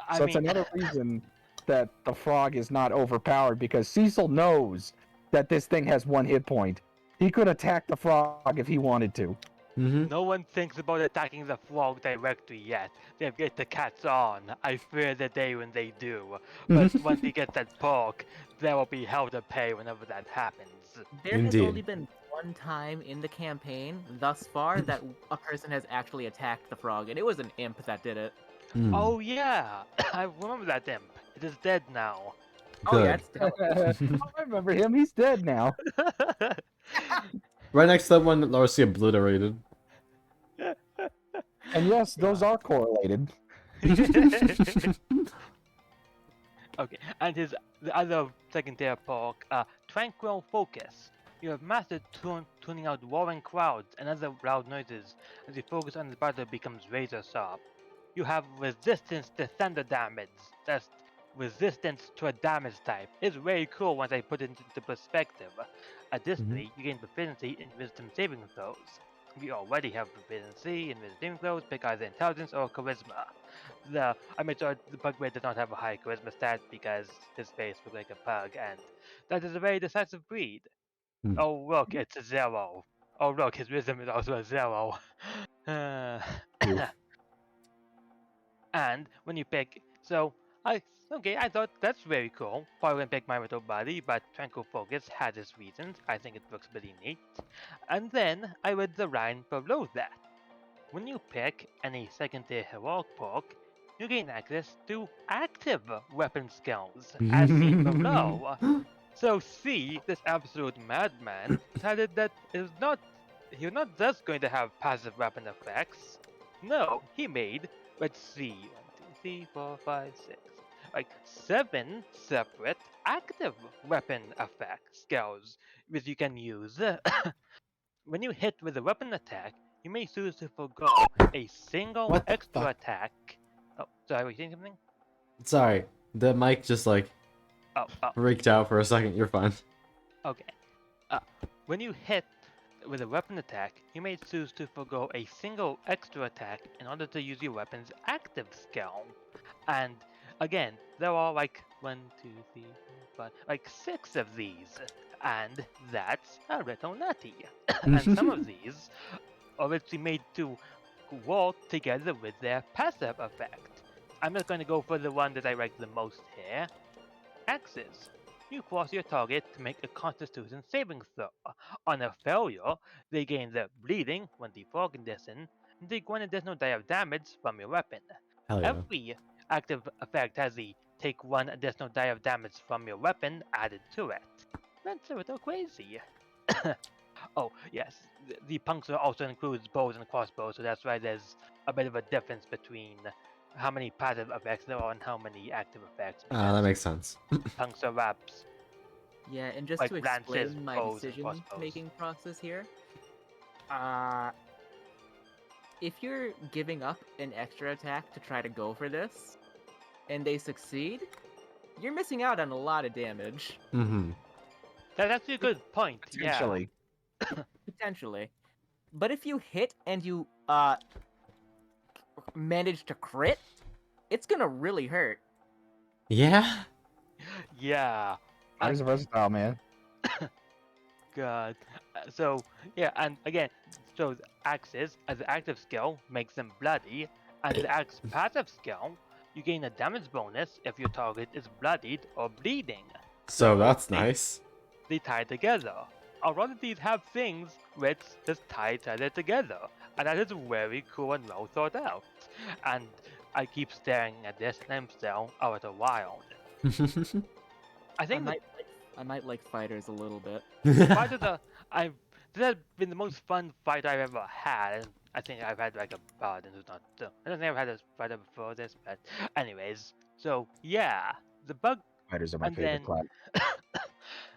I So mean, it's another reason that the frog is not overpowered, because Cecil knows that this thing has 1 hit point. He could attack the frog if he wanted to. Mm-hmm. no one thinks about attacking the frog directly yet. They've get the cats on. I fear the day when they do. But once he gets that perk, there will be hell to pay whenever that happens. There has only Indeed. been one time in the campaign thus far that a person has actually attacked the frog, and it was an imp that did it. Mm, Oh yeah, I remember that imp. It is dead now. Oh yeah, good. it's dead. I remember him. He's dead now. Right next to that one that Larcy obliterated. And yes, those are correlated. Okay, and the other secondary perk, Tranquil Focus. You have mastered tuning out roaring crowds and other loud noises as you focus on the battle becomes razor sharp. You have resistance to thunder damage. That's resistance to a damage type. It's very cool once I put it into perspective. Additionally, you gain proficiency in wisdom saving throws. You already have proficiency in wisdom saving throws, pick either intelligence or charisma. I made sure the Pugbear does not have a high charisma stat because his face looks like a pug, and that is a very decisive breed. Hmm. Oh look, it's a 0. Oh look, his wisdom is also a 0. Oof. And when you pick, so I thought that's very cool. Probably wouldn't pick my little body, but Tranquil Focus has its reasons. I think it looks pretty neat. And then I read the line below that. When you pick any secondary heroic perk, you gain access to active weapon skills, as seen below. So C, this absolute madman, decided that he was not just going to have passive weapon effects. No, he made, let's see, 1, 2, 3, 4, 5, 6, like 7 separate active weapon effect skills, which you can use. When you hit with a weapon attack, you may choose to forgo a single What the extra fuck? attack. Oh, sorry, were you saying something? Sorry, the mic just like Oh, freaked out for a second. You're fine. okay. When you hit with a weapon attack, you may choose to forgo a single extra attack in order to use your weapon's active skill. And again, there are like 1, 2, 3, 4, 5, like 6 of these. And that's a little nutty. And some of these are actually made to work together with their passive effect. I'm just going to go for the one that I like the most here. Axes. You force your target to make a constitution saving throw. On a failure, they gain the bleeding, 1d4 condition, and take 1 additional die of damage from your weapon. Hell yeah. Every active effect has the take 1 additional die of damage from your weapon added to it. That's a little crazy. Oh, yes, the puncture also includes bows and crossbows, so that's why there's a bit of a difference between how many passive effects there are and how many active effects. Ah, that Because makes sense. puncture wraps Yeah, and just like to lances, explain my bows, and decision crossbows. making process here, if you're giving up an extra attack to try to go for this, and they succeed, you're missing out on a lot of damage. Mm-hmm. That's actually a good point. Potentially. Potentially. But if you hit and you manage to crit, it's gonna really hurt. Yeah. Yeah. He's versatile, man. God. So yeah, and again, so axes as an active skill makes them bloody, and the axe passive skill, you gain a damage bonus if your target is bloodied or bleeding. So that's nice. They tie together. A lot of these have things which just tie each other together, and that is very cool and well thought out. And I keep staring at this, and I'm still a little wild. I I think might like fighters a little bit. fighters are. This has been the most fun fight I've ever had. And I think I've had like a paladin who's not. I don't think I've had a fighter before this, but anyways. So yeah, the bug, Fighters are my and favorite then, class.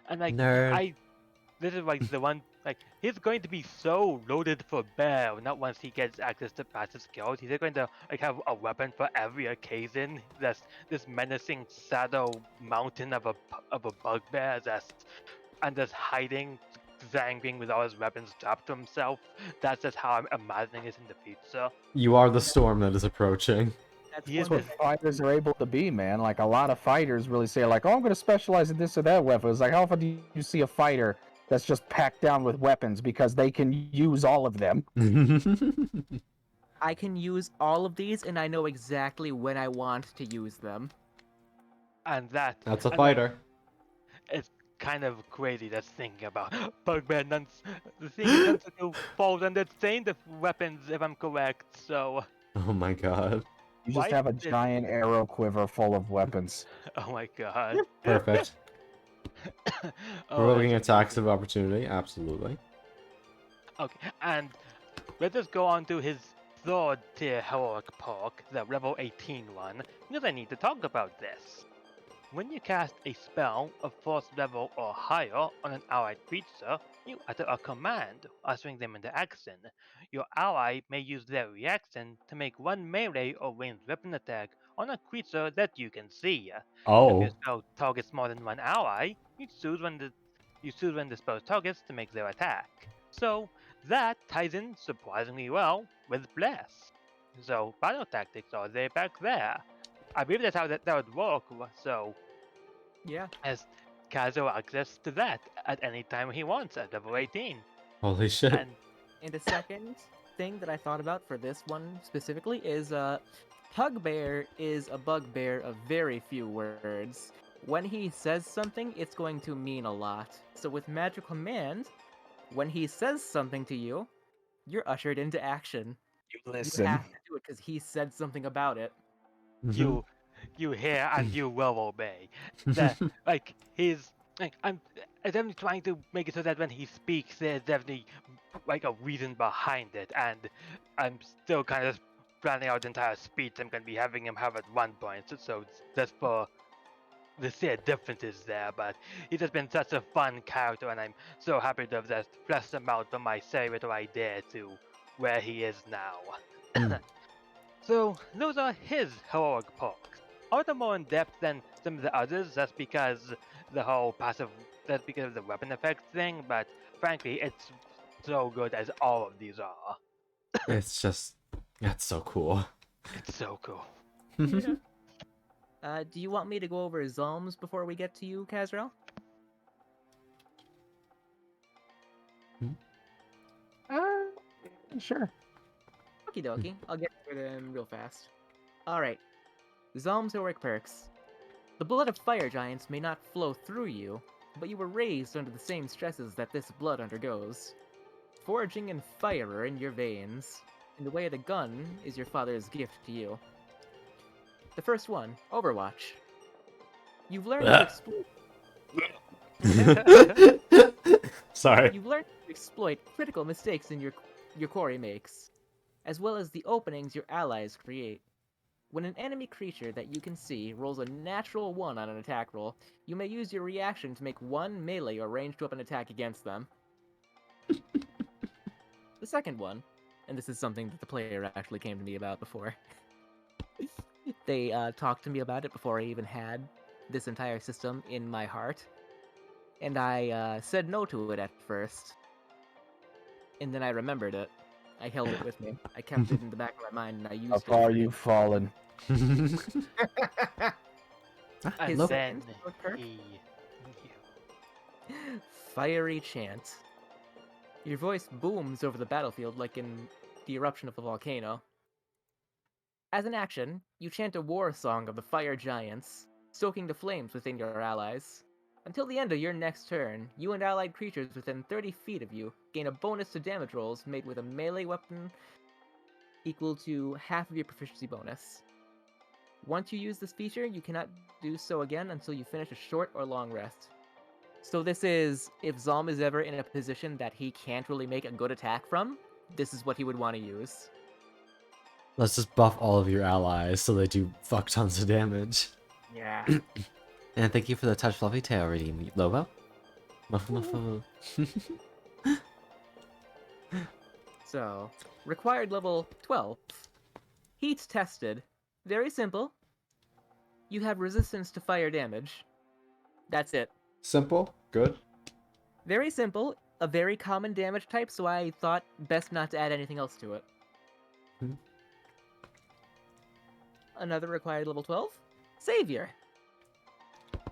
and like Nerd. this is like the one. Like he's going to be so loaded for bear. Not once he gets access to passive skills, he's going to like have a weapon for every occasion. This menacing shadow mountain of a bugbear just hiding Zhang with all his weapons strapped to himself. That's just how I'm imagining it in the future. You are the storm that is approaching. That's He is one That's the what fighters are able to be, man. Like a lot of fighters really say, like, "Oh, I'm going to specialize in this or that weapon." It's like, how often do you see a fighter that's just packed down with weapons because they can use all of them? I can use all of these, and I know exactly when I want to use them. and that That's a and that fighter. it's kind of crazy just thinking about Bugbear nuns. The thing is, Nunchaku falls under chain of weapons, if I'm correct. So Oh my god. You why just have a did- giant arrow quiver full of weapons. Oh my god. Perfect. Oh, Provoking that's attacks amazing. of opportunity, absolutely. Okay, and let us go on to his third tier heroic perk, the level 18 one, because I need to talk about this. When you cast a spell of first level or higher on an allied creature, you utter a command, ushering them into action. Your ally may use their reaction to make one melee or ranged weapon attack on a creature that you can see. If your Oh. spell targets more than one ally, you choose when the spell targets to make their attack. So that ties in surprisingly well with Bless. So battle tactics are there back there. I believe that's how that would work. So Yeah. has casual access to that at any time he wants at level 18. Holy shit. And And a second thing that I thought about for this one specifically is Pugbear is a bugbear of very few words. When he says something, it's going to mean a lot. So with Magic Command, when he says something to you, you're ushered into action. You You listen. have to do it because he said something about it. you you hear and you will obey. That like he's like I'm definitely trying to make it so that when he speaks there's definitely like a reason behind it, and I'm still kind of planning out the entire speech I'm gonna be having him have at one point. So that's for the sheer differences there, but he's just been such a fun character, and I'm so happy to have just fleshed him out from my celebrator idea to where he is now. So those are his heroic perks. Are they more in depth than some of the others? That's because the whole passive. That's because of the weapon effect thing. But frankly, it's so good as all of these are. It's just, that's so cool. It's so cool. Do you want me to go over Zulms before we get to you, Kazrael? Sure. Okie dokie. I'll get through them real fast. Alright. Zulm's heroic perks. The blood of fire giants may not flow through you, but you were raised under the same stresses that this blood undergoes. Forging and fire are in your veins, and the way of the gun is your father's gift to you. The first one, Overwatch. You've learned to exploit Sorry. You've learned to exploit critical mistakes in your quarry makes, as well as the openings your allies create. When an enemy creature that you can see rolls a natural 1 on an attack roll, you may use your reaction to make one melee or ranged weapon attack against them. The second one, and this is something that the player actually came to me about before. They talked to me about it before I even had this entire system in my heart. And I said no to it at first. And then I remembered it. I held it with me. I kept it in the back of my mind and I used How it. far you've fallen. And His then second perk? he. Fiery Chant. Your voice booms over the battlefield like in the eruption of a volcano. As an action, you chant a war song of the fire giants, stoking the flames within your allies. Until the end of your next turn, you and allied creatures within 30 feet of you gain a bonus to damage rolls made with a melee weapon equal to half of your proficiency bonus. Once you use this feature, you cannot do so again until you finish a short or long rest. So this is, if Zalm is ever in a position that he can't really make a good attack from, this is what he would want to use. Let's just buff all of your allies so they do fuck tons of damage. Yeah. And thank you for the touch fluffy tail redeem, Lobo. So, required level 12. Heat tested. Very simple. You have resistance to fire damage. That's it. Simple, good. Very simple. a very common damage type, so I thought best not to add anything else to it. Hmm. Another required level 12? Savior.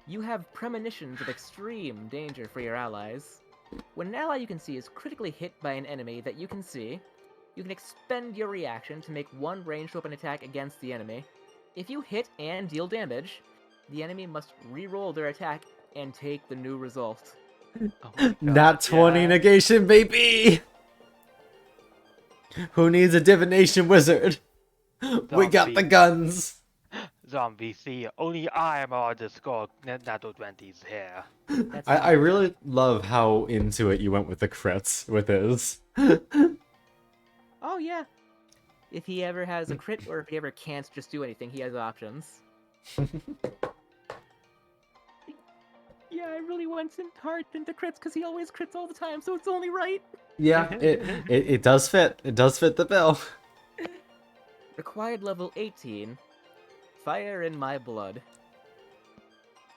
You have premonitions of extreme danger for your allies. When an ally you can see is critically hit by an enemy that you can see, you can expend your reaction to make one ranged weapon attack against the enemy. If you hit and deal damage, the enemy must re-roll their attack and take the new result. Oh my god, Nat 20 yeah. negation, baby! Who needs a divination wizard? We got the Zombie. guns! Zombie, see, only I am on the score natural 20s here. That's I fine. really love how into it you went with the crits with his. Oh yeah. If he ever has a crit or if he ever can't just do anything, he has options. Yeah, I really went in hard into crits because he always crits all the time, so it's only right. Yeah, it does fit. It does fit the bill. Required level 18. Fire in my blood.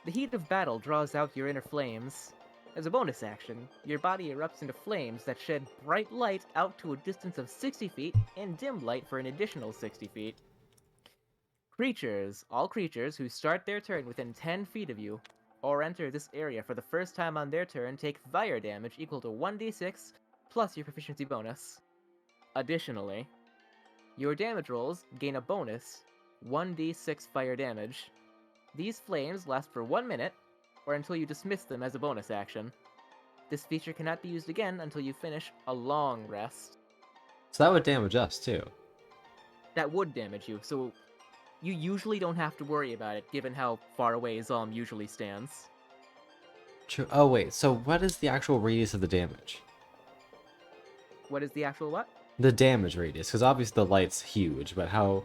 The heat of battle draws out your inner flames. As a bonus action, your body erupts into flames that shed bright light out to a distance of 60 feet and dim light for an additional 60 feet. Creatures, all creatures who start their turn within 10 feet of you, or enter this area for the first time on their turn take fire damage equal to 1d6 plus your proficiency bonus. Additionally, your damage rolls gain a bonus 1d6 fire damage. These flames last for 1 minute, or until you dismiss them as a bonus action. This feature cannot be used again until you finish a long rest. So that would damage us too. That would damage you, so you usually don't have to worry about it, given how far away Zalm usually stands. True. Oh wait, so what is the actual radius of the damage? What is the actual what? The damage radius, because obviously the light's huge, but how...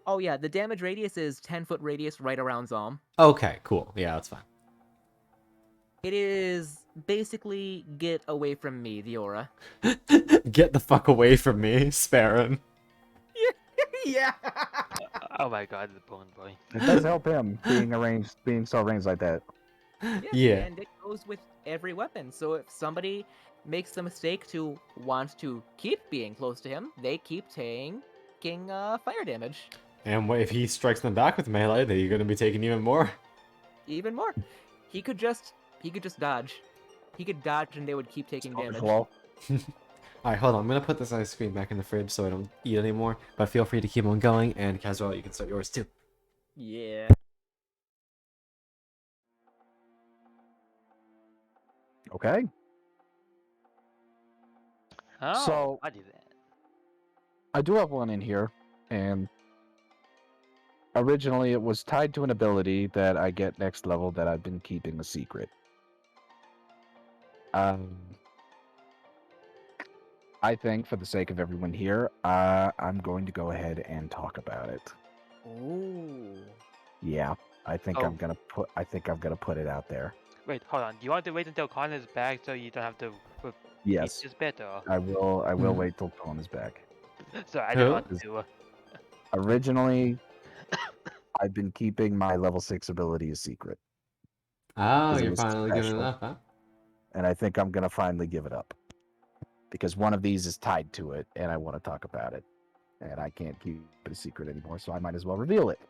Oh yeah, the damage radius is 10-foot radius right around Zalm. Okay, cool. Yeah, that's fine. It is basically get away from me, the aura. Get the fuck away from me, Sparran. Yeah. Oh my god, the bone boy. It does help him being so ranged like that. Yeah. And it goes with every weapon. So if somebody makes the mistake to want to keep being close to him, they keep taking fire damage. And if he strikes them back with melee, then you're gonna be taking even more. Even more. He could just dodge. He could dodge and they would keep taking damage. Well, Alright, hold on. I'm gonna put this ice cream back in the fridge so I don't eat anymore. But feel free to keep on going, and Caswell, you can start yours too. Yeah. okay. Oh, So- I did that. I do have one in here, and originally it was tied to an ability that I get next level that I've been keeping a secret. I think, for the sake of everyone here, I'm going to go ahead and talk about it. Ooh. Yeah, I think Oh. I'm gonna put it out there. Wait, hold on. Do you want to wait until Connor's back so you don't have to repeat Yes, this bit, or... I will. I will Mhm. wait till Colin is back. Sorry, I Who? don't want to... Originally, I've been keeping my level 6 ability a secret, Oh, 'Cause it you're was finally giving it special. up, huh? and I think I'm gonna finally give it up because one of these is tied to it, and I want to talk about it, and I can't keep it a secret anymore, so I might as well reveal it.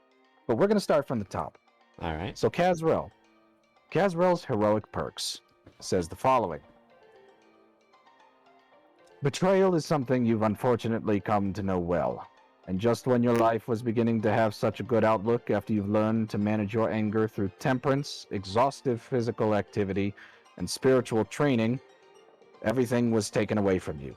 But we're gonna start from the top. Alright. So Kazrel's heroic perks says the following. Betrayal is something you've unfortunately come to know well. And just when your life was beginning to have such a good outlook after you've learned to manage your anger through temperance, exhaustive physical activity, and spiritual training, everything was taken away from you.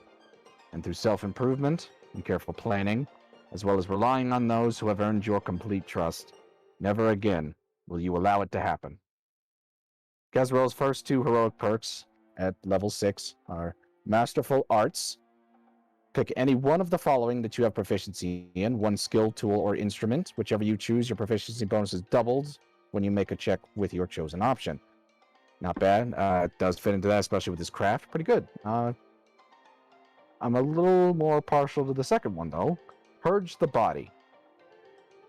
And through self-improvement and careful planning, as well as relying on those who have earned your complete trust, never again will you allow it to happen. Kazrel's first two heroic perks at level 6 are Masterful Arts. Pick any one of the following that you have proficiency in, one skill, tool, or instrument. Whichever you choose, your proficiency bonus is doubled when you make a check with your chosen option. Not bad. It does fit into that, especially with this craft. Pretty good. I'm a little more partial to the second one, though. Purge the Body.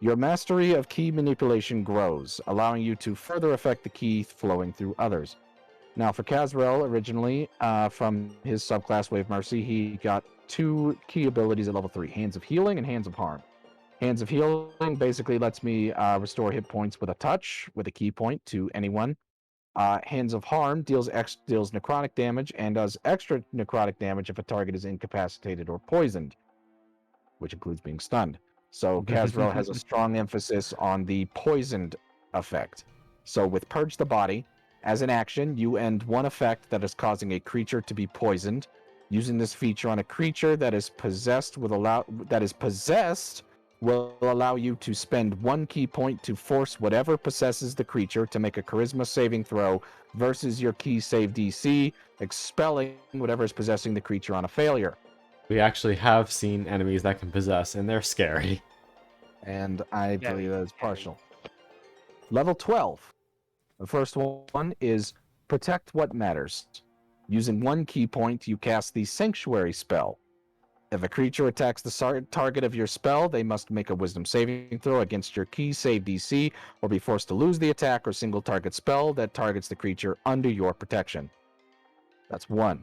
Your mastery of key manipulation grows, allowing you to further affect the key flowing through others. Now, for Kazrel, originally, from his subclass Wave Mercy, he got 2 key abilities at level 3, Hands of Healing and Hands of Harm. Hands of Healing basically lets me restore hit points with a touch, with a key point to anyone. Hands of Harm deals necrotic damage and does extra necrotic damage if a target is incapacitated or poisoned, which includes being stunned. So Kazrel has a strong emphasis on the poisoned effect. So with Purge the Body, as an action, you end one effect that is causing a creature to be poisoned. Using this feature on a creature that is possessed will allow you to spend 1 key point to force whatever possesses the creature to make a charisma saving throw versus your key save DC, expelling whatever is possessing the creature on a failure. We actually have seen enemies that can possess, and they're scary. And I Very believe that is scary. partial. Level 12. The first one is Protect What Matters. Using 1 key point, you cast the Sanctuary spell. If a creature attacks the target of your spell, they must make a Wisdom saving throw against your key save DC, or be forced to lose the attack or single target spell that targets the creature under your protection. That's 1.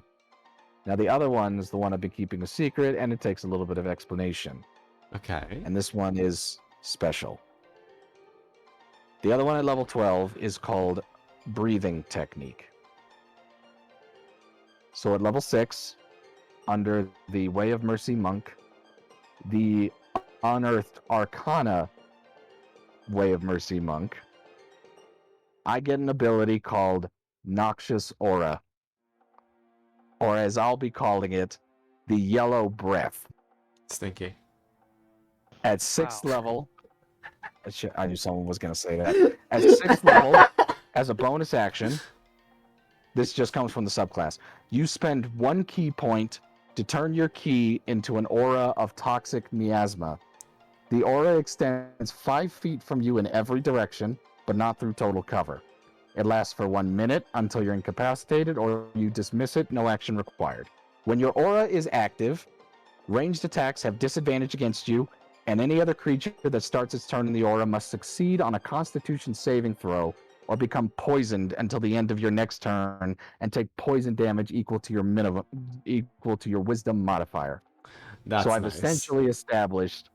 Now the other one is the one I've been keeping a secret, and it takes a little bit of explanation. Okay. And this one is special. The other one at level 12 is called Breathing Technique. So at level 6, under the Way of Mercy Monk, the Unearthed Arcana Way of Mercy Monk, I get an ability called Noxious Aura, or as I'll be calling it, the Yellow Breath. Stinky. At 6th Wow. level, I knew someone was going to say that. At 6th level, as a bonus action, this just comes from the subclass. You spend 1 key point to turn your key into an aura of toxic miasma. The aura extends 5 feet from you in every direction, but not through total cover. It lasts for 1 minute until you're incapacitated or you dismiss it, no action required. When your aura is active, ranged attacks have disadvantage against you, and any other creature that starts its turn in the aura must succeed on a Constitution saving throw or become poisoned until the end of your next turn and take poison damage equal to your Wisdom modifier. That's So I've nice. essentially established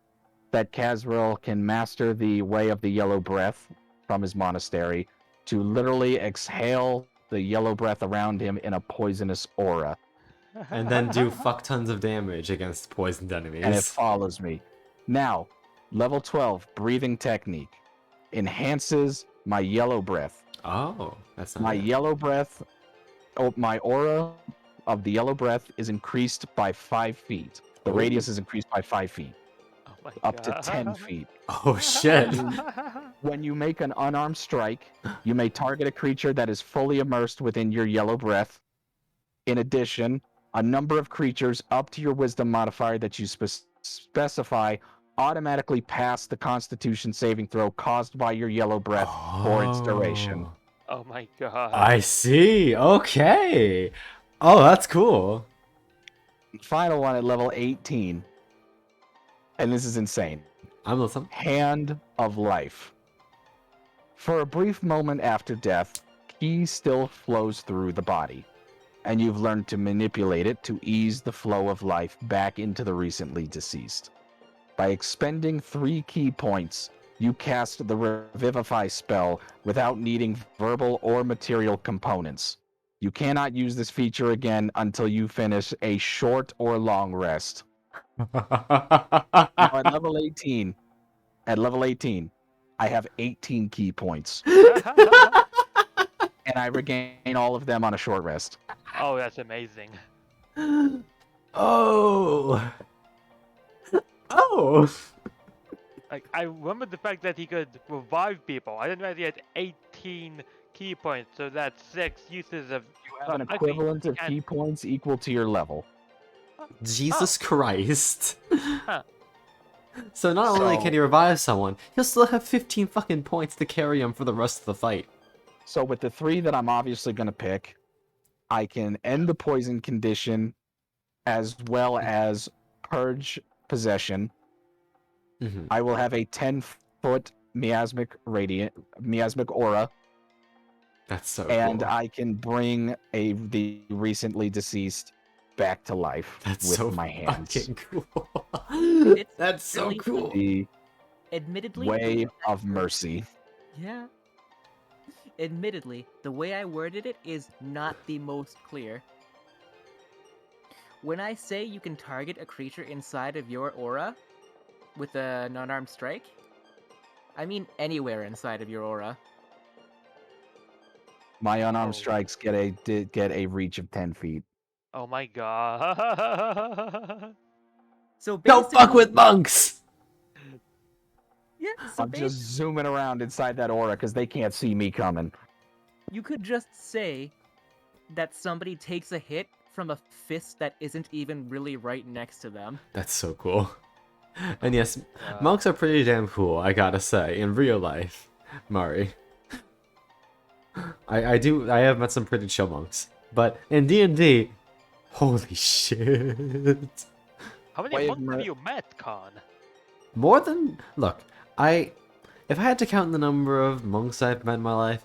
that Kazril can master the Way of the Yellow Breath from his monastery to literally exhale the yellow breath around him in a poisonous aura. And then do fuck tons of damage against poisoned enemies. And it follows me. Now, level 12, Breathing Technique, enhances my yellow breath. Oh, that's not My it. yellow breath, my aura of the yellow breath is increased by 5 feet. The Ooh. radius is increased by 5 feet, Oh my up to God. 10 feet. Oh shit. When you make an unarmed strike, you may target a creature that is fully immersed within your yellow breath. In addition, a number of creatures up to your Wisdom modifier that you specify automatically pass the Constitution saving throw caused by your yellow breath for its duration. Oh my God. I see. Okay. Oh, that's cool. Final one at level 18, and this is insane. I'm listening. Hand of Life. For a brief moment after death, ki still flows through the body, and you've learned to manipulate it to ease the flow of life back into the recently deceased. By expending 3 key points, you cast the Revivify spell without needing verbal or material components. You cannot use this feature again until you finish a short or long rest. Now at level 18, I have 18 key points, and I regain all of them on a short rest. Oh, that's amazing. Oh. Oh. Like, I remember the fact that he could revive people. I didn't realize he had 18 key points, so that's 6 uses of. You have an actually, equivalent of and- key points equal to your level. Jesus Christ. Huh. So not only So- can he revive someone, he'll still have 15 fucking points to carry him for the rest of the fight. So with the 3 that I'm obviously going to pick, I can end the poison condition as well as purge possession. Mm-hmm. I will have a 10-foot miasmic aura. That's so and cool. I can bring the recently deceased back to life That's with so my hands. fucking cool. It's That's so really cool. The admittedly, way of mercy. yeah. Admittedly, the way I worded it is not the most clear. When I say you can target a creature inside of your aura with an unarmed strike, I mean anywhere inside of your aura. My unarmed Oh. strikes get a reach of 10 feet. Oh my god. So Don't basically, fuck with monks! yeah. So I'm just zooming around inside that aura because they can't see me coming. you could just say that somebody takes a hit from a fist that isn't even really right next to them. That's so cool. And yes, God. monks are pretty damn cool, I gotta say, in real life, Mari. I have met some pretty chill monks. But in D&D, holy shit. How many Way of monks have mer- you met, Khan? More than... Look, if I had to count the number of monks I've met in my life,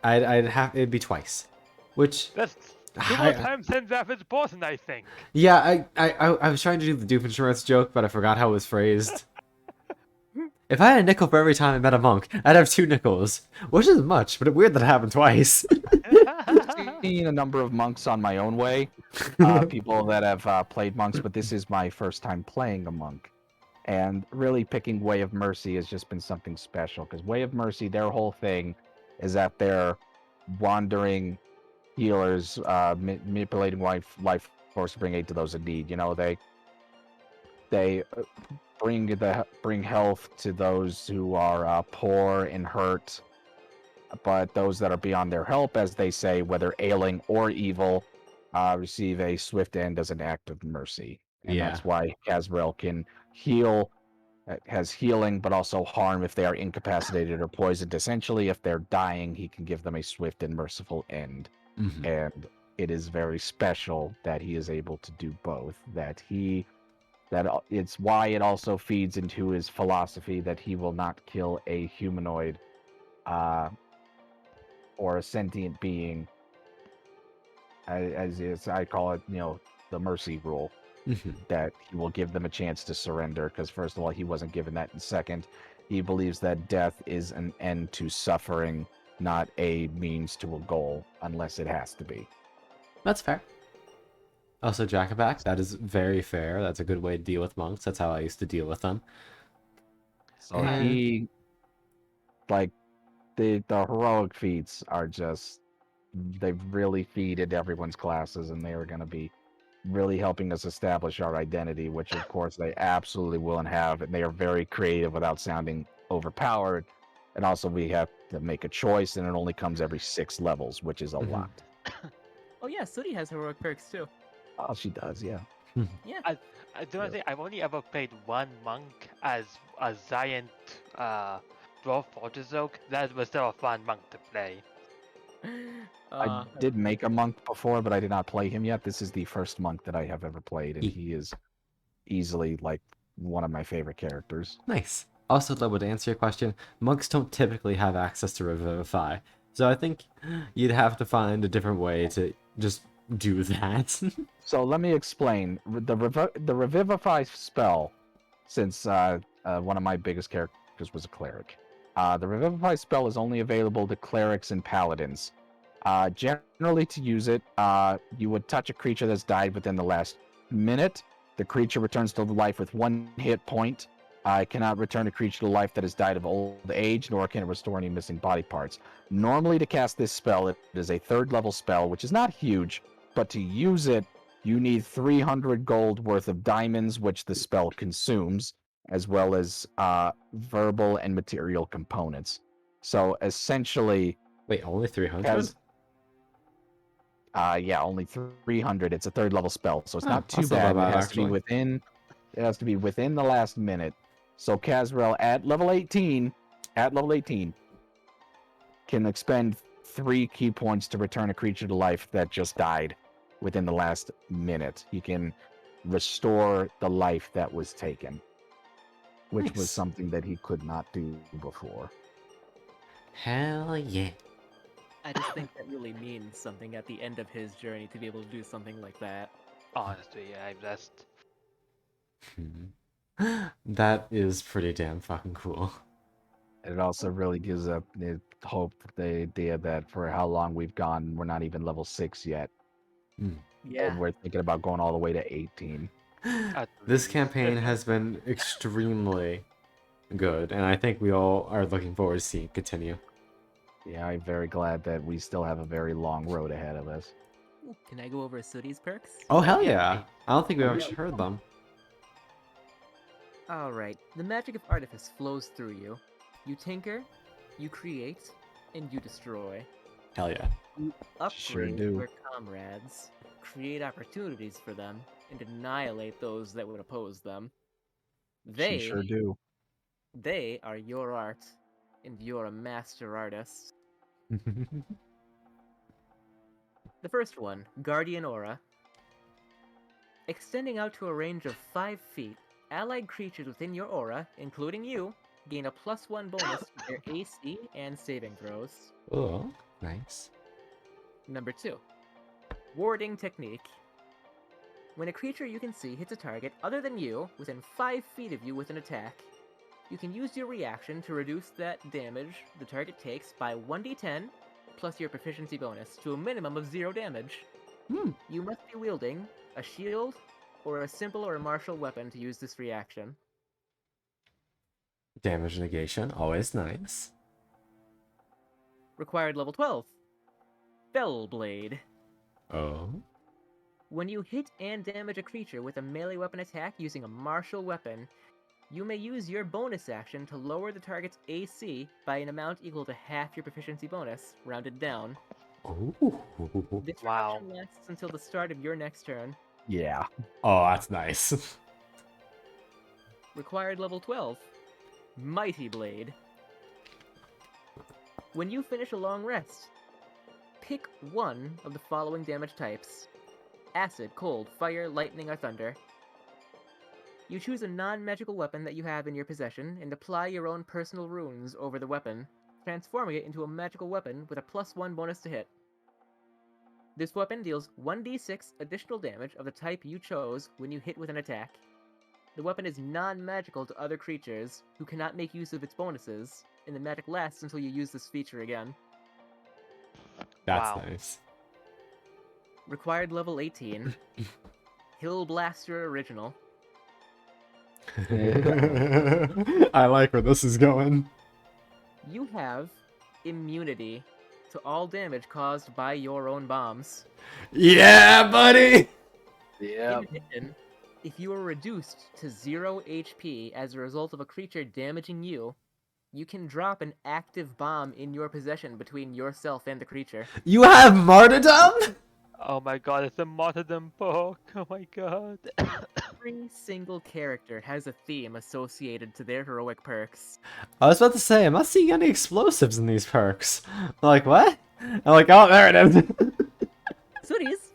it'd be twice. Which... That's two more I, times than the average person, I think. yeah, I was trying to do the Doofenshmirtz joke, but I forgot how it was phrased. If I had a nickel for every time I met a monk, I'd have 2 nickels. Which isn't much, but it's weird that it happened twice. Seen a number of monks on my own way, people that have played monks, but this is my first time playing a monk. And really picking Way of Mercy has just been something special because Way of Mercy, their whole thing is that they're wandering healers, manipulating life force to bring aid to those in need. You know, they bring health to those who are poor and hurt, but those that are beyond their help, as they say, whether ailing or evil, receive a swift end as an act of mercy. And Yeah. that's why Kazrael can heal, has healing, but also harm if they are incapacitated or poisoned. Essentially, if they're dying, he can give them a swift and merciful end. Mhm. And it is very special that he is able to do both. It's why it also feeds into his philosophy that he will not kill a humanoid or a sentient being, as I call it, the mercy rule, Mhm. that he will give them a chance to surrender. Because first of all, he wasn't given that, and second, he believes that death is an end to suffering, not a means to a goal, unless it has to be. That's fair. Also, Jackaback, that is very fair. That's a good way to deal with monks. That's how I used to deal with them. So And- he, like, the heroic feats are just, they really feed into everyone's classes, and they are going to be really helping us establish our identity, which of course they absolutely will and have, and they are very creative without sounding overpowered. And also we have to make a choice, and it only comes every 6 levels, which is a Mhm. lot. Oh yeah, Sooty has heroic perks too. Oh, she does, yeah. Yeah. I don't think I've only ever played one monk as a giant dwarf fortress oak. That was still a fun monk to play. I did make a monk before, but I did not play him yet. This is the first monk that I have ever played, and he is easily like one of my favorite characters. Nice. Also, though, to answer your question, monks don't typically have access to Revivify. So I think you'd have to find a different way to just do that. So let me explain the revivify spell. Since one of my biggest characters was a cleric, the revivify spell is only available to clerics and paladins. Generally, to use it, you would touch a creature that's died within the last minute. The creature returns to life with 1 hit point. It cannot return a creature to life that has died of old age, nor can it restore any missing body parts. Normally, to cast this spell, it is a 3rd level spell, which is not huge, but to use it, you need 300 gold worth of diamonds, which the spell consumes, as well as verbal and material components. So essentially, Wait, only 300? has only 300. It's a 3rd level spell, so it's not too that's not that bad. It bad, has to be actually. within the last minute. So Kazrael at level 18, can expend 3 key points to return a creature to life that just died within the last minute. He can restore the life that was taken, which was Nice. something that he could not do before. Hell yeah. I just think that really means something at the end of his journey to be able to do something like that. Honestly, I'm just. That is pretty damn fucking cool. It also really gives up the hope, the idea that for how long we've gone, we're not even level 6 yet. Yeah. And we're thinking about going all the way to 18. At This least. campaign has been extremely good, and I think we all are looking forward to seeing it continue. Yeah, I'm very glad that we still have a very long road ahead of us. Ooh, can I go over Sooty's perks? Oh hell Yeah, yeah! please. I don't think we've Oh, actually heard them. Alright, the magic of artifice flows through you. You tinker, you create, and you destroy. Hell yeah. You Sure upgrade do. your comrades, create opportunities for them, and annihilate those that would oppose them. She sure do. They are your art, and you're a master artist. The first one, Guardian Aura. Extending out to a range of 5 feet, allied creatures within your aura, including you, gain a +1 bonus to their AC and saving throws. Oh, nice. Number 2, Warding Technique. When a creature you can see hits a target other than you within 5 feet of you with an attack, you can use your reaction to reduce that damage the target takes by 1d10 plus your proficiency bonus to a minimum of 0 damage. You must be wielding a shield or a simple or martial weapon to use this reaction. Damage negation, always nice. Required level 12. Fell Blade. Oh. When you hit and damage a creature with a melee weapon attack using a martial weapon, you may use your bonus action to lower the target's AC by an amount equal to half your proficiency bonus, rounded down. Oh. This Wow. reduction lasts until the start of your next turn. Yeah. Oh, that's nice. Required level 12. Mighty Blade. When you finish a long rest, pick one of the following damage types: acid, cold, fire, lightning, or thunder. You choose a non-magical weapon that you have in your possession and apply your own personal runes over the weapon, transforming it into a magical weapon with a +1 bonus to hit. This weapon deals 1d6 additional damage of the type you chose when you hit with an attack. The weapon is non-magical to other creatures who cannot make use of its bonuses, and the magic lasts until you use this feature again. That's Wow. nice. Required level 18. Hill Blaster Original. I like where this is going. You have immunity to all damage caused by your own bombs. Yeah, buddy! Yeah. In addition, if you are reduced to 0 HP as a result of a creature damaging you, you can drop an active bomb in your possession between yourself and the creature. You have martyrdom? Oh my god, it's a martyrdom book. Oh my god. Every single character has a theme associated to their heroic perks. I was about to say, I'm not seeing any explosives in these perks. I'm like, what? I'm like, oh, there it is. Sooties!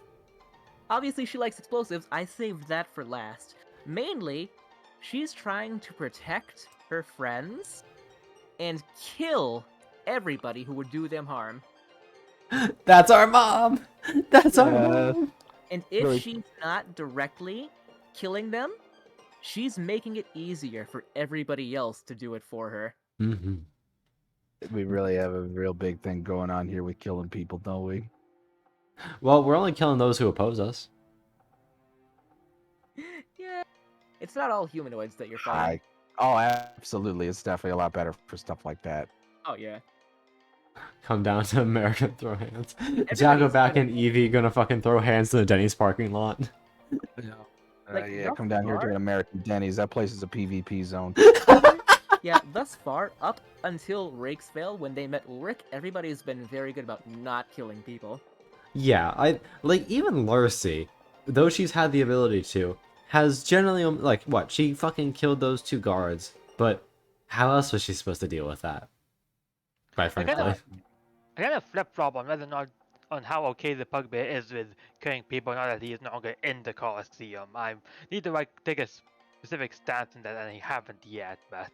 Obviously she likes explosives, I saved that for last. Mainly, she's trying to protect her friends and kill everybody who would do them harm. That's our mom. That's our Yeah. mom. And if Really- she's not directly killing them, she's making it easier for everybody else to do it for her. Mm-hmm. We really have a real big thing going on here with killing people, don't we? Well, we're only killing those who oppose us. Yeah, it's not all humanoids that you're fighting. Oh, absolutely. It's definitely a lot better for stuff like that. Oh yeah. Come down to America and throw hands. Everybody's Jacko back gonna- and Evie gonna fucking throw hands in the Denny's parking lot. Like, Yeah, thus come down here to far- an American Denny's. That place is a PvP zone. Yeah, thus far, up until Rakesvale, when they met Ulrich, everybody's been very good about not killing people. Yeah, I like even Lurcy, though she's had the ability to, has generally like what she fucking killed those two guards. But how else was she supposed to deal with that? Quite I kinda- frankly. I kind of flip-flop on whether or not on how okay the Pugbear is with killing people now that he is no longer in the Colosseum. I need to like take a specific stance in that, and I haven't yet, but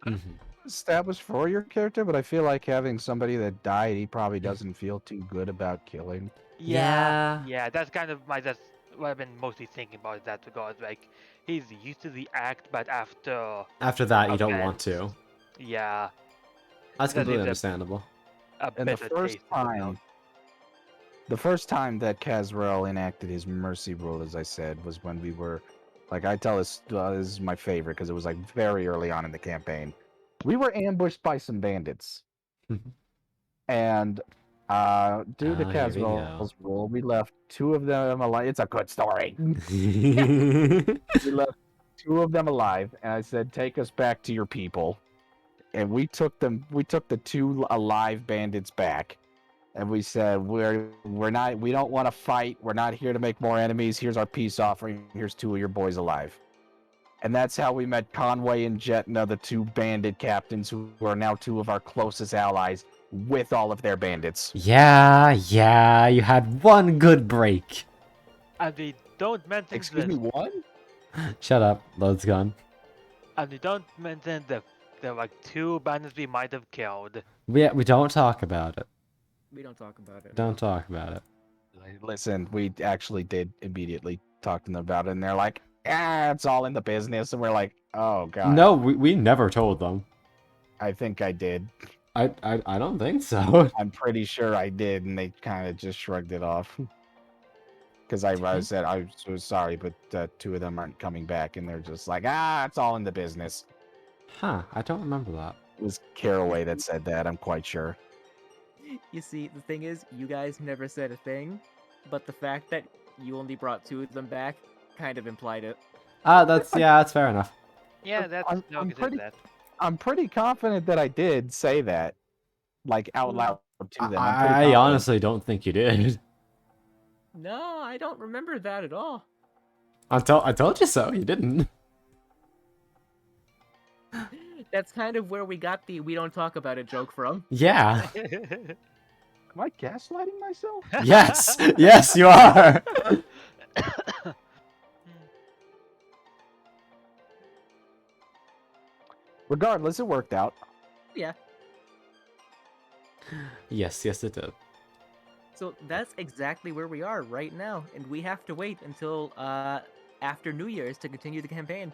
Mhm. established for your character, but I feel like having somebody that died, he probably doesn't feel too good about killing. Yeah. Yeah, that's kind of that's what I've been mostly thinking about in that regard. Like, he's used to the act, but after After that, you don't want events, to. yeah, That's that completely leaves understandable. a And bitter taste in the mouth. the first time that Kazrael enacted his mercy rule, as I said, was when we were, like, I tell this, this is my favorite because it was like very early on in the campaign. We were ambushed by some bandits, and due to Here we go. Kazrael's rule, we left two of them alive. It's a good story. We left two of them alive, and I said, "Take us back to your people." And we took them. We took the two alive bandits back, and we said, "We're not. We don't want to fight. We're not here to make more enemies. Here's our peace offering. Here's two of your boys alive." And that's how we met Conway and Jetna, the two bandit captains who are now two of our closest allies, with all of their bandits. Yeah, you had one good break. And they don't mention Excuse me, what? Shut up, loads gun. And they don't mention the like two bandits we might have killed. We don't talk about it. We don't talk about it. Don't talk about it. Listen, we actually did immediately talk to them about it, and they're like, "Ah, it's all in the business," and we're like, "Oh god." No, we never told them. I think I did. I don't think so. I'm pretty sure I did, and they kind of just shrugged it off. Because I said, "I'm so sorry, but two of them aren't coming back," and they're just like, "Ah, it's all in the business." Huh, I don't remember that. It was Caraway that said that, I'm quite sure. You see, the thing is, you guys never said a thing, but the fact that you only brought two of them back kind of implied it. That's fair enough. Yeah, that's I'm no, pretty- that. I'm pretty confident that I did say that, like, out loud to them. I'm pretty I confident. honestly don't think you did. No, I don't remember that at all. I told you so. You didn't. That's kind of where we got the "we don't talk about it" joke from. Yeah. Am I gaslighting myself? Yes. Yes, you are. Regardless, it worked out. Yeah. Yes, it did. So that's exactly where we are right now, and we have to wait until after New Year's to continue the campaign.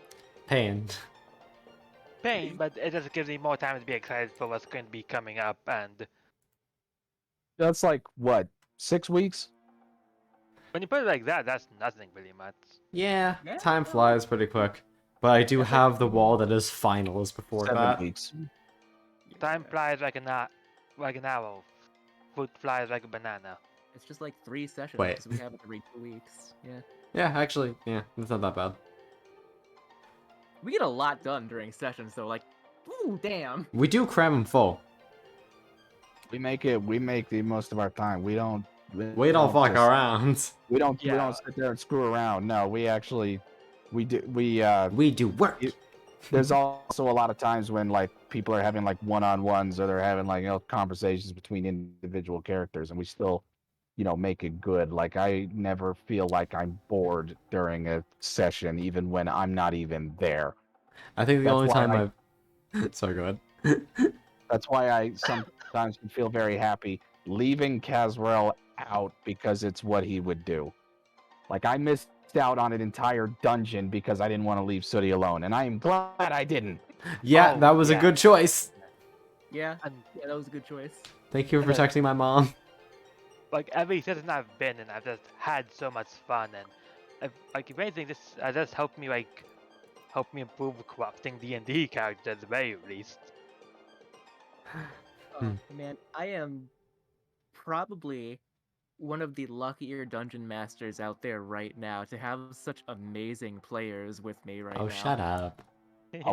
Pain. Pain, but it just gives me more time to be excited for what's going to be coming up. And That's like, what, 6 weeks? when you put it like that, that's nothing really much. Yeah, Yeah. time flies pretty quick. But I do have the wall that is finals before 7 that. weeks. Time flies like an arrow. Food flies like a banana. It's just like 3 sessions Wait. because we have it every 2 weeks. Yeah. Yeah, actually, yeah, it's not that bad. We get a lot done during sessions, though. Like, ooh, damn. We do cram them full. We make the most of our time. We don't Fuck just- around. We don't Yeah. sit there and screw around. No, we actually we do We do work. there's also a lot of times when like people are having like one-on-ones or they're having like conversations between individual characters, and we still make it good. Like, I never feel like I'm bored during a session, even when I'm not even there. I think the That's only why time I've... Sorry, go ahead. That's why I sometimes can feel very happy leaving Kazrael out, because it's what he would do. Like, I missed out on an entire dungeon because I didn't want to leave Sooty alone, and I am glad I didn't. Yeah, Oh, that was a yeah. good choice. Yeah, And yeah, that was a good choice. Thank you for And then- protecting my mom. like every session I've been in, I've just had so much fun, and like if anything, this just helped me improve corrupting D&D characters at the very least. Hmm. Man, I am probably one of the luckier dungeon masters out there right now to have such amazing players with me right Oh, now. shut up.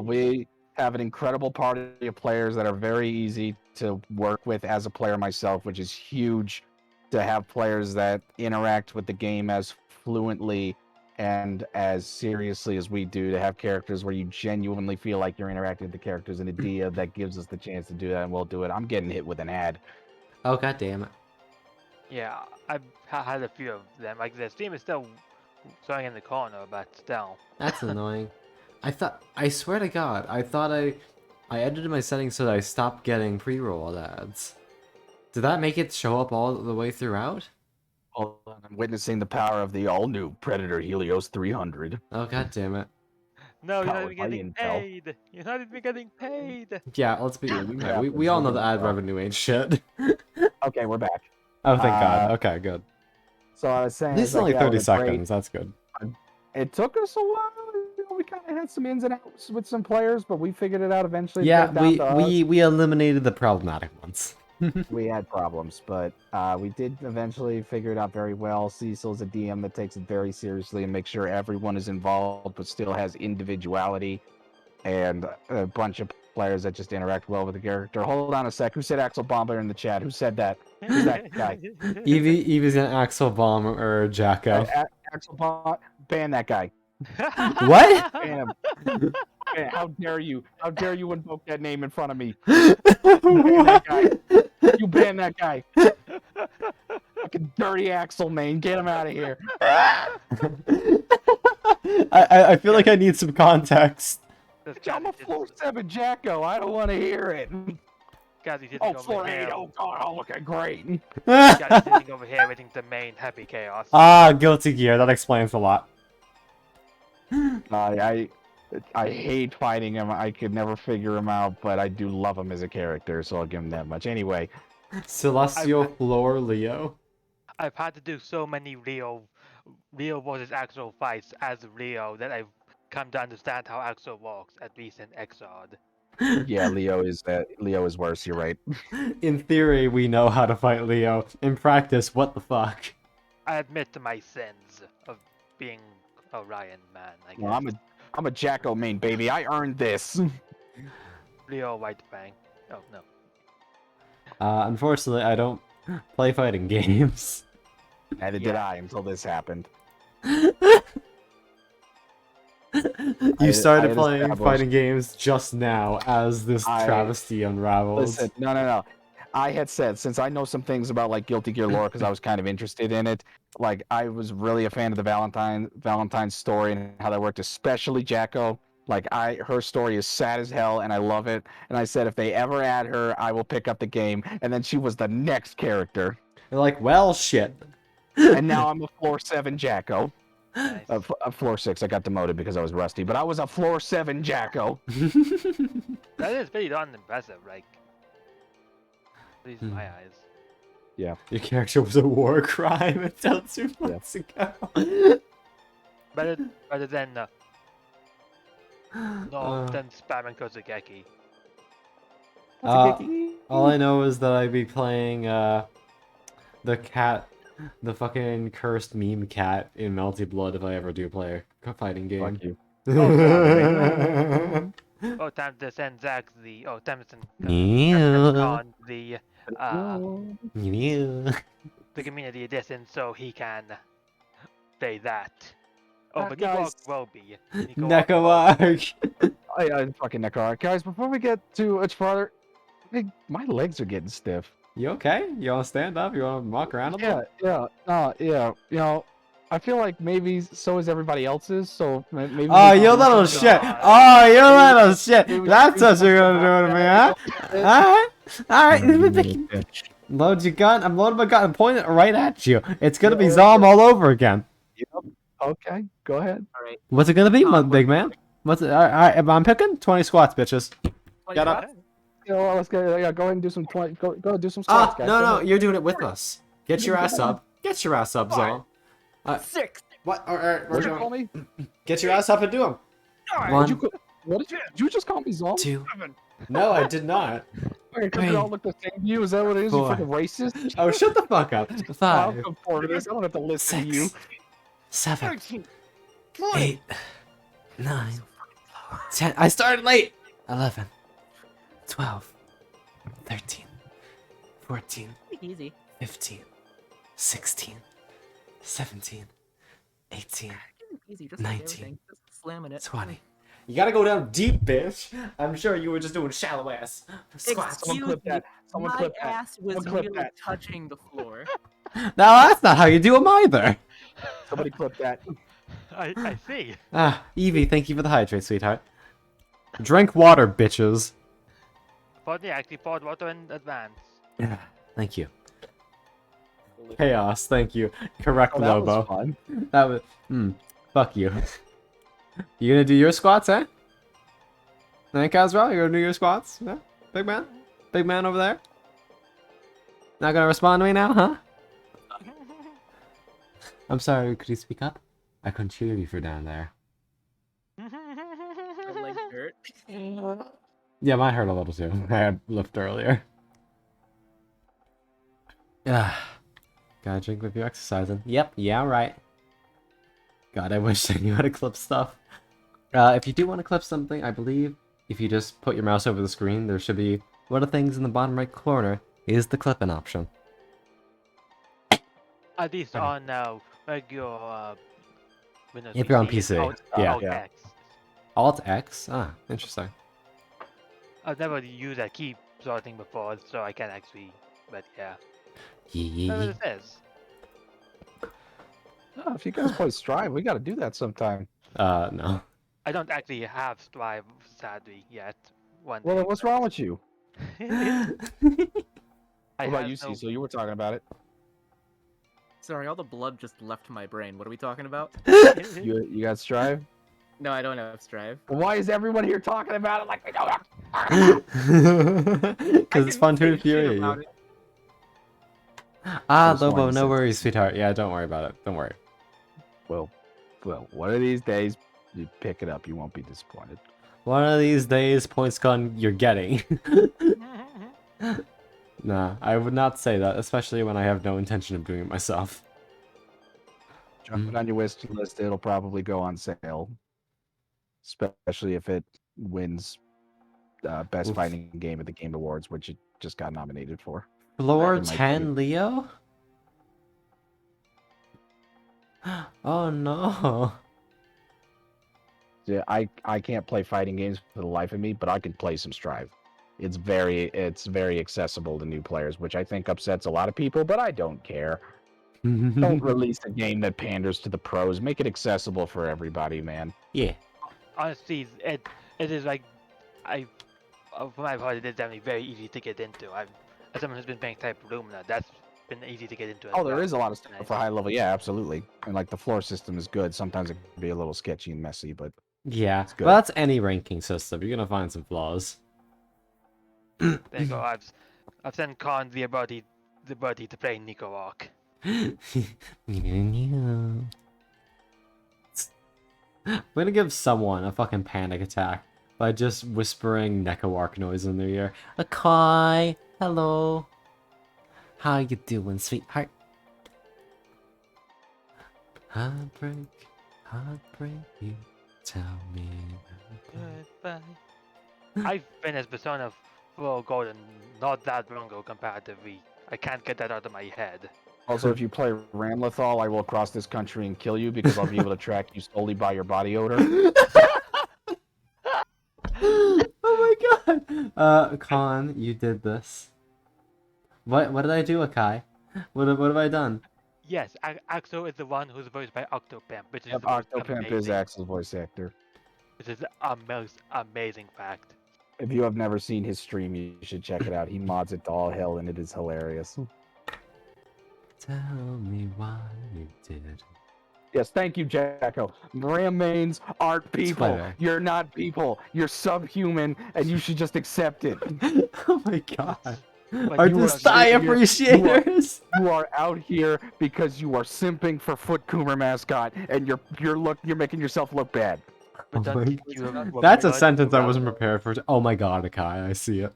We have an incredible party of players that are very easy to work with as a player myself, which is huge to have players that interact with the game as fluently and as seriously as we do, to have characters where you genuinely feel like you're interacting with the characters, and Adia that gives us the chance to do that, and we'll do it. I'm getting hit with an ad. Oh, god damn it. Yeah, I've had a few of them. Like the stream is still showing in the corner, but still. That's annoying. I swear to God, I thought I I edited my settings so that I stopped getting pre-roll ads. Did that make it show up all the way throughout? Hold on, I'm witnessing the power of the all-new Predator Helios 300. Oh, god damn it. No, you're not Powered even by getting Intel. paid. You're not even getting paid. Yeah, let's be real. Yeah, We all know the ad oh. revenue ain't shit. Okay, we're back. Oh, thank god. Okay, good. So I was saying, This it's is only yeah, 30 with a great- seconds. That's good. It took us a while. You know, we kind of had some ins and outs with some players, but we figured it out eventually. Yeah, It got down to us. we eliminated the problematic ones. We had problems, but we did eventually figure it out very well. Cecil's a DM that takes it very seriously and makes sure everyone is involved, but still has individuality, and a bunch of players that just interact well with the character. Hold on a sec. Who said Axel Bomber in the chat? Who said that? Who's that guy? Evie's an Axel Bomb or Jacko. Axel Bomber, ban that guy. What? Ban him. How dare you? How dare you invoke that name in front of me? ban that guy. You ban that guy. Fucking dirty Axel, man. Get him out of here. I feel like I need some context. I'm a floor 7 Jacko. I don't want to hear it. Guys, he's sitting Oh, over floor 8. here. Oh, God. Oh, looking great. Guys, he's sitting over here waiting to main Happy Chaos. Ah, Guilty Gear. That explains a lot. I hate fighting him. I could never figure him out, but I do love him as a character, so I'll give him that much. Anyway, Celestial Floor Leo. I've had to do so many Leo versus Axel fights as Leo that I've come to understand how Axel walks, at least in Exod. yeah, Leo is worse. You're right. In theory, we know how to fight Leo. In practice, what the fuck? I admit to my sins of being Orion man, I guess. Well, I'm a Jacko main, baby. I earned this. Leo White Fang. Oh, no. Unfortunately, I don't play fighting games. Neither did I until this happened. You started had playing established- fighting games just now as this I- travesty unravels. Listen, no. I had said, since I know some things about like Guilty Gear lore, because I was kind of interested in it, like I was really a fan of the Valentine's story and how that worked, especially Jacko. Like her story is sad as hell, and I love it. And I said, if they ever add her, I will pick up the game. And then she was the next character. They're like, well, shit. And now I'm a floor 7 Jacko. Nice. A floor 6. I got demoted because I was rusty, but I was a floor 7 Jacko. That is pretty darn impressive, like. At least in my eyes. Yeah. Your character was a war crime until 2 months ago. Better than than spamming Kozugeki. All I know is that I'd be playing the cat, the fucking cursed meme cat in Melty Blood if I ever do play a fighting game. Fuck you. Oh, time to send Zach the. Oh, time to send Yeah. Con the Yeah. the community edition so he can play that. Oh, but Guys. Nico will be. Nekoark. I fucking Necro. Guys, before we get too much farther, my legs are getting stiff. You okay? You wanna stand up? You wanna walk around a little? Yeah. You know, I feel like maybe so is everybody else's. So maybe. Oh, we you can- little shit! Oh, you little shit! That's what you're gonna do to me, huh? Alright. Load your gun. I'm loading my gun and pointing it right at you. It's gonna be Zom all over again. Yep. Okay, go ahead. All right. What's it gonna be, my big man? What's it? Alright, I'm picking 20 squats, bitches. Get up. Yeah, well, let's go. Yeah, go ahead and do some 20. Go do some Ah, squats, guys. no, Go no, ahead. you're doing it with us. Get your ass up. Get your ass up, Zom. 6. What? Alright, we're What'd you call going. me? Get your ass up and do them. What did you just call me, Zom? 2. No, I did not. Because they all look the same to you. Is that what it is? 4. You fucking racist? Oh, shut the fuck up. I'll 5, come forward to this. I don't have to listen to you. 6, 7, 13. 8, 9, 10. I started late. 11, 12, 13, 14, Easy. 15, 16, 17, 18, Easy. Just 19, like everything. Just slamming it. 20. You gotta go down deep, bitch. I'm sure you were just doing shallow ass squats. Someone clip that. Someone My clip that. ass was Someone clip really that. touching the floor. No, that's not how you do them either. Somebody clip that. I see. Ah, Evie, thank you for the hydrate, sweetheart. Drink water, bitches. I actually poured water in advance. Thank you. Chaos, thank you. Correct, Oh, that was Lobo. fun. That was. Fuck you. You gonna do your squats, eh? Hey, Kazra, you gonna do your squats? Yeah? Big man? Big man over there? Not gonna respond to me now, huh? I'm sorry, could you speak up? I couldn't hear you for down there. My legs hurt. Yeah, mine hurt a little too. I had lift earlier. Yeah. Gotta drink with you exercising. Yep, yeah, right. God, I wish I knew how to clip stuff. If you do want to clip something, I believe if you just put your mouse over the screen, there should be one of the things in the bottom right corner is the clipping option. At least Okay. on regular Windows If you're on it's PC, yeah. Alt Yeah. X. Alt X? Ah, interesting. I've never used that key sort of thing before, so I can't actually. But yeah, that's what Yee. it says. Oh, if you guys play Strive, we got to do that sometime. No. I don't actually have Strive, sadly, yet. One Well, day, then what's wrong with you? I What about have you, no- Cecil? You were talking about it. Sorry, all the blood just left my brain. What are we talking about? You got Strive? No, I don't have Strive. Why is everyone here talking about it like we don't? Because it's fun to infuriate you. Ah, Just wanted Lobo, to no say worries, something. sweetheart. Yeah, don't worry about it. Don't worry. Well, one of these days, you pick it up. You won't be disappointed. One of these days, points gone, you're getting. Nah, I would not say that, especially when I have no intention of doing it myself. Drop it on your wish list. It'll probably go on sale, especially if it wins Best Oof. Fighting Game at the Game Awards, which it just got nominated for. Floor It might 10 be- Leo? Oh no. Yeah, I can't play fighting games for the life of me, but I can play some Strive. It's very accessible to new players, which I think upsets a lot of people, but I don't care. Don't release a game that panders to the pros. Make it accessible for everybody, man. Yeah. Honestly, it is like for my part, it is definitely very easy to get into. As someone who's been playing Type Lumina, that's been easy to get into. As Oh, there well. is a lot of stuff Nice. for high level. Yeah, absolutely. And like the floor system is good. Sometimes it can be a little sketchy and messy, but Yeah. good. Well, that's any ranking system. You're gonna find some flaws. There you go. I've sent Khan the ability to play Nico Rock. We're gonna give someone a fucking panic attack by just whispering Nekoark noise in their ear. Akai, hello. How you doing, sweetheart? Heartbreak, you tell me. Goodbye. I've been as Persona 4 Golden not that long ago comparatively. I can't get that out of my head. Also, if you play Ramlethal, I will cross this country and kill you because I'll be able to track you solely by your body odor. Oh my god! Khan, you did this. What did I do, Akai? What have I done? Yes, Axel is the one who's voiced by Octopimp, which is Yep, the most Octopimp is amazing, Axel's voice actor. which is a most amazing fact. If you have never seen his stream, you should check it out. He mods it to all hell, and it is hilarious. Tell me why you did. Yes, thank you, Jacko. Ram mains aren't people. Twitter. You're not people. You're subhuman, and you should just accept it. Oh my god. But Our you are Thigh you're- appreciators! You are out here because you are simping for Foot Coomer mascot, and you're making yourself look bad. But Oh don't my- you That's a forget sentence to I rub- wasn't prepared for. Oh my god, Akai, I see it.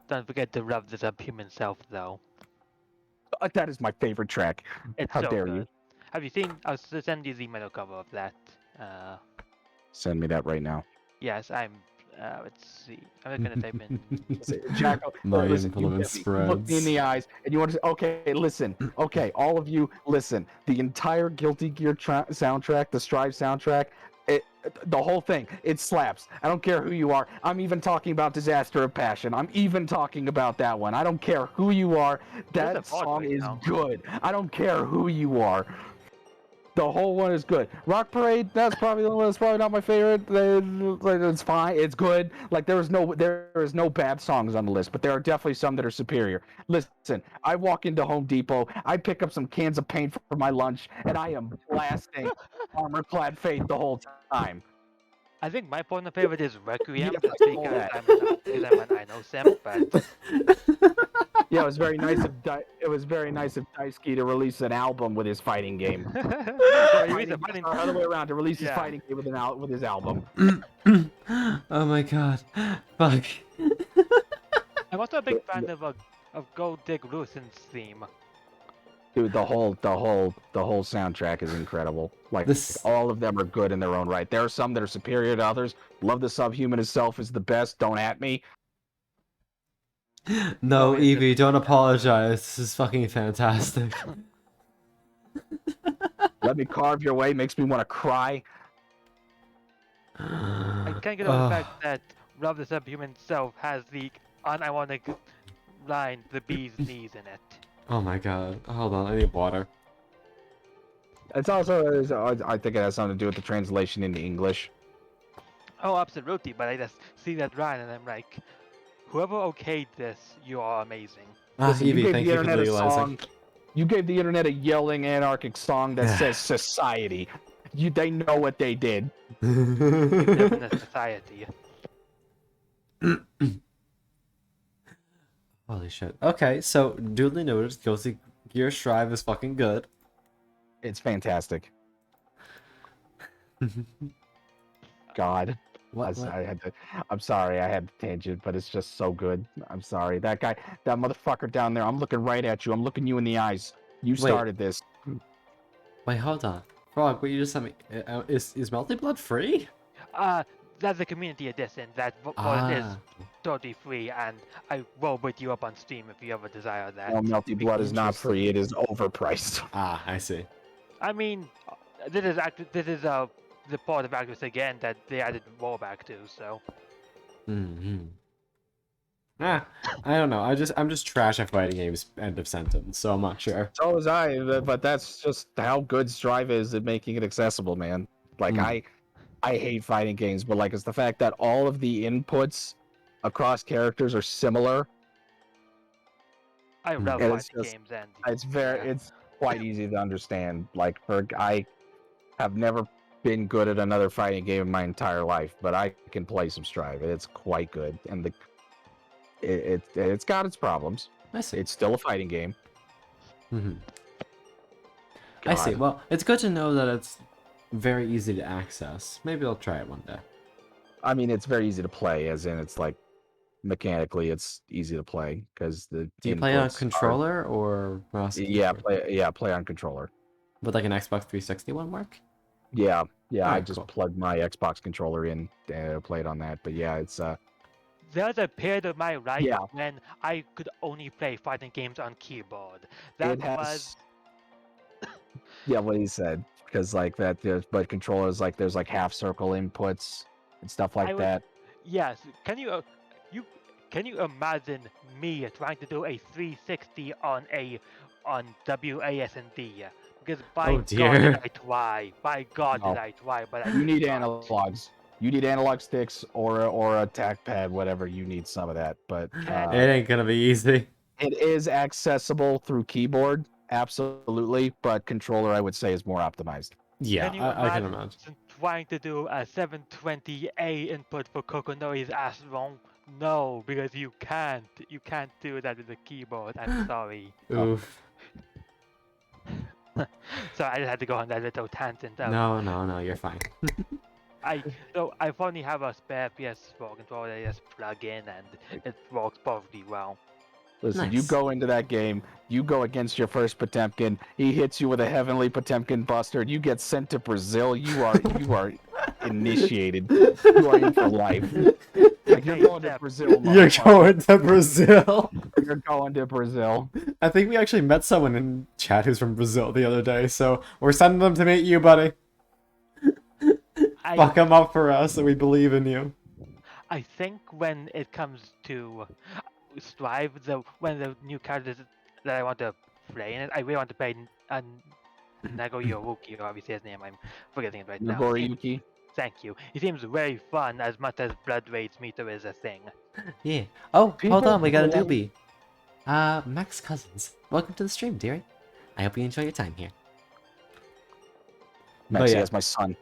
Don't forget to rub the subhuman self, though. That is my favorite track. It's How so dare good. you? Have you seen? I'll send you the metal cover of that. Send me that right now. Yes, I'm. Let's see. I'm just gonna type in. Jacko, My listen, you influence get me- you look me in spreads. the eyes, and you want to say, okay, listen, okay, all of you, listen. The entire Guilty Gear soundtrack, the Strive soundtrack, the whole thing, it slaps. I don't care who you are. I'm even talking about Disaster of Passion. I'm even talking about that one. I don't care who you are. There's That a song Broadway is song. good. I don't care who you are. The whole one is good. Rock Parade, that's probably the one that's probably not my favorite. It's fine. It's good. Like there is no bad songs on the list, but there are definitely some that are superior. Listen, I walk into Home Depot, I pick up some cans of paint for my lunch, and I am blasting Armor Clad Faith the whole time. I think my personal favorite is Requiem, Yes, just I saw because that. I'm an I know simp, but Yeah, it was very nice of Daisuke to release an album with his fighting game. yeah, he Fighting, fighting. or other way around, to release his Yeah. fighting game with his album. Oh my god. Fuck. I'm also a big fan of Go Dig Lucen's theme. Dude, the whole soundtrack is incredible. Like This. all of them are good in their own right. There are some that are superior to others. Love the Subhuman itself is the best. Don't at me. No, It's Evie, just don't like, apologize. This is fucking fantastic. Let me carve your way makes me want to cry. I can't get over the fact that Love the Subhuman itself has the unironic line, the bee's knees in it. Oh my god. Hold on, I need water. It's also, I think it has something to do with the translation into English. Oh, absolutely, but I just see that line and I'm like, whoever okayed this, you are amazing. Listen, you Evie, gave thank the you for internet a legalizing. song. You gave the internet a yelling anarchic song that says society. They know what they did. We live in a society. Holy shit. Okay, so duly noted, Ghostly Gear Strive is fucking good. It's fantastic. God. What? I'm sorry, I had the tangent, but it's just so good. I'm sorry. That guy, that motherfucker down there, I'm looking right at you. I'm looking you in the eyes. You started this. Wait, hold on. Frog, what you just sent me, is Melty Blood free? That's a community edition that is totally free, and I will put you up on Steam if you ever desire that. No, Melty Blood is not Interesting. free. It is overpriced. I see. I mean, this is the part of Actus again that they added rollback to, so. Mm-hmm. I don't know. I'm just trash at fighting games. End of sentence. So I'm not sure. So was I, but that's just how good Strive is at making it accessible, man. Like I hate fighting games, but like it's the fact that all of the inputs across characters are similar. I love And fighting games, and it's quite easy to understand. Like I have never been good at another fighting game in my entire life, but I can play some Strive. It's quite good, and it's got its problems. I see. It's still a fighting game. Mm-hmm. I see. Well, it's good to know that it's very easy to access. Maybe I'll try it one day. I mean, it's very easy to play, as in it's like mechanically it's easy to play because the Do you play on a inputs controller or mouse? play on controller. Would like an Xbox 360 one work? Yeah, I Alright, just cool. plugged my Xbox controller in and played on that. But yeah, it's there's a period of my life Yeah. when I could only play fighting games on keyboard. Yeah, what he said, because like that, but controllers like there's like half circle inputs and stuff like that. Yes. Can you imagine me trying to do a 360 on WASD? Because by God dear. did I try. By God No. did I try, but I You need could not. analogs. You need analog sticks or a tack pad, whatever. You need some of that, but It ain't gonna be easy. it is accessible through keyboard, absolutely. But controller, I would say, is more optimized. Yeah, Can you I can imagine. trying to do a 720A input for Kokonoi's ass wrong? No, because you can't. You can't do that with a keyboard. I'm sorry. Oof. So I just had to go on that little tangent. No, you're fine. I finally have a spare PS4 controller that I just plug in and it works perfectly well. Listen, you Nice. go into that game, you go against your first Potemkin, he hits you with a heavenly Potemkin buster, you get sent to Brazil, you are initiated. You are in for life. Like you're going to Brazil. You're going to Brazil. You're going to Brazil. I think we actually met someone in chat who's from Brazil the other day, so we're sending them to meet you, buddy. Fuck them up for us, and we believe in you. I think when it comes to Strive, when the new characters that I want to play in it, I really want to play Nagoriyuki, or obviously his name, I'm forgetting it right now. Nagoriyuki. Thank you. He seems very fun as much as Blood Rage meter is a thing. Yeah. Oh, hold People on, we got a who have- newbie. Max Cousins. Welcome to the stream, dearie. I hope you enjoy your time here. But Maxie, yeah. that's my son.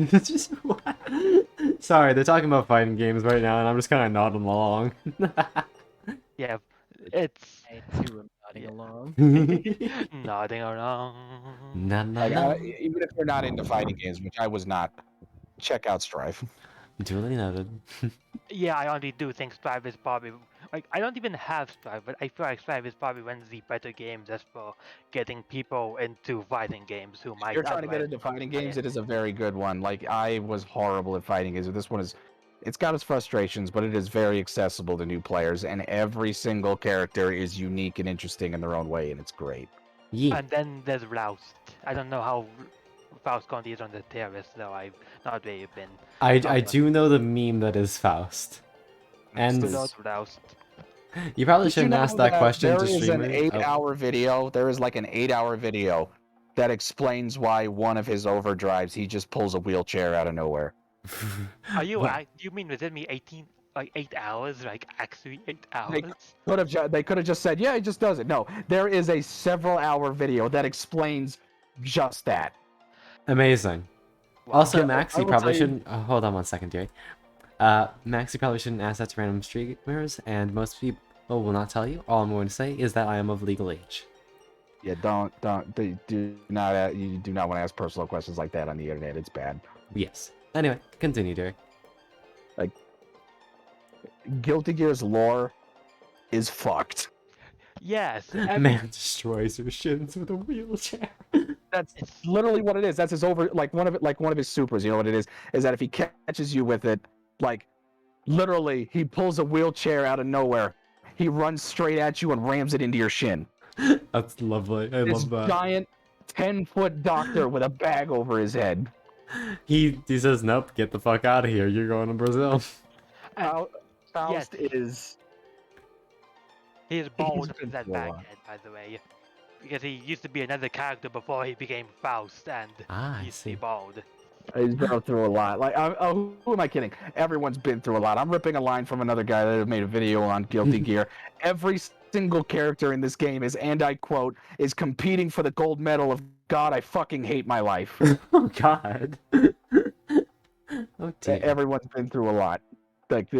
Just what? Sorry, they're talking about fighting games right now, and I'm just kind of nodding along. Yeah, it's I too am nodding Yeah. along. nodding along. Na na Like, na. even if you're not into fighting games, which I was not, check out Strive. Duly noted. Yeah, I only do think Strive is probably like I don't even have Strive, but I feel like Strive is probably one of the better games just for getting people into fighting games who might You're trying to get otherwise into fighting games, play it is a very good one. Like, I was horrible at fighting games, but this one is, it's got its frustrations, but it is very accessible to new players, and every single character is unique and interesting in their own way, and it's great. Yeah. And then there's Roust. I don't know how Faust Conti is on the terrace, though I've not really been. I following do know the meme that is Faust. And Still not Roust. you probably Did you shouldn't know ask that question there to is an streamers. 8-hour video? There is like an 8-hour video that explains why one of his overdrives, he just pulls a wheelchair out of nowhere. Are you? What? You mean within me 18, like 8 hours? Like actually 8 They hours? they could have just said, yeah, he just does it. No, there is a several-hour video that explains just that. Amazing. Wow. Also, Yeah, Max, I you will probably tell you- shouldn't. Hold on one second, dearie. Max, you probably shouldn't ask that to random streamers, and most people will not tell you. All I'm going to say is that I am of legal age. Yeah, they do not. You do not want to ask personal questions like that on the internet. It's bad. Yes. Anyway, continue, dearie. Guilty Gear's lore is fucked. Yes. Man destroys her shins with a wheelchair. That's It's literally what it is. That's his one of his supers. You know what it is? Is that if he catches you with it, like literally, he pulls a wheelchair out of nowhere. He runs straight at you and rams it into your shin. That's lovely. I This love that. giant 10-foot doctor with a bag over his head. He says, nope, get the fuck out of here. You're going to Brazil. Faust Yes. is. He's bald been with that through a back lot. head, by the way. Because he used to be another character before he became Faust, and Ah, I he used to be see. bald. He's been through a lot. Like, who am I kidding? Everyone's been through a lot. I'm ripping a line from another guy that made a video on Guilty Gear. Every single character in this game is, and I quote, is competing for the gold medal of God, I fucking hate my life. Oh, God. Oh, dear. Everyone's been through a lot. Like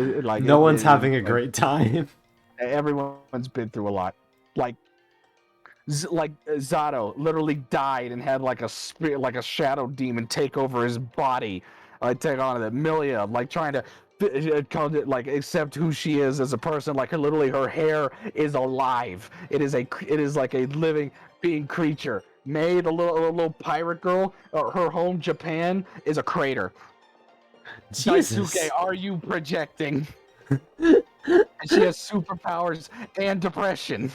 No one's having a great time. Everyone's been through a lot. Like Zato literally died and had like a spirit, like a shadow demon take over his body. Take on it. Milia, like trying to like accept who she is as a person. Like her hair is alive. It is like a living being creature. May, the little pirate girl, her home Japan is a crater. Jesus. Daisuke, are you projecting? And she has superpowers and depression.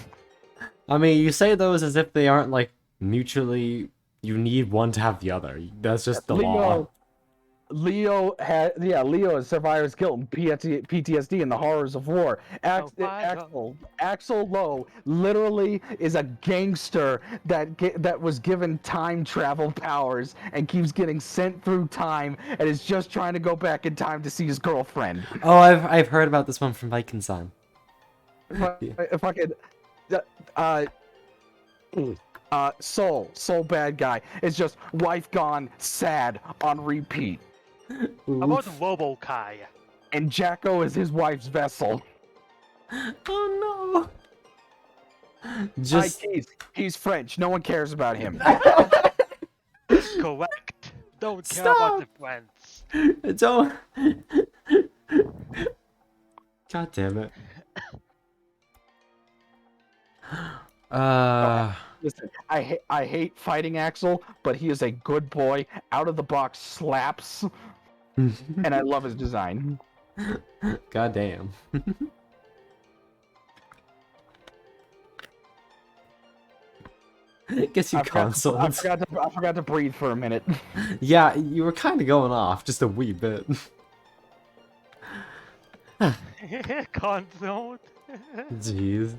I mean, you say those as if they aren't, like, mutually... You need one to have the other. That's just the law. Leo has survivor's guilt and PTSD and the horrors of war. Axel Lowe literally is a gangster that was given time travel powers and keeps getting sent through time and is just trying to go back in time to see his girlfriend. Oh, I've heard about this one from Viking-san. If I could, Soul bad guy. It's just wife gone, sad on repeat. How about Robo-Kai? And Jacko is his wife's vessel. Oh no! Just He's French. No one cares about him. Correct. Don't care about the friends. don't. God damn it. Listen, I hate fighting Axel, but he is a good boy. Out of the box slaps, and I love his design. God damn. Guess you consoled. I forgot to breathe for a minute. Yeah, you were kind of going off just a wee bit. Console. Jeez.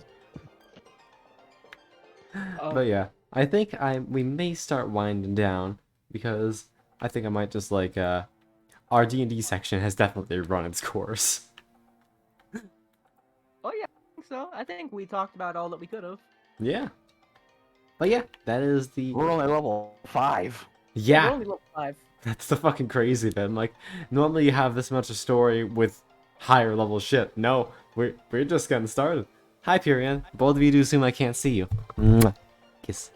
But yeah, I think we may start winding down because I think I might just like our D&D section has definitely run its course. Oh yeah, I think so. I think we talked about all that we could have. Yeah. But yeah, that is the We're only level 5. We're yeah. only level 5. That's the fucking crazy thing. Like normally you have this much of story with higher level shit. No, we're just getting started. Hi Pyrian. Both of you do assume I can't see you. Mwah. Kiss.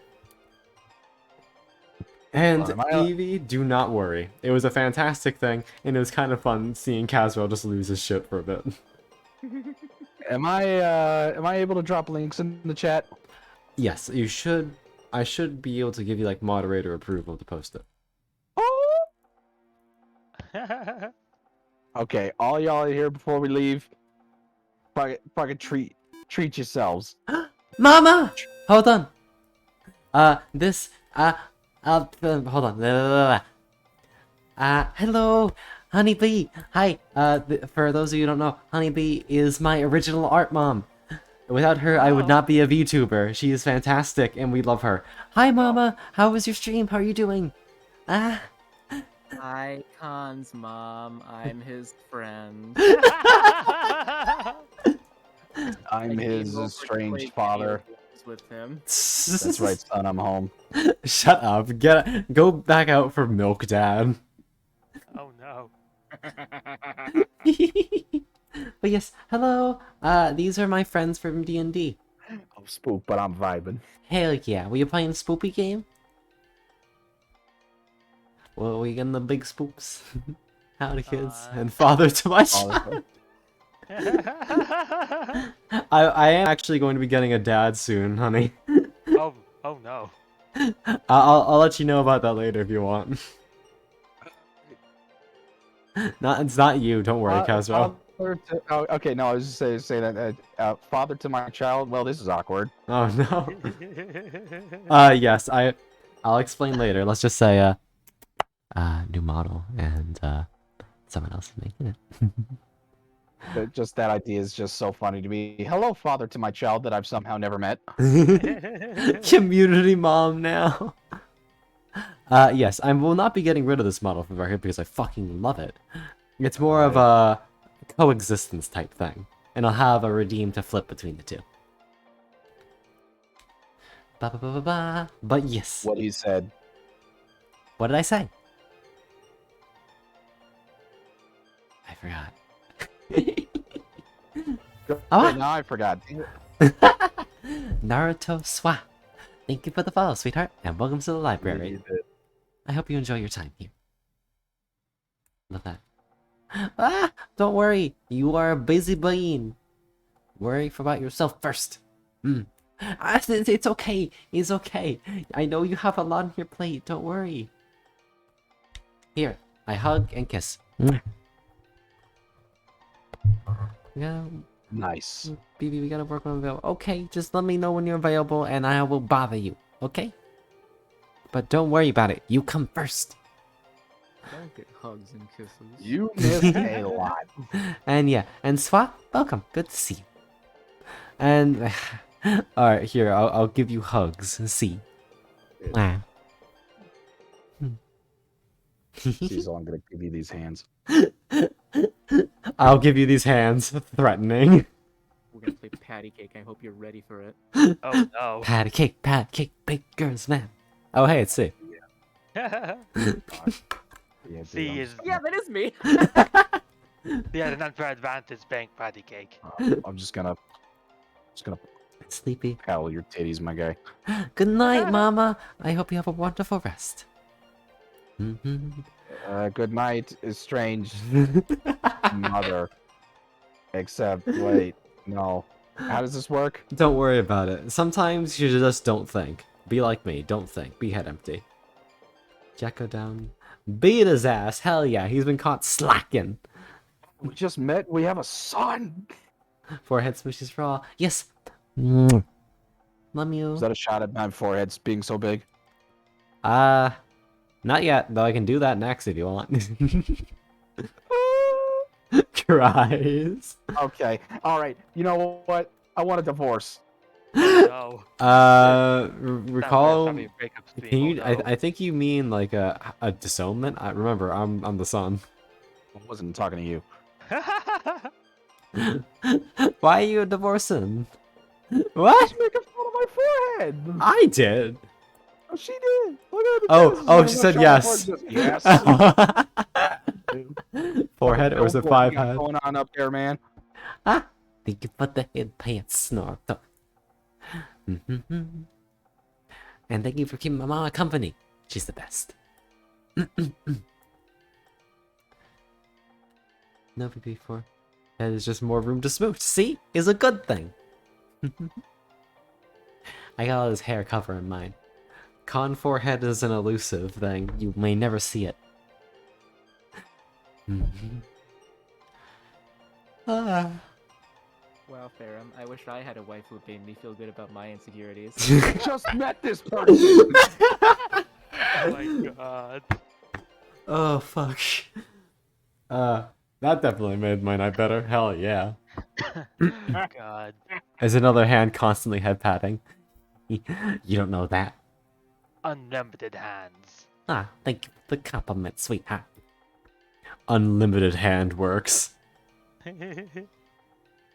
And Am I- Evie, do not worry. It was a fantastic thing, and it was kind of fun seeing Caswell just lose his shit for a bit. Am I able to drop links in the chat? Yes, you should. I should be able to give you like moderator approval to post it. Okay, all y'all here before we leave, fucking treat yourselves. Mama, hold on. Hold on. Hello, Honeybee. Hi. For those of you who don't know, Honeybee is my original art mom. Without her, I would not be a VTuber. She is fantastic, and we love her. Hi, Mama. How was your stream? How are you doing? Hi, Khan's mom. I'm his friend. I'm I came his over to estranged play father. video games with him. That's right, son. I'm home. Shut up. Go back out for milk, Dad. Oh no. But yes, hello. These are my friends from D&D. I'm spooked, but I'm vibing. Hell yeah. Were you playing Spoopy game? Well, we getting the big spooks. Howdy, kids. And father to my child. I am actually going to be getting a dad soon, honey. oh no. I'll let you know about that later if you want. It's not you. Don't worry, Caswell. Okay, no, I was just saying that father to my child. Well, this is awkward. Oh no. Yes, I'll explain later. Let's just say new model and someone else is making But just that idea is just so funny to me. Hello, father to my child that I've somehow never met. it. Community mom now. Yes, I will not be getting rid of this model from our here because I fucking love it. It's more of a coexistence type thing, and I'll have a redeem to flip between the two. Ba ba ba ba ba. But yes. What he said. What did I say? I forgot. Oh, now I forgot. Naruto Swa. Thank you for the follow, sweetheart, and welcome to the library. I hope you enjoy your time here. Love that. Ah! Don't worry, you are a busy being. Worry about yourself first. It's okay. It's okay. I know you have a lot on your plate. Don't worry. Here, I hug and kiss. Yeah. Nice. BB, we gotta work on available. Okay, just let me know when you're available and I will bother you, okay? But don't worry about it. You come first. Don't get hugs and kisses. You missed a lot. And yeah, and Swat, welcome. Good to see you. And alright, here, I'll give you hugs. See. Wow. Cecil, I'm gonna give you these hands. I'll give you these hands. Threatening. We're gonna play patty cake. I hope you're ready for it. Oh no. Patty cake, big girls, man. Oh, hey, it's C. Yeah, C is Yeah, that is me. yeah, the non-advantage bank patty cake. I'm just gonna Sleepy. paddle your titties, my guy. Good night, Mama. I hope you have a wonderful rest. Good night, estranged mother. Except, wait, no. How does this work? Don't worry about it. Sometimes you just don't think. Be like me. Don't think. Be head empty. Jacko down. Beat his ass. Hell yeah. He's been caught slacking. We just met. We have a son. Forehead smooshes for all. Yes. Love you. Is that a shot at my forehead being so big? Not yet. Though I can do that next if you want. Cries. Okay. All right. You know what? I want a divorce. No. Recall. Having a breakup stream. Can you? Oh, no. I think you mean like a disownment. I remember. I'm the son. I wasn't talking to you. Why are you divorcing? What? She's making fun of my forehead. I did. Oh, she did. Look at the Oh, she said yes. Yes. Forehead, or was it five What's head? going on up there, man? Ah, thank you for the head pants snort. And thank you for keeping my mama company. She's the best. No VP4. That is just more room to smooch. See? Is a good thing. I got all this hair covering mine. Con forehead is an elusive thing. You may never see it. Ah. Wow, Farum, I wish I had a wife who made me feel good about my insecurities. Just met this person. Oh my god. Oh, fuck. That definitely made my night better. Hell yeah. God. As another hand constantly head patting. You don't know that. Unlimited hands. Ah, thank you for the compliment, sweetheart. Unlimited hand works.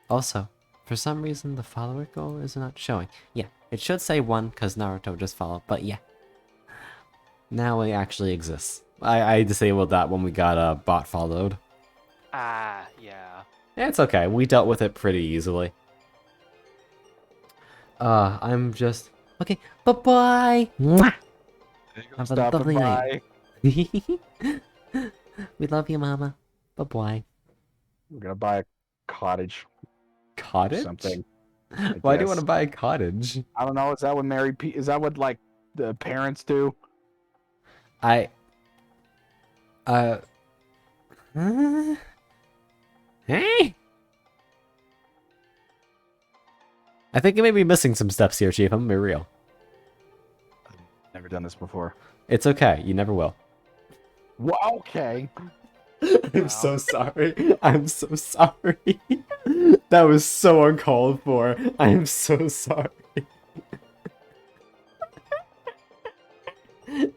Also, for some reason, the follower goal is not showing. Yeah, it should say 1 because Naruto just followed, but yeah. Now it actually exists. I disabled that when we got bot followed. Ah, yeah. It's okay, we dealt with it pretty easily. I'm just... Okay, bye-bye! Mwah! Have a Stopping lovely by. night. We love you, Mama. Bye-bye. We're gonna buy a cottage. Cottage? Something. Why do you guess. want to buy a cottage? I don't know. Is that what is that what like the parents do? Hey? I think you may be missing some steps here, Chief. I'm gonna be real. Never done this before. It's okay. You never will. Well, okay. I'm so sorry. I'm so sorry. That was so uncalled for. I am so sorry.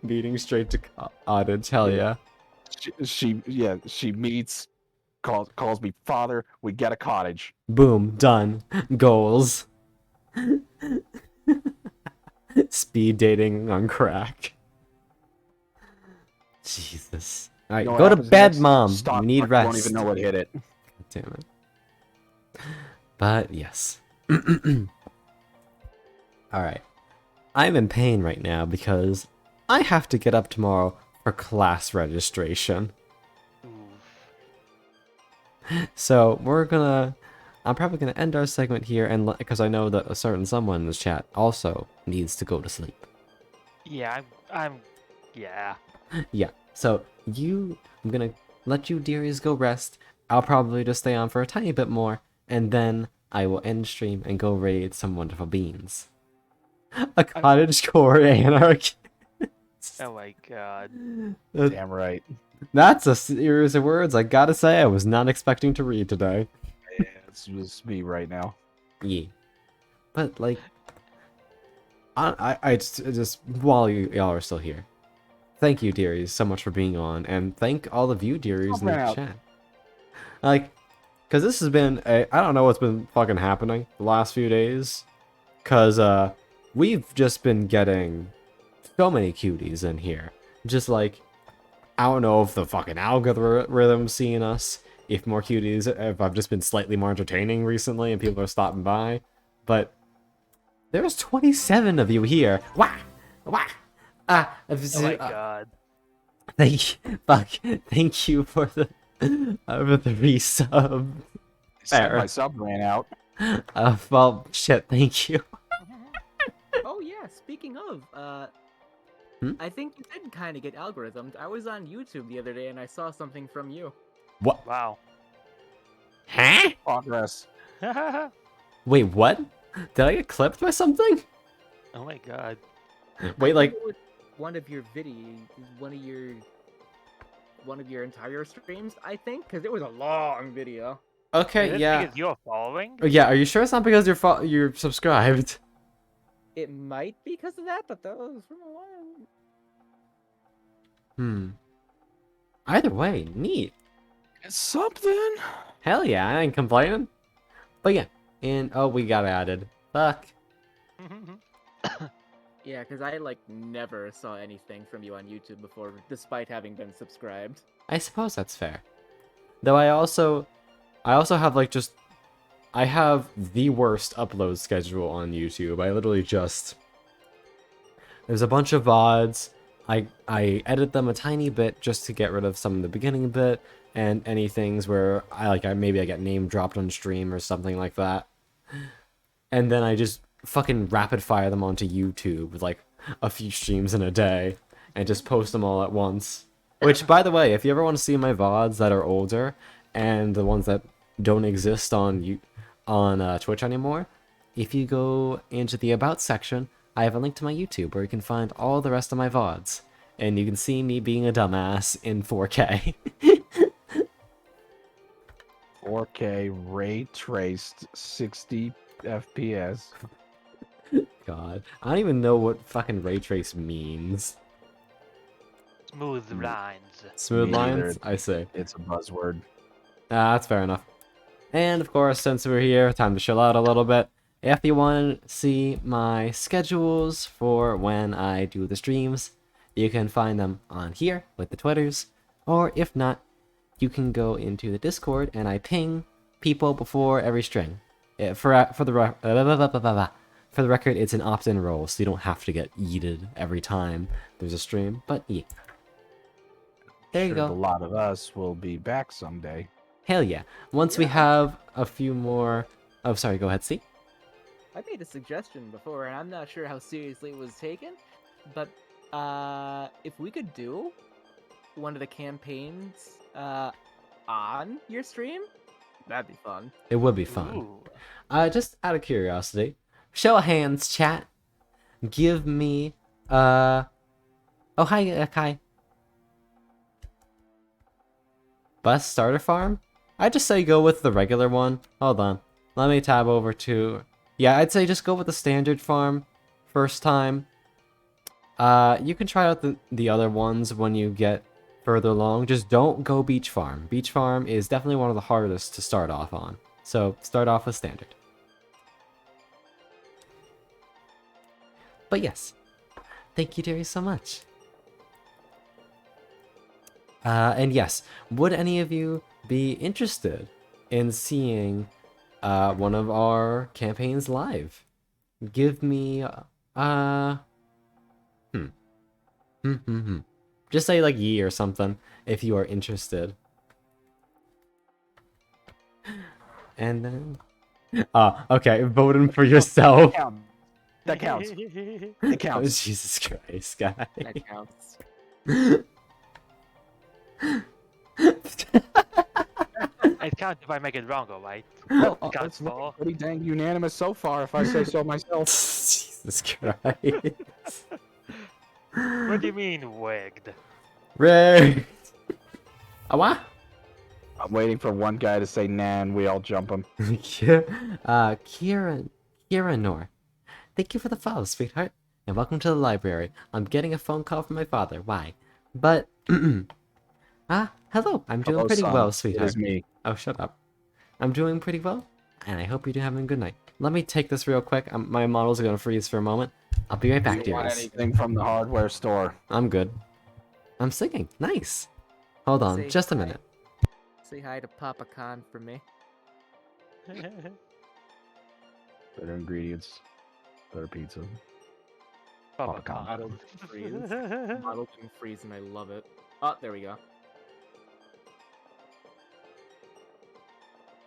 Beating straight to cottage. Hell yeah. She meets, calls me father. We get a cottage. Boom. Done. Goals. Speed dating on crack. Jesus. Alright, You know go what to happens bed, next? Mom. Stock You need market rest. Won't even know what hit it. Damn it. But yes. Alright. I'm in pain right now because I have to get up tomorrow for class registration. Oof. So I'm probably gonna end our segment here, and because I know that a certain someone in this chat also needs to go to sleep. Yeah, yeah. Yeah. So I'm gonna let you dearies go rest. I'll probably just stay on for a tiny bit more, and then I will end stream and go raid some wonderful beans. A cottagecore anarch. Oh my god. Damn right. That's a series of words I gotta say I was not expecting to read today. Yeah, it's just me right now. Yeah. But like, I just while y'all are still here, thank you, dearies, so much for being on, and thank all of you, dearies, in the out. chat. Like, cause this has been I don't know what's been fucking happening the last few days, cause we've just been getting so many cuties in here. Just like, I don't know if the fucking algorithm's seeing us, if more cuties, if I've just been slightly more entertaining recently and people are stopping by, but there's 27 of you here. Wah! Wah! Oh my god. Thank you for the resub. Said Fair. my sub ran out. Well, shit, thank you. Oh yeah, speaking of, I think you did kind of get algorithmed. I was on YouTube the other day and I saw something from you. What? Wow. Huh? Progress. Oh Wait, what? Did I get clipped by something? my god. Wait, like, It was one of your one of your entire streams, I think, because it was a long video. Is okay, it yeah. because you're following? Yeah, are you sure it's not because you're subscribed? it might be because of that, but that was from a while. Either way, neat. It's something. Hell yeah, I ain't complaining. But yeah, and oh, we got added. Fuck. Yeah, because I like never saw anything from you on YouTube before, despite having been subscribed. I suppose that's fair. Though I also have like just, I have the worst upload schedule on YouTube. I literally just, there's a bunch of VODs. I edit them a tiny bit just to get rid of some of the beginning bit and any things where maybe I get name dropped on stream or something like that. And then I just fucking rapid fire them onto YouTube with like a few streams in a day and just post them all at once. Which, by the way, if you ever want to see my VODs that are older and the ones that don't exist on Twitch anymore, if you go into the About section, I have a link to my YouTube where you can find all the rest of my VODs. And you can see me being a dumbass in 4K. 4K ray traced 60 FPS. God. I don't even know what fucking ray trace means. Smooth lines. Smooth Me neither. lines? I say. It's a buzzword. That's fair enough. And of course, since we're here, time to chill out a little bit. If you want to see my schedules for when I do the streams, you can find them on here with the Twitters. Or if not, you can go into the Discord and I ping people before every string. For the record, it's an opt-in role, so you don't have to get yeeted every time there's a stream. But yeah. There you Sure, go. a lot of us will be back someday. Hell yeah. Once we have a few more... Oh, sorry, go ahead, see? I made a suggestion before, and I'm not sure how seriously it was taken, but if we could do one of the campaigns on your stream, that'd be fun. It would be fun. Ooh. Just out of curiosity, show of hands, chat. Give me, Oh, hi, Kai. Best starter farm? I'd just say go with the regular one. Hold on. Let me tab over to... Yeah, I'd say just go with the standard farm first time. You can try out the other ones when you get further along. Just don't go beach farm. Beach farm is definitely one of the hardest to start off on. So start off with standard. But yes, thank you, Derry, so much. And yes, would any of you be interested in seeing one of our campaigns live? Give me just say like ye or something if you are interested. And then okay, voting for yourself. That counts. It Oh, counts. Jesus Christ, guy. That counts. It counts if I make it wrong, alright? Well, Counts it's looking for. pretty dang unanimous so far, if I say so myself. Jesus Christ. What do you mean, wigged? Ray. What? I'm waiting for one guy to say nah, and we all jump him. Kira Nor. Thank you for the follow, sweetheart, and welcome to the library. I'm getting a phone call from my father. Why? But hello. I'm doing Hello, pretty son. well, It sweetheart. is me. Oh, shut up. I'm doing pretty well, and I hope you're having a good night. Let me take this real quick. My models are gonna freeze for a moment. I'll be right back, Do you want dearies. anything from the hardware store? I'm good. I'm singing. Nice. Hold on, Say just a hi. minute. Say hi to Papa Khan for me. Better ingredients. Better pizza. Papa Con. Model can freeze. Model can freeze, and I love it. Oh, there we go.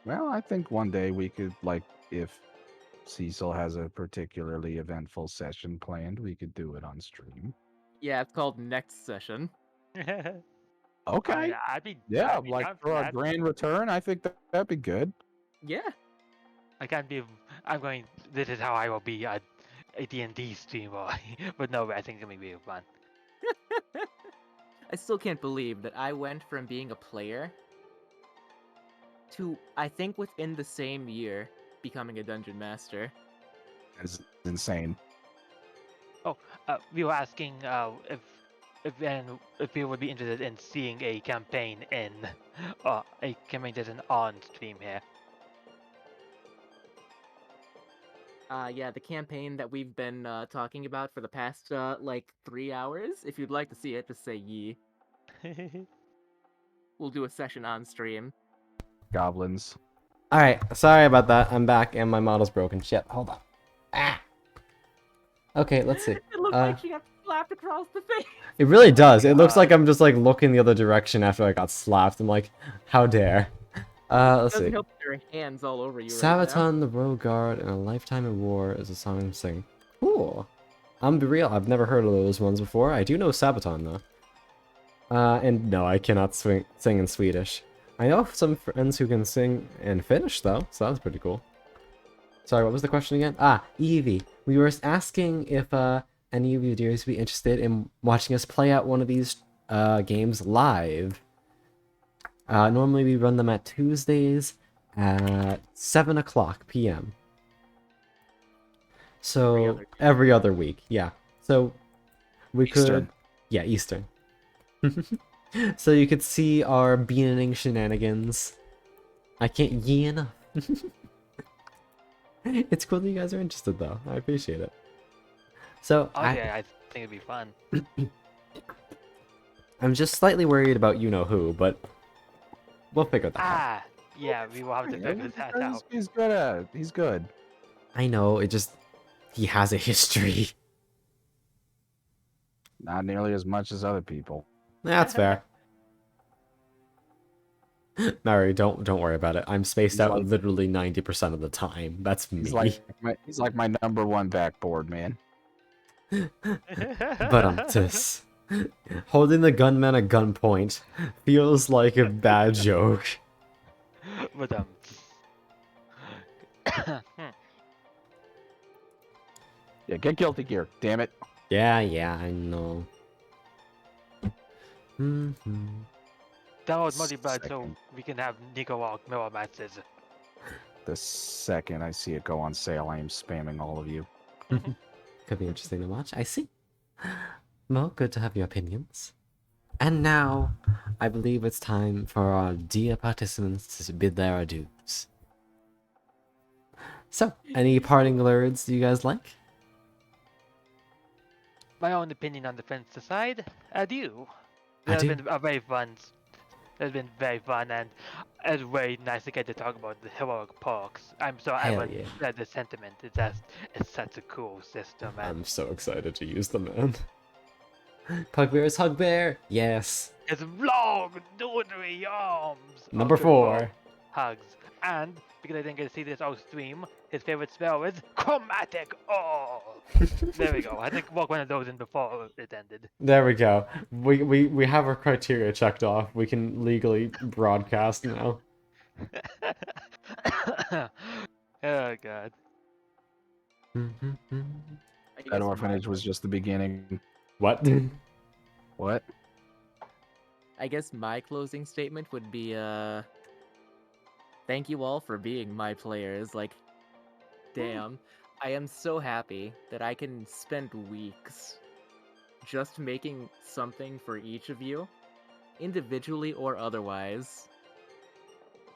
Well, I think one day we could, like, if Cecil has a particularly eventful session planned, we could do it on stream. Yeah, it's called Next Session. Okay. I'd be. Yeah, I'd be like down for our that. grand return, I think that'd be good. Yeah. I can't be. I'm going. This is how I will be a D&D streamer. But no, I think it's gonna be fun. I still can't believe that I went from being a player to, I think within the same year, becoming a dungeon master. It's insane. We were asking if you would be interested in seeing a campaign in a campaign that's an on stream here. Yeah, the campaign that we've been talking about for the past like 3 hours. If you'd like to see it, just say ye. We'll do a session on stream. Goblins. Alright, sorry about that. I'm back and my model's broken. Shit, hold on. Ah! Okay, let's see. It looks like she got slapped across the face. It really does. It looks God. like I'm just like looking the other direction after I got slapped. I'm like, how dare. Let's Doesn't see. help that your hands all over you right now. Sabaton the Royal Guard and A Lifetime in War is a song I'm singing. Cool. I'm be real, I've never heard of those ones before. I do know Sabaton though. And no, I cannot sing in Swedish. I know some friends who can sing in Finnish though, so that's pretty cool. Sorry, what was the question again? Ah, Evie. We were asking if any of you dears would be interested in watching us play out one of these games live. Normally we run them at Tuesdays at 7 o'clock p.m. So every other week, yeah. So we Eastern. could, yeah, Eastern. So you could see our beaning shenanigans. I can't yee enough. It's cool that you guys are interested, though. I appreciate it. So Yeah, I think it'd be fun. I'm just slightly worried about you-know-who, but we'll figure that out. Yeah, we will have to figure that out. He's good. He's good. I know, he has a history. Not nearly as much as other people. That's fair. Mary, don't worry about it. I'm spaced He's out like- literally 90% of the time. That's me. He's like my number one backboard, man. But this holding the gunman at gunpoint feels like a bad joke. But Yeah, get guilty gear. Damn it. Yeah, I know. download Multibird so Second. we can have Nico walk mirror matches. The second I see it go on sale, I am spamming all of you. Could be interesting to watch. I see. Well, good to have your opinions. And now, I believe it's time for our dear participants to bid their adieus. So, any parting words you guys like? My own opinion on the fence aside, adieu. It has Adieu. been a very fun. It's been very fun and it's very nice to get to talk about the heroic perks. I'm sorry I Hell haven't yeah. read the sentiment. It's such a cool system and I'm so excited to use them, man. Pugbear is Hugbear! Yes! it's long, noodly arms. Number Ultra 4. long hugs. And because I didn't get to see this on stream, his favorite spell is chromatic orb. There we go. I think walk one of those in before it ended. There we go. We have our criteria checked off. We can legally broadcast now. Oh god. I That guess orphanage was just the beginning. What? What? I guess my closing statement would be thank you all for being my players. Like, damn, I am so happy that I can spend weeks just making something for each of you, individually or otherwise.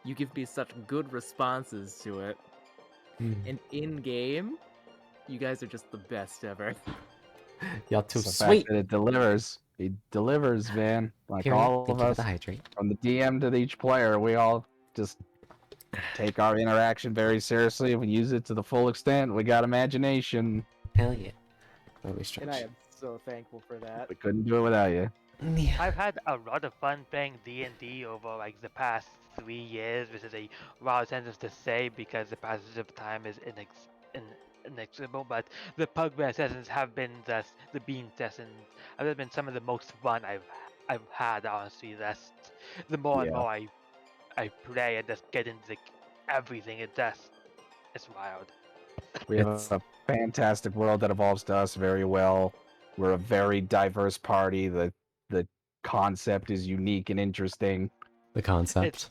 You give me such good responses to it, and in game, you guys are just the best ever. Y'all too It's the sweet. fact that it delivers. It delivers, man. Like Period. all Thank of you for us, the hydrate. from the DM to each player, we all just take our interaction very seriously. We use it to the full extent. We got imagination. Hell yeah. Let me And I stretch. am so thankful for that. We couldn't do it without you. Yeah. I've had a lot of fun playing D&D over like the past 3 years, which is a wild sentence to say because the passage of time is inexorable. But the Pugbear sessions have been the Bean sessions have been some of the most fun I've had. Honestly, the more and Yeah. more I play and just get into everything. It's wild. We have It's- a fantastic world that evolves to us very well. We're a very diverse party. The concept is unique and interesting. The concept.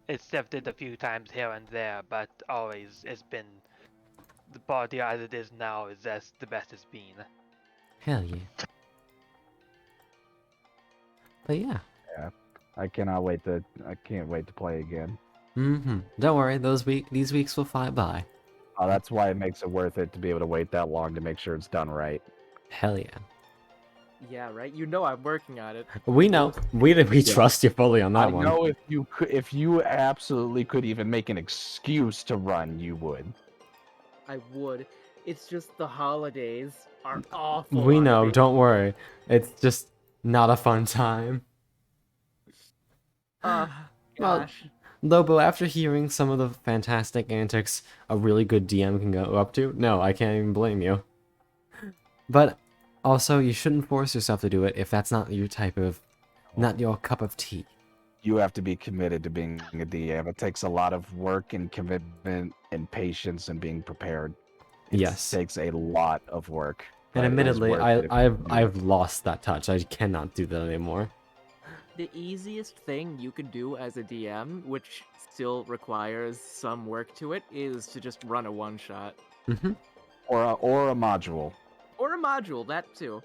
It's shifted a few times here and there, but always it's been the party as it is now is just the best it's been. Hell yeah. But yeah. I can't wait to play again. Don't worry, these weeks will fly by. That's why it makes it worth it to be able to wait that long to make sure it's done right. Hell yeah. Yeah, right. You know I'm working on it. We know. We trust you fully on that I one. know if you absolutely could even make an excuse to run, you would. I would. It's just the holidays are awful. We on know, me. don't worry. It's just not a fun time. Well, Gosh. Lobo, after hearing some of the fantastic antics a really good DM can go up to, no, I can't even blame you. But also, you shouldn't force yourself to do it if that's not not your cup of tea. You have to be committed to being a DM. It takes a lot of work and commitment and patience and being prepared. It Yes. takes a lot of work. And but it is admittedly, worth it if you do. I've lost that touch. I cannot do that anymore. The easiest thing you could do as a DM, which still requires some work to it, is to just run a one-shot. Or a module. Or a module, that too.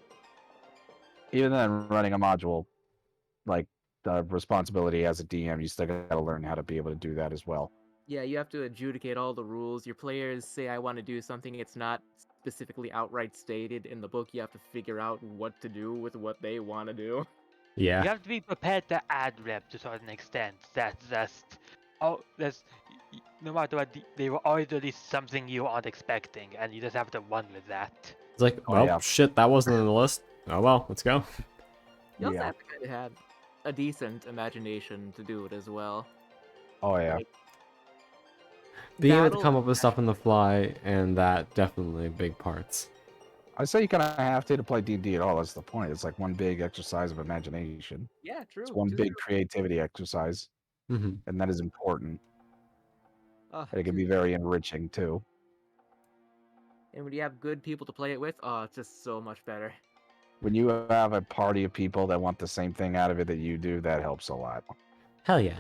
Even then, running a module, like the responsibility as a DM, you still got to learn how to be able to do that as well. Yeah, you have to adjudicate all the rules. Your players say, I want to do something, it's not specifically outright stated in the book. You have to figure out what to do with what they want to do. Yeah. You have to be prepared to ad lib to a certain extent. That's just no matter what, they will always release something you aren't expecting, and you just have to run with that. It's like, Oh, well, yeah. shit, that wasn't on the list. Oh well, let's go. You also Yeah. have to kind of have a decent imagination to do it as well. Oh yeah. Like, Being able to battle- come up with stuff on the fly, and that definitely big parts. I say you kind of have to play D&D at all. That's the point. It's like one big exercise of imagination. Yeah, true. It's one too big true. creativity exercise, hmm and that is important. Ah, And it can too be true. very enriching too. And when you have good people to play it with, oh, it's just so much better. When you have a party of people that want the same thing out of it that you do, that helps a lot. Hell yeah.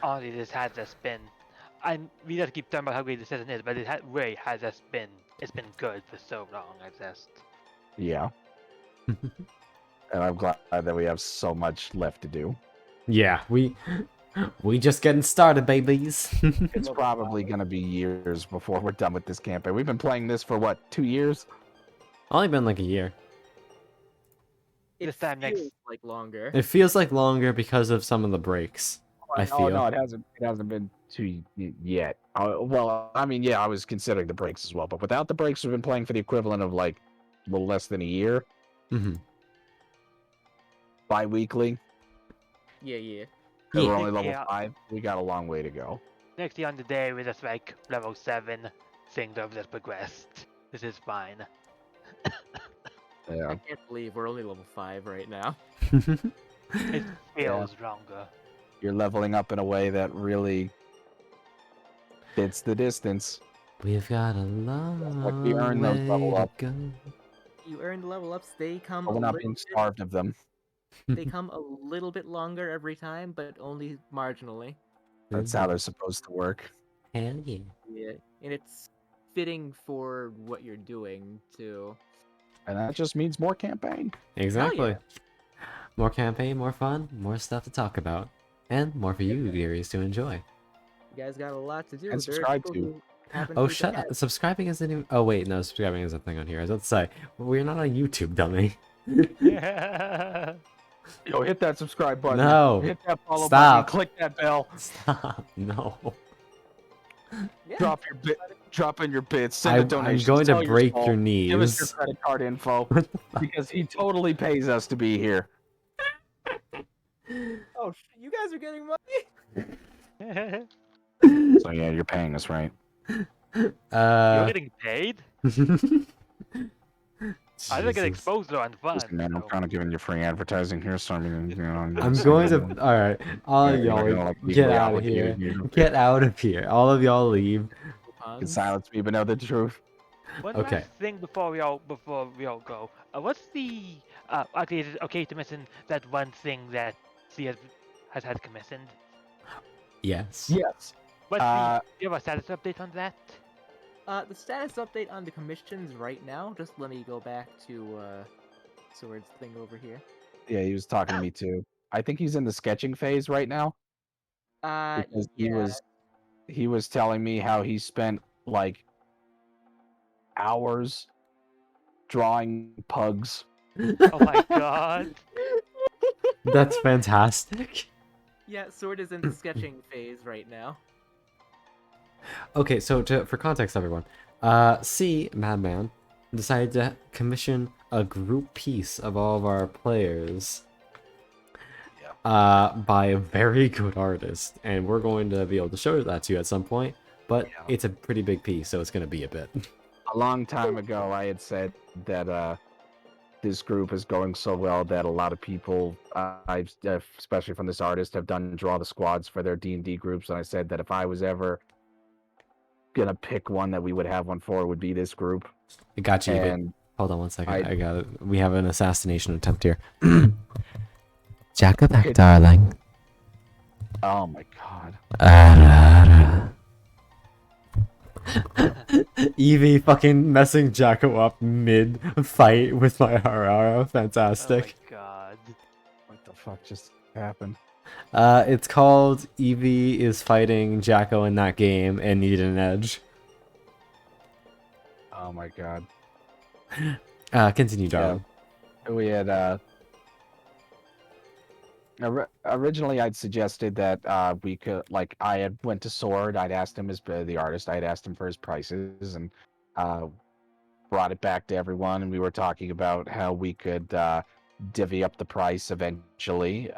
Honestly, this has just been, and we just keep talking about how great this season is, but really has just been, it's been good for so long. I just, Yeah. And I'm glad that we have so much left to do. Yeah, we just getting started, babies. It's probably going to be years before we're done with this campaign. We've been playing this for what, 2 years? Only been like a year. It This time next- feels like longer. It feels like longer because of some of the breaks. I feel. Oh no, it hasn't. It hasn't been 2 yet. Well, I mean, yeah, I was considering the breaks as well, but without the breaks, we've been playing for the equivalent of like a little less than a year, hmm bi-weekly. Yeah, yeah. And we're Yeah. only level Yeah. 5. We got a long way to go. next year on the day we're just like level 7, things have just progressed. This is fine. Yeah. I can't believe we're only level 5 right now. It feels longer. You're leveling up in a way that really fits the distance. We've got a long like we earn those level way to up. go. You earn the level ups, they come But a we're not little being bit, starved of them. they come a little bit longer every time, but only marginally. That's how they're supposed to work. Hell yeah. Yeah. And it's fitting for what you're doing too. And that just means more campaign. Exactly. More campaign, more fun, more stuff to talk about, and more for you dearies to enjoy. You guys got a lot to do. And There are subscribe people to. who haven't Oh, heard shut the up. Subscribing isn't even... Oh, wait, no, subscribing is a thing on here. I was about to say, we're not on YouTube, dummy. Yo, hit that subscribe button. No. Hit that follow Stop. button. Click that bell. Stop. No. Yeah. Drop in your bits. Send a I'm donation. going to Sell your break soul. your Give us your knees. credit card info because he totally pays us to be here. Oh, you guys are getting money? So yeah, you're paying us, right? You're getting paid? I didn't get Jesus. exposed though on fun. Listen, man, I'm so- kind of giving you free advertising here, so I mean, you know, I'm going to... Alright, all of You're not y'all, gonna, like, get legally out of obligated here. you. Get out of here. All of y'all leave. You can Coupons? silence me, but know the truth. One Okay. last thing before we all go. What's the actually is it okay to mention that one thing that C has had commissioned? Yes. Yes. What's Uh, do you have a status update on that? The status update on the commissions right now. Just let me go back to Sword's thing over here. Yeah, he was talking to me too. I think he's in the sketching phase right now because Yeah. he was telling me how he spent like hours drawing pugs. Oh my god. That's fantastic. Yeah, Sword is in the sketching phase right now. Okay, so for context, everyone, C, Madman, decided to commission a group piece of all of our players by a very good artist, and we're going to be able to show that to you at some point, but Yeah. it's a pretty big piece, so it's going to be a bit. A long time ago, I had said that this group is going so well that a lot of people, especially from this artist, have done draw the squads for their D&D groups, and I said that if I was ever gonna pick one that we would have one for, it would be this group. I got you. Wait, And hold on one second. I- I got it. We have an assassination attempt here. Jack back, Okay. darling. oh my god, Evie fucking messing Jacko up mid fight with my Harara. Oh Fantastic. my god. what the fuck just happened? It's called Evie is fighting Jacko in that game and needed an edge. Oh my god. Continue, darling. We had originally I'd suggested that we could, like, I had went to Sword, I'd asked him, the artist, I'd asked him for his prices, and brought it back to everyone, and we were talking about how we could divvy up the price eventually,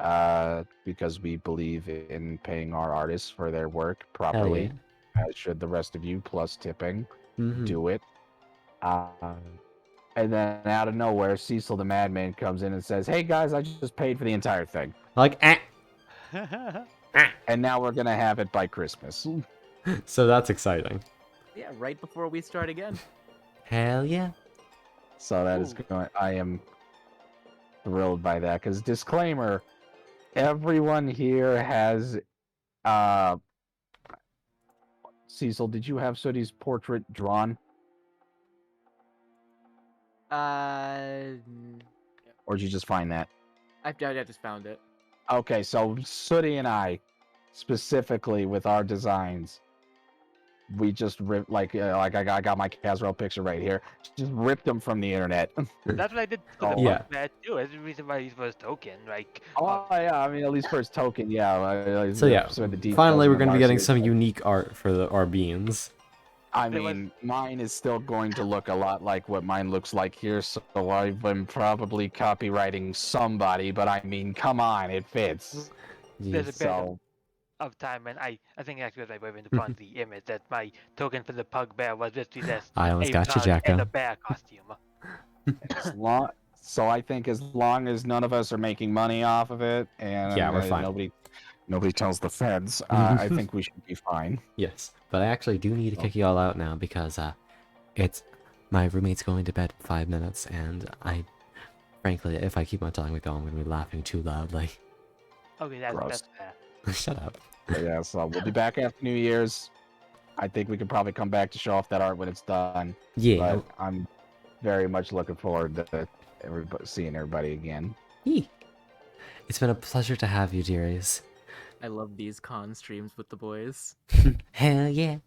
because we believe in paying our artists for their work properly, as should the rest of you, plus tipping. Mhm. Do it. And then out of nowhere, Cecil the Madman comes in and says, "Hey guys, I just paid for the entire thing, Like, and now we're gonna have it by Christmas." so that's exciting. Yeah, right before we start again. Hell yeah. So that is Ooh. going. I am thrilled by that. Because disclaimer, everyone here has. Cecil, did you have Sooty's portrait drawn, or did you just find that? I just found it. Okay, so Sooty and I, specifically with our designs, we just ripped like I got my Caswell picture right here. Just ripped them from the internet. That's what I did for the Oh, yeah. Bugbear too. That's the reason why he's first token. Like, Oh yeah, I mean at least first token, yeah. So yeah, some of the details finally we're in going to be Marcy's, getting some but, unique art for our beans. I There was- mean, mine is still going to look a lot like what mine looks like here, so I've been probably copywriting somebody, but I mean, come on, it fits. There's a Jeez. bit So of time, and I think actually as I wrote in the front of the image that my token for the Pugbear was literally just I almost a got you, pug Jacko. in a bear costume. so I think as long as none of us are making money off of it, and Yeah, we're fine. nobody tells the feds, I think we should be fine. Yes, but I actually do need to kick you all out now because it's my roommate's going to bed in 5 minutes, and I, frankly, if I keep on talking with you, I'm going to be laughing too loudly. Okay, that's Gross. fair. Shut up. But yeah, so we'll be back after New Year's. I think we can probably come back to show off that art when it's done. Yeah. But I'm very much looking forward to seeing everybody again. Yee. It's been a pleasure to have you, dearies. I love these con streams with the boys. Hell yeah.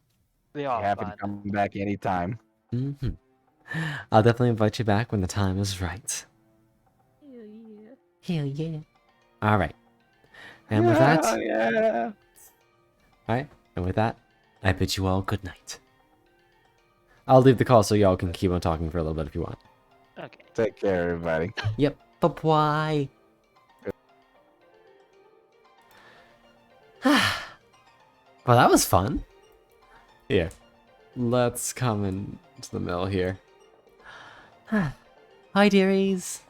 They are Happy fun. to come back anytime. Mm-hmm. I'll definitely invite you back when the time is right. Hell yeah. Hell yeah. All right. And with that, yeah. Alright, and with that, I bid you all good night. I'll leave the call so y'all can keep on talking for a little bit if you want. Okay. Take care, everybody. Yep, bye-bye. Well, that was fun. Here, let's come into the middle here. Hi, dearies.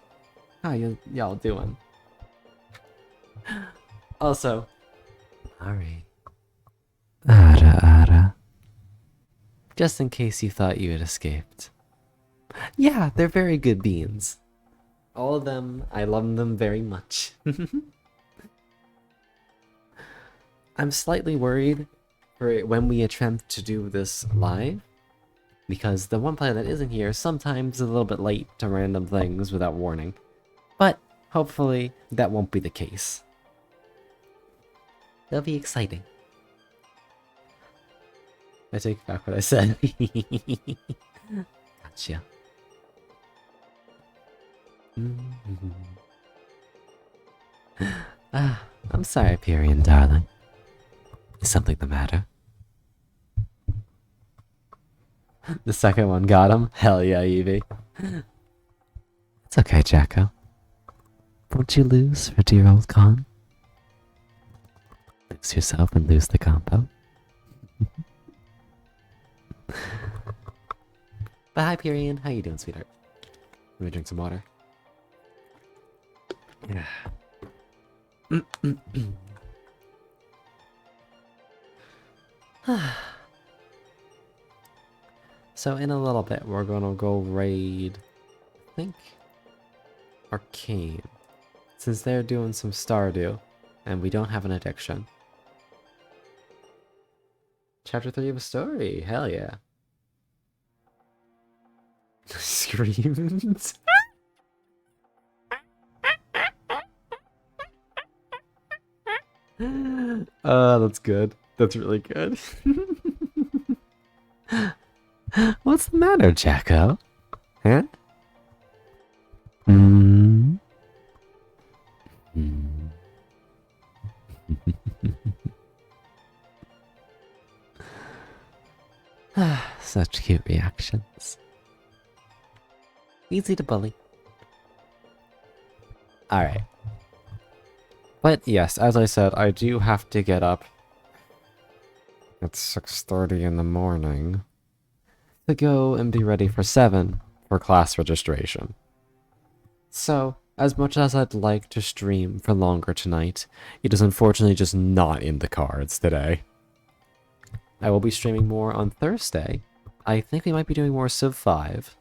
How y'all doing? Also, alright. Ara. Just in case you thought you had escaped. Yeah, they're very good beans. All of them, I love them very much. I'm slightly worried for when we attempt to do this live, because the one player that isn't here sometimes is a little bit late to random things without warning. But hopefully that won't be the case. That'll be exciting. I take back what I said. Gotcha. I'm sorry, Pyrian darling. Is something the matter? The second one got him? Hell yeah, Evie. It's okay, Jacko. Won't you lose for dear old Khan? Lose yourself and lose the combo. But hi, Pyrian. How you doing, sweetheart? Let me drink some water. Yeah. So in a little bit, we're gonna go raid, I think, Arcane. Since they're doing some Stardew, and we don't have an addiction. Chapter 3 of a story, hell yeah. Screams. That's good. That's really good. What's the matter, Jacko? Huh? Such cute reactions. Easy to bully. Alright. But yes, as I said, I do have to get up at 6:30 in the morning to go and be ready for 7 for class registration. So, as much as I'd like to stream for longer tonight, it is unfortunately just not in the cards today. I will be streaming more on Thursday. I think we might be doing more Civ 5.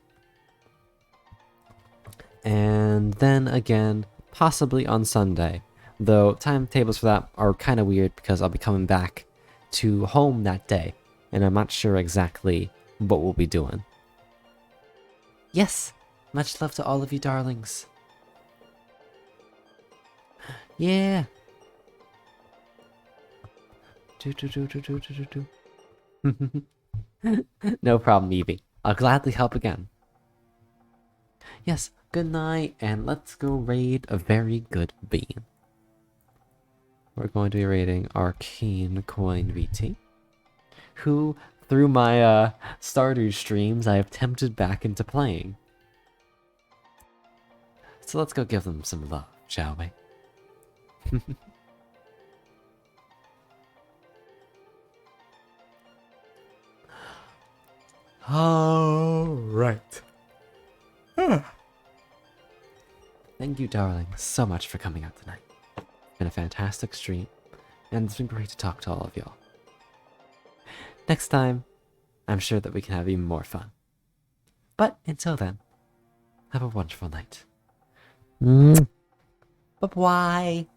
And then again, possibly on Sunday. Though timetables for that are kind of weird because I'll be coming back to home that day. And I'm not sure exactly what we'll be doing. Yes, much love to all of you darlings. Yeah. No problem, Evie. I'll gladly help again. Yes, good night, and let's go raid a very good bean. We're going to be raiding Arcane Coin VT, who, through my Stardew streams, I have tempted back into playing. So let's go give them some love, shall we? All right. Thank you, darling, so much for coming out tonight. It's been a fantastic stream, and it's been great to talk to all of y'all. Next time, I'm sure that we can have even more fun. But until then, have a wonderful night. Bye-bye.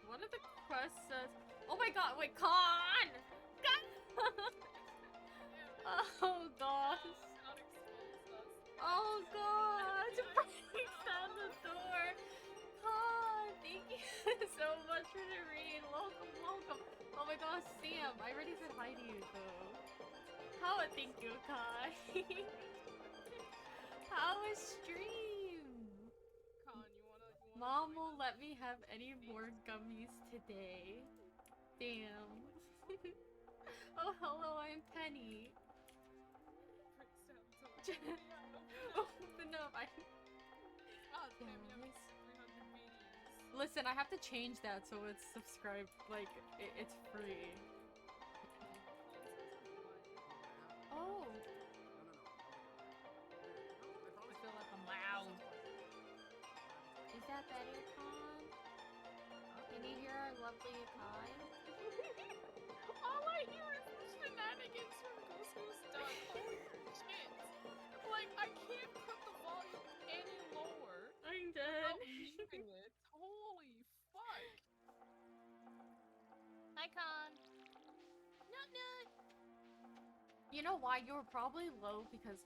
One of the quests says, "Oh my God, wait, Con! Oh gosh! Oh God! Breaks down the door. Con, thank you so much for the read. Welcome, welcome. Oh my gosh, Sam, I already said hi to you though. How? Thank you, Kai. How was stream? Mom won't let me have any more gummies today. Damn. Oh, hello, I'm Penny. Open up. Listen, I have to change that so it's subscribed. Like, it's free. Oh. I feel like I'm loud. Is that better, Con? Can you hear our lovely Kai? All I hear is the shenanigans from Goose Goose Duck. Holy shit. Like, I can't put the volume any lower. I I'm dead. Muting it. Holy fuck. Hi, Con. Nut nut. You know why? You were probably low because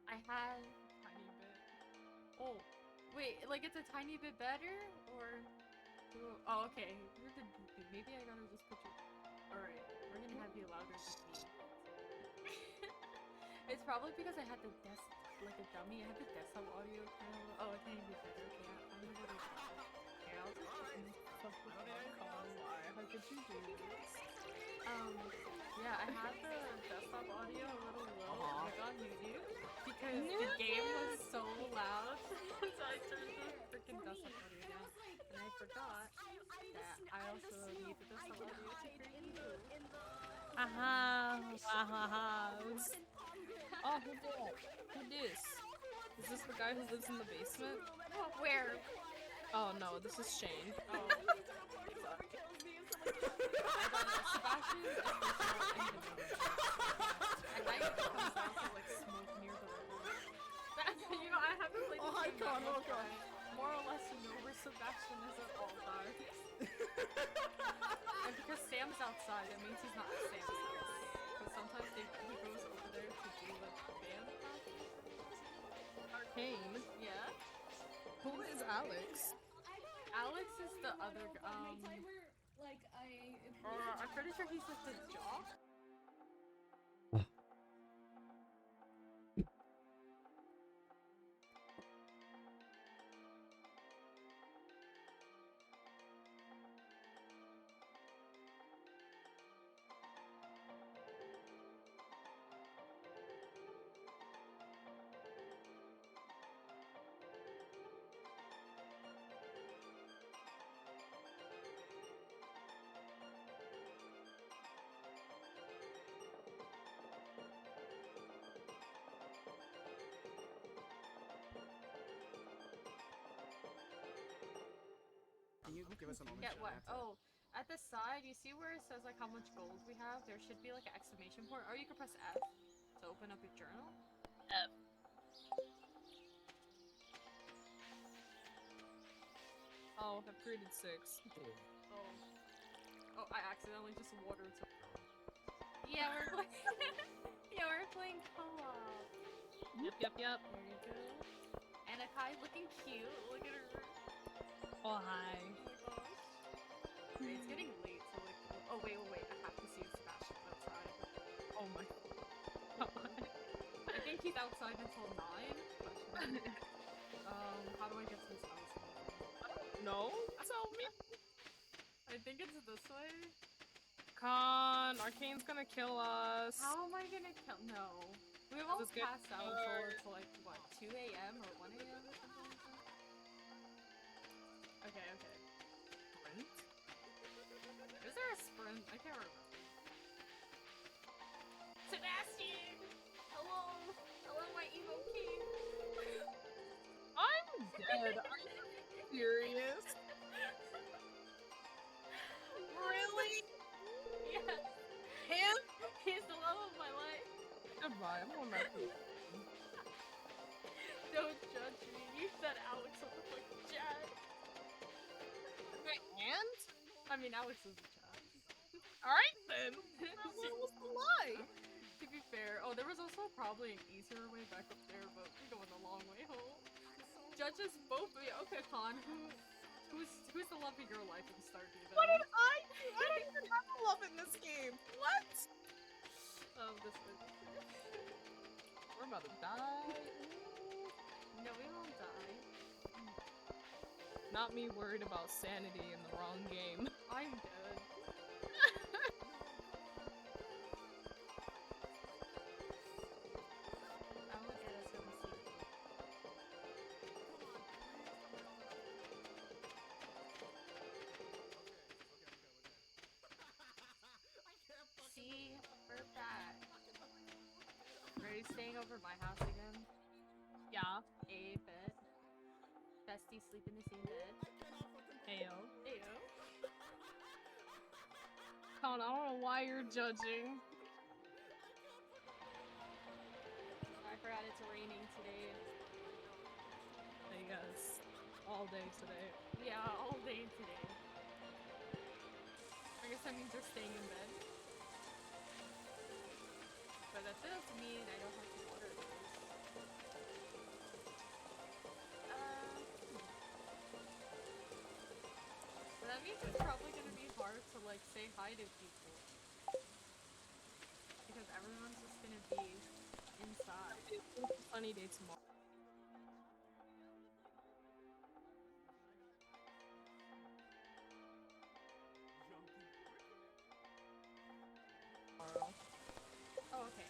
I had. Tiny bit. Oh, wait. Like it's a tiny bit better, or? Oh, okay. Maybe I gotta just put you. All right. We're gonna have you louder than me. It's probably because I had the desk, like a dummy. I had the desktop audio kind of. Oh, a tiny bit better. Okay, I'm gonna go to. Here, I'll just. Fuck with Con. Why? How could you do this? Yeah, I had the desktop audio a little low, like on YouTube, because the game was so loud. So I turned the freaking desktop audio down, and I forgot that I also need the desktop audio to hear you. Oh, who that? Who this? Is this the guy who lives in the basement? Where? Oh no, this is Shane. Oh. Sebastian is personal in the movie. At night it comes out to like smoke near the river. You know, I haven't played this game that much, but I more or less know where Sebastian is at all times. And because Sam's outside, it means he's not at Sam's house. Because sometimes he goes over there to do like band practice. Arcane. Yeah? Who is Alex? Alex is the other I'm pretty sure he's like the jock. Can you give us a moment? Get what? Oh, at the side, you see where it says like how much gold we have? There should be like an exclamation point, or you can press F to open up your journal. F. Oh, I've created 6. Oh, I accidentally just watered some. Yeah, we're playing. Yeah, we're playing co-op. Yep. There you go. And Akai looking cute. Look at her. Oh, hi. Oh my gosh. Okay, it's getting late, so like. Oh wait. I have to see if Sebastian's outside. Oh my god. I think he's outside until 9. How do I get to his house? No, tell me. I think it's this way. Con, Arcane's gonna kill us. How am I gonna kill? No. We won't Just get pass out until hurt. it's like, what, 2 a.m. or 1 a.m. or something like that? Okay. Sprint? Is there a sprint? I can't remember. Sebastian! Hello! Hello, my evil king! I'm dead. Are you serious? Really? Yes! Him? He's the love of my life! Goodbye, I'm going back to Don't judge me. You said Alex on the fucking chat. my aunt? I mean, Alex is the chat. Alright then. What was the lie? To be fair, there was also probably an easier way back up there, but we're going the long way home. Judges both of you. Okay, Con, who's the love of your life in Stardew then? What did I do? I don't even have love in this game. What? This way. We're about to die. No, we won't die. Not me worried about sanity in the wrong game. I'm dead. I will get us in the See, we're back. Are you staying over my house again? Yeah. A bed. Bestie sleep in the same bed. Ayo. Ew. Con, I don't know why you're judging. I forgot it's raining today. I guess. All day today. Yeah, all day today. I guess that means you're staying in bed. But that does mean I don't have to order those. But that means it's probably gonna be hard to like say hi to people. Because everyone's just gonna be inside. It's a sunny day tomorrow. Oh, okay.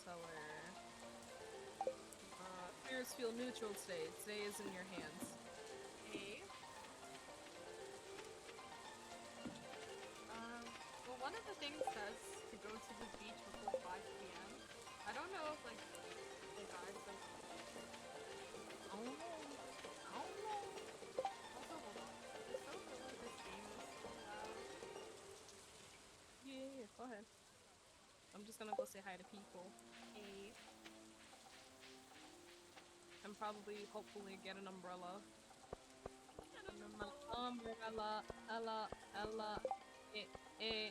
So we're fears feel neutral today. Today is in your hands. Hey. Well, one of the things says to go to the beach before 5 p.m. I don't know if, like, the guys go to the beach. I don't know. Also, hold on. I still feel like this game is so loud. Yeah, go ahead. I'm just gonna go say hi to people Hey. and probably, hopefully, get an umbrella. I don't know. Umbrella, Ella, eh, eh.